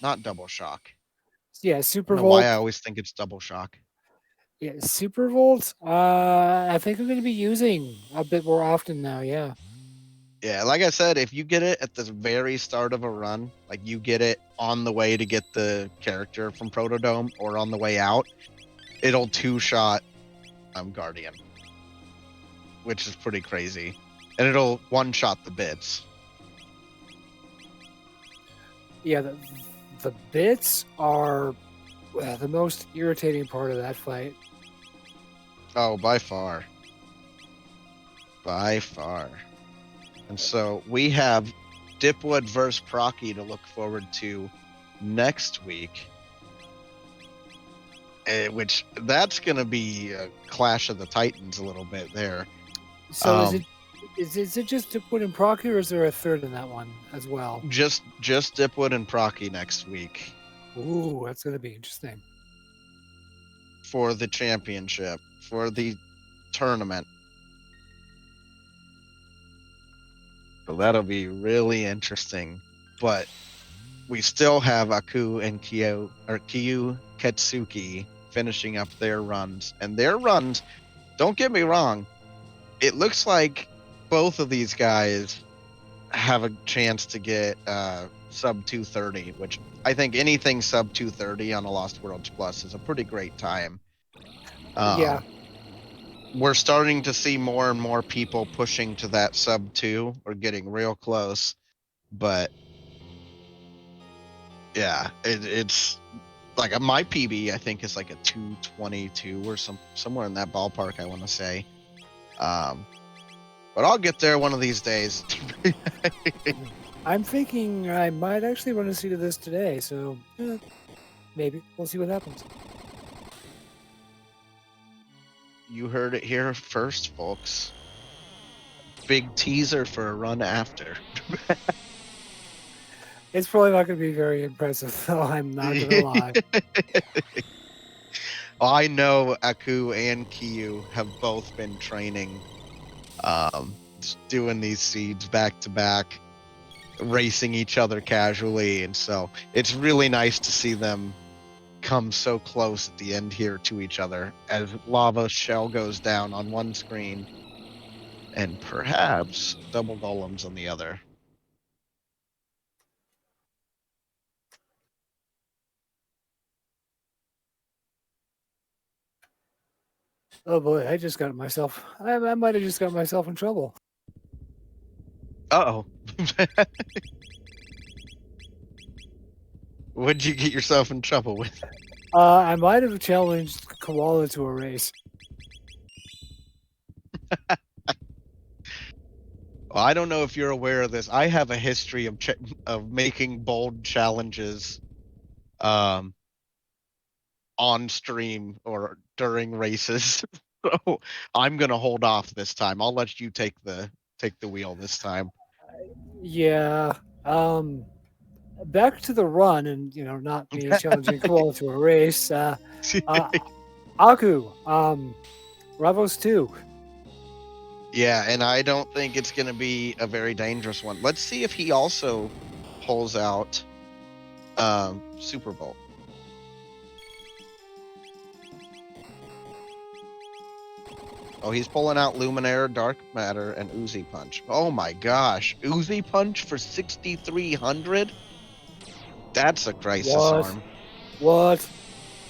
not Double Shock. Yeah, I Super don't know Volt. why I always think it's Double Shock. Yeah, Super Volt. I think I'm going to be using a bit more often now. Yeah. Yeah, like I said, if you get it at the very start of a run, like you get it on the way to get the character from Protodome or on the way out, it'll two-shot Guardian, which is pretty crazy. And it'll one-shot the bits. Yeah, the bits are the most irritating part of that fight. Oh, by far. By far. And so we have Dipwood versus Proccy to look forward to next week. Which that's going to be a clash of the titans a little bit there. So is it just Dipwood and Proccy, or is there a third in that one as well? Just Dipwood and Proccy next week. Ooh, that's going to be interesting. For the championship, for the tournament. So that'll be really interesting. But we still have Aku and Kyuketsuki finishing up their runs. And their runs, don't get me wrong, it looks like both of these guys have a chance to get sub 230, which I think anything sub 230 on a Lost Worlds Plus is a pretty great time. Yeah, we're starting to see more and more people pushing to that sub 2 or getting real close. But yeah, it's like my PB I think is like a 222 or somewhere in that ballpark, I want to say. But I'll get there one of these days. I'm thinking I might actually run a seat of this today, so maybe we'll see what happens. You heard it here first, folks. Big teaser for a run after. It's probably not going to be very impressive, though. I'm not going to lie. I know Aku and Kiyu have both been training, doing these seeds back to back, racing each other casually, and so it's really nice to see them come so close at the end here to each other as lava shell goes down on one screen and perhaps double golems on the other. Oh boy, I just got myself. I might have just got myself in trouble. Uh-oh. What'd you get yourself in trouble with? I might have challenged Koala to a race. Well, I don't know if you're aware of this. I have a history of making bold challenges on stream or during races. So I'm gonna hold off this time. I'll let you take the wheel this time. Yeah. Back to the run, and not me challenging Koala to a race. Aku, Ravos 2. Yeah, and I don't think it's gonna be a very dangerous one. Let's see if he also pulls out Super Bowl. Oh, he's pulling out Luminaire, Dark Matter, and Uzi Punch. Oh my gosh. Uzi Punch for 6,300? That's a crisis arm. What?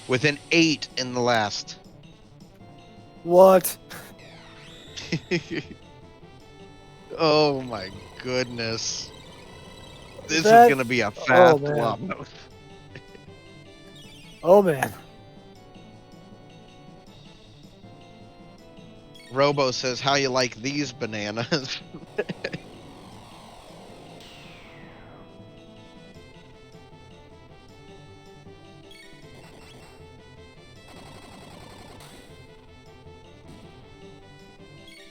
With an 8 in the last. What? Oh my goodness. This is going to be a fast lava. Oh man. Robo says, how you like these bananas?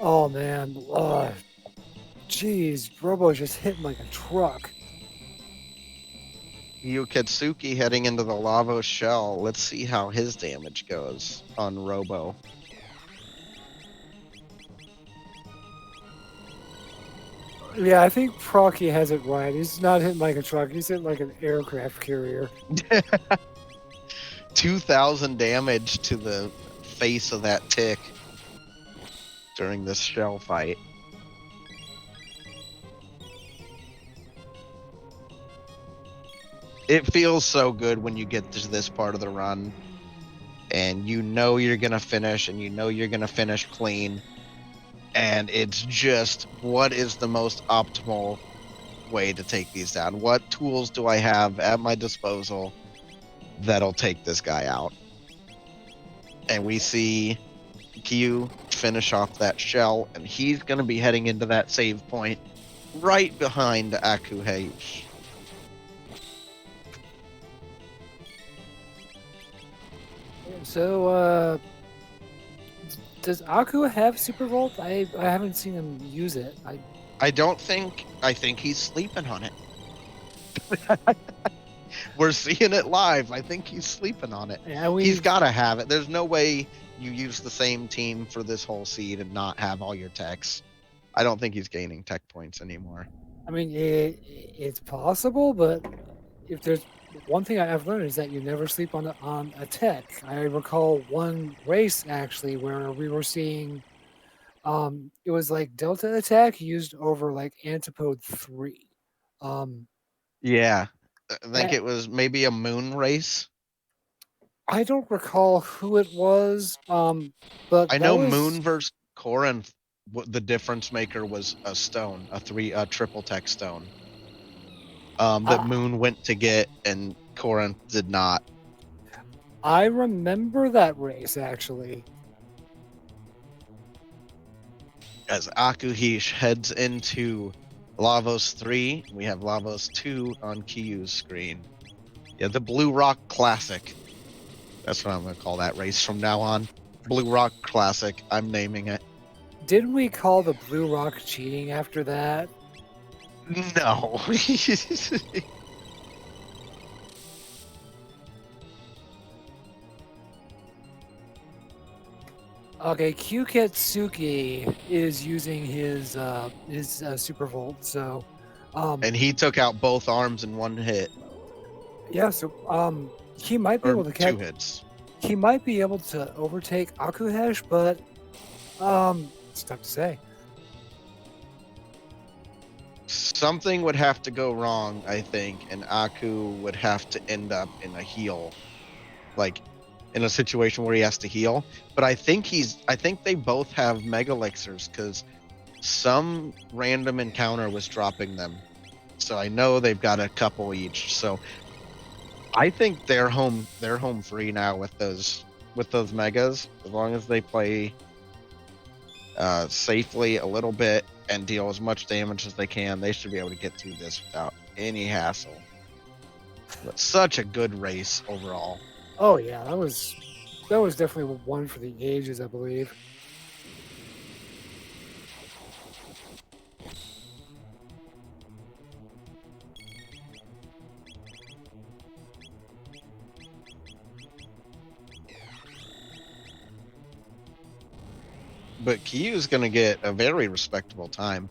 Oh man. Jeez, Robo just hit like a truck. Kyuketsuki heading into the lava shell. Let's see how his damage goes on Robo. Yeah, I think Procky has it right. He's not hitting like a truck. He's hitting like an aircraft carrier. 2,000 damage to the face of that tick during this shell fight. It feels so good when you get to this part of the run and you know you're going to finish and you know you're going to finish clean. And it's just, what is the most optimal way to take these down? What tools do I have at my disposal that'll take this guy out? And we see Kyu finish off that shell, and he's going to be heading into that save point right behind akuheish. So, does Aku have Super Volt? I haven't seen him use it. I think he's sleeping on it. We're seeing it live. I think he's sleeping on it. Yeah, he's got to have it. There's no way you use the same team for this whole seed and not have all your techs. I don't think he's gaining tech points anymore. I mean, it's possible, but if there's one thing I've learned is that you never sleep on a tech. I recall one race actually where we were seeing, it was like Delta attack used over like Antipode 3. Yeah, I think it was maybe a moon race. I don't recall who it was, but I that know was Moon versus Corinth. The difference maker was a stone, a triple tech stone. That Moon went to get and Corinth did not. I remember that race actually. As Akuheish heads into Lavos 3, we have Lavos 2 on Kiyu's screen. Yeah, the Blue Rock Classic. That's what I'm going to call that race from now on. Blue Rock Classic. I'm naming it. Didn't we call the Blue Rock cheating after that? No. Okay, Kyuketsuki is using his super volt, so And he took out both arms in one hit. yeah, so he might be Or able to two hits. He might be able to overtake Akuheish, but it's tough to say. Something would have to go wrong, I think, and Aku would have to end up in a heal. Like in a situation where he has to heal. But I think they both have mega elixirs because some random encounter was dropping them. So I know they've got a couple each. So I think they're home free now with those megas, as long as they play safely a little bit and deal as much damage as they can. They should be able to get through this without any hassle. But such a good race overall. Oh yeah, that was definitely one for the ages, I believe. But Kiyu's going to get a very respectable time.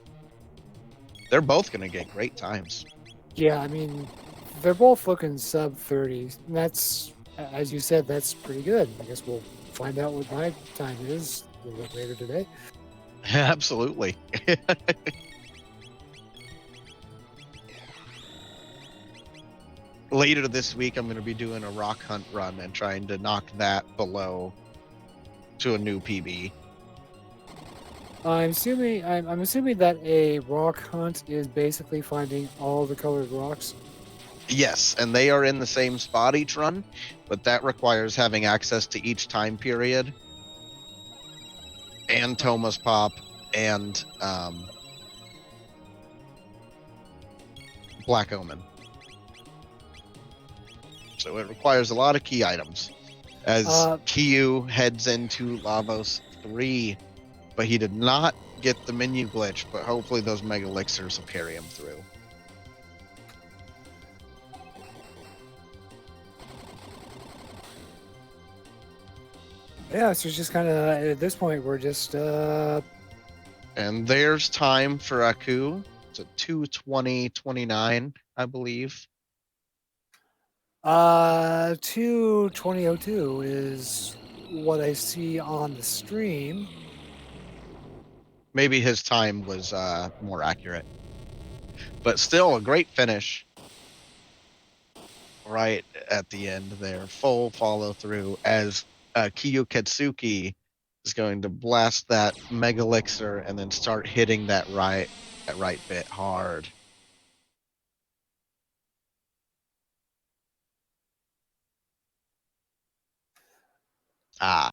They're both going to get great times. Yeah, I mean, they're both looking sub 30. And that's, as you said, that's pretty good. I guess we'll find out what my time is a little bit later today. Absolutely. Later this week, I'm going to be doing a rock hunt run and trying to knock that below to a new PB. I'm assuming that a rock hunt is basically finding all the colored rocks. Yes, and they are in the same spot each run, but that requires having access to each time period and Thomas Pop and Black Omen. So it requires a lot of key items. As Kiyu heads into Lavos 3, but he did not get the menu glitch, but hopefully those mega elixirs will carry him through. Yeah, so it's just kind of, at this point, we're just... And there's time for Aku. It's at 2:20:29, I believe. 2:20:02 is what I see on the stream. Maybe his time was more accurate. But still a great finish. Right at the end there. Full follow through as Kyuketsuki is going to blast that mega elixir and then start hitting that right bit hard. That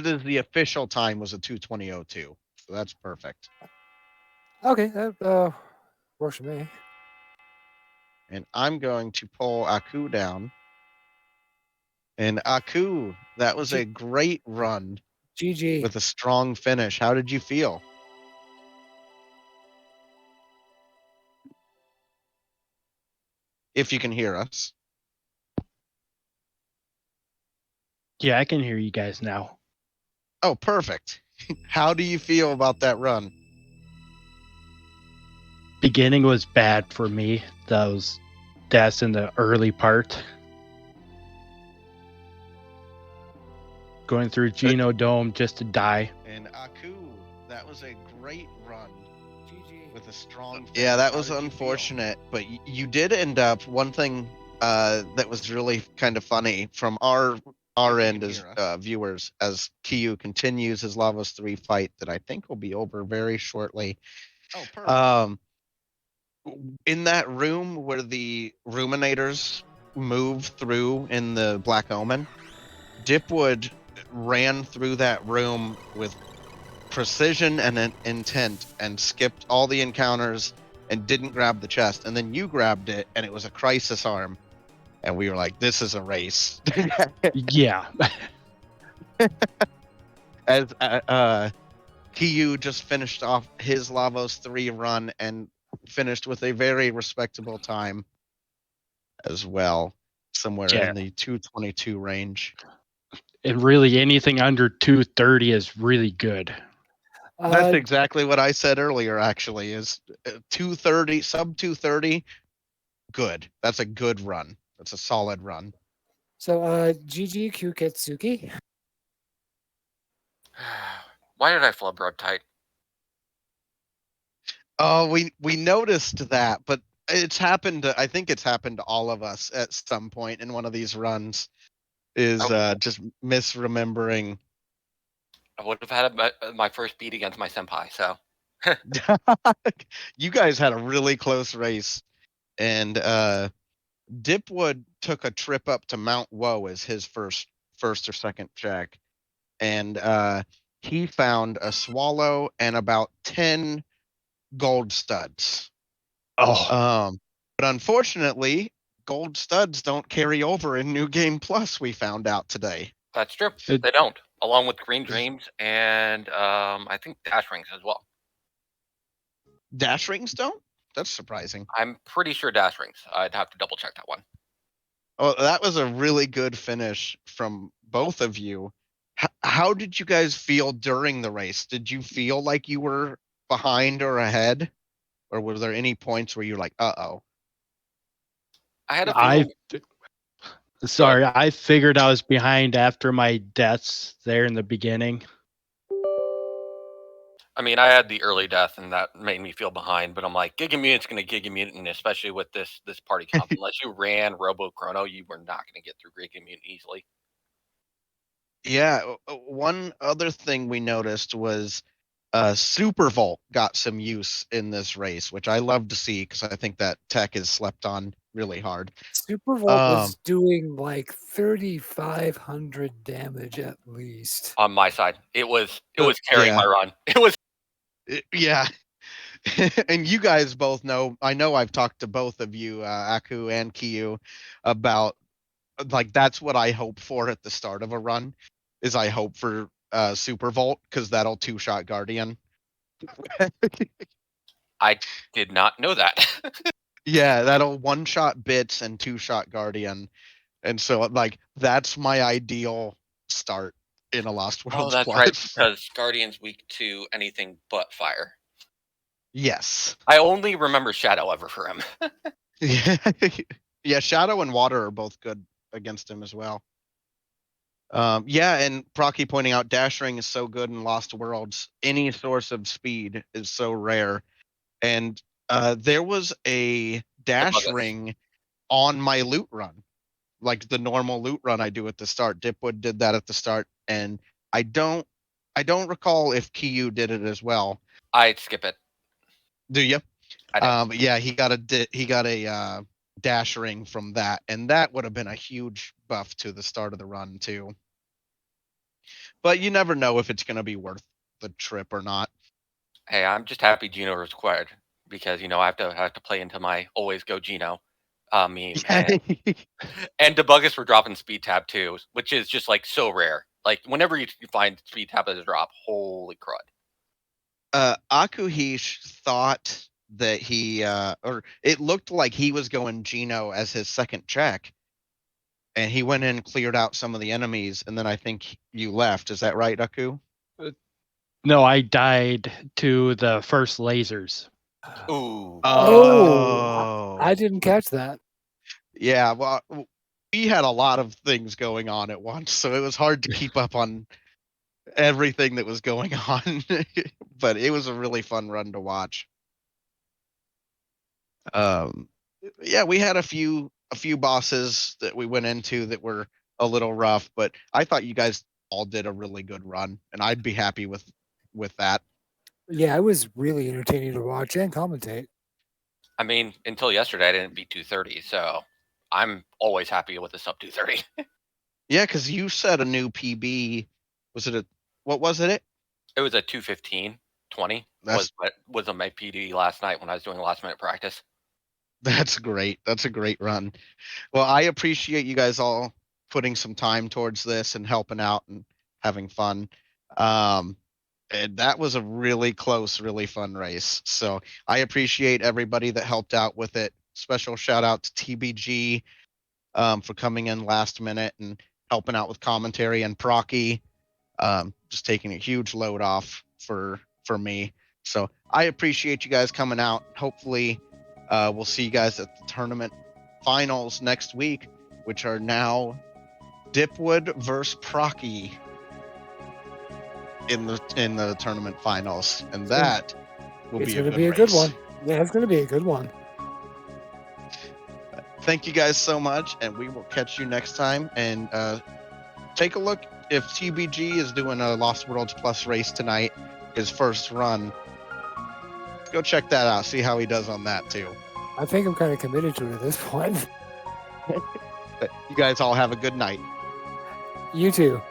is the official time, was a 2:20:02. So that's perfect. Okay, that works for me. And I'm going to pull Aku down. And Aku, that was a great run. GG. With a strong finish. How did you feel? If you can hear us. Yeah, I can hear you guys now. Oh, perfect. How do you feel about that run? Beginning was bad for me. That's in the early part. Going through Genodome just to die. And Aku, that was a great run. GG. With a strong finish. Yeah, that was unfortunate, but you did end up, one thing that was really kind of funny from our our end as viewers as Kyu continues his Lavos 3 fight that I think will be over very shortly. Oh, perfect. In that room where the ruminators move through in the Black Omen, Dipwood ran through that room with precision and an intent and skipped all the encounters and didn't grab the chest. And then you grabbed it and it was a crisis arm. And we were like, this is a race. Yeah. As Kyu just finished off his Lavos 3 run and finished with a very respectable time as well, somewhere Yeah. in the 222 range. And really, anything under 230 is really good. That's exactly what I said earlier, actually, is 230, sub 230, good. That's a good run. That's a solid run. So, GG Kyuketsuki. Why did I flub Road Tight? Oh, we noticed that, but it's happened. I think it's happened to all of us at some point in one of these runs. Is just misremembering. I would have had my first beat against my senpai, so. You guys had a really close race, and Dipwood took a trip up to Mount Woe as his first or second check, and he found a swallow and about 10 gold studs. Oh, But unfortunately, gold studs don't carry over in New Game Plus. We found out today. That's true. They don't, along with Green Dreams and I think Dash Rings as well. Dash Rings don't? That's surprising. I'm pretty sure Dash Rings. I'd have to double check that one. Oh, that was a really good finish from both of you. How did you guys feel during the race? Did you feel like you were behind or ahead? Or were there any points where you're like, uh-oh? I had a few. Sorry, I figured I was behind after my deaths there in the beginning. I mean, I had the early death, and that made me feel behind. But I'm like, Gigamutant's going to Gigamutant, and especially with this party comp. Unless you ran Robo Chrono, you were not going to get through Gigamutant easily. Yeah, one other thing we noticed was Super Volt got some use in this race, which I love to see because I think that tech is slept on really hard. Super Volt was doing like 3,500 damage at least. On my side, it was carrying my run. It was. Yeah. And you guys both know, I know I've talked to both of you, Aku and Kyu, about like that's what I hope for at the start of a run is I hope for Super Volt because that'll two-shot Guardian. I did not know that. Yeah, that'll one-shot Bits and two-shot Guardian. And so like that's my ideal start in a Lost Worlds. Oh, that's Plus. right, because Guardian's weak to anything but fire. Yes. I only remember Shadow ever for him. Yeah, Shadow and Water are both good against him as well. Yeah, and Procky pointing out Dash Ring is so good in Lost Worlds. Any source of speed is so rare. And there was a Dash Ring on my loot run. Like the normal loot run I do at the start. Dipwood did that at the start. And I don't recall if Kyu did it as well. I'd skip it. Do you? I do. Yeah, he got a Dash Ring from that, and that would have been a huge buff to the start of the run too. But you never know if it's going to be worth the trip or not. Hey, I'm just happy Gino was acquired because I have to play into my always go Gino meme. And Debuggus for dropping speed tab too, which is just like so rare. Like whenever you find speed tab as a drop, holy crud. Akuheish thought that he or it looked like he was going Gino as his second check, and he went in and cleared out some of the enemies, and then I think you left. Is that right, Aku? No, I died to the first lasers. Ooh. Oh, I didn't catch that. Yeah, well, we had a lot of things going on at once, so it was hard to keep up on everything that was going on. But it was a really fun run to watch. Yeah, we had a few bosses that we went into that were a little rough, but I thought you guys all did a really good run, and I'd be happy with that. Yeah, it was really entertaining to watch and commentate. I mean, until yesterday, I didn't beat 230, so I'm always happy with the sub 230. Yeah, because you set a new PB. What was it? It was a 2:15:20 was on my PD last night when I was doing last minute practice. That's great. That's a great run. Well, I appreciate you guys all putting some time towards this and helping out and having fun. And that was a really close, really fun race. So I appreciate everybody that helped out with it. Special shout out to TBG for coming in last minute and helping out with commentary, and Procky just taking a huge load off for me. So I appreciate you guys coming out. Hopefully we'll see you guys at the tournament finals next week, which are now Dipwood versus Procky in the tournament finals, and that will be a good one. Yeah, it's going to be a good one. Thank you guys so much, and we will catch you next time. And take a look if TBG is doing a Lost Worlds Plus race tonight, his first run. Go check that out. See how he does on that too. I think I'm kind of committed to it at this point. You guys all have a good night. You too.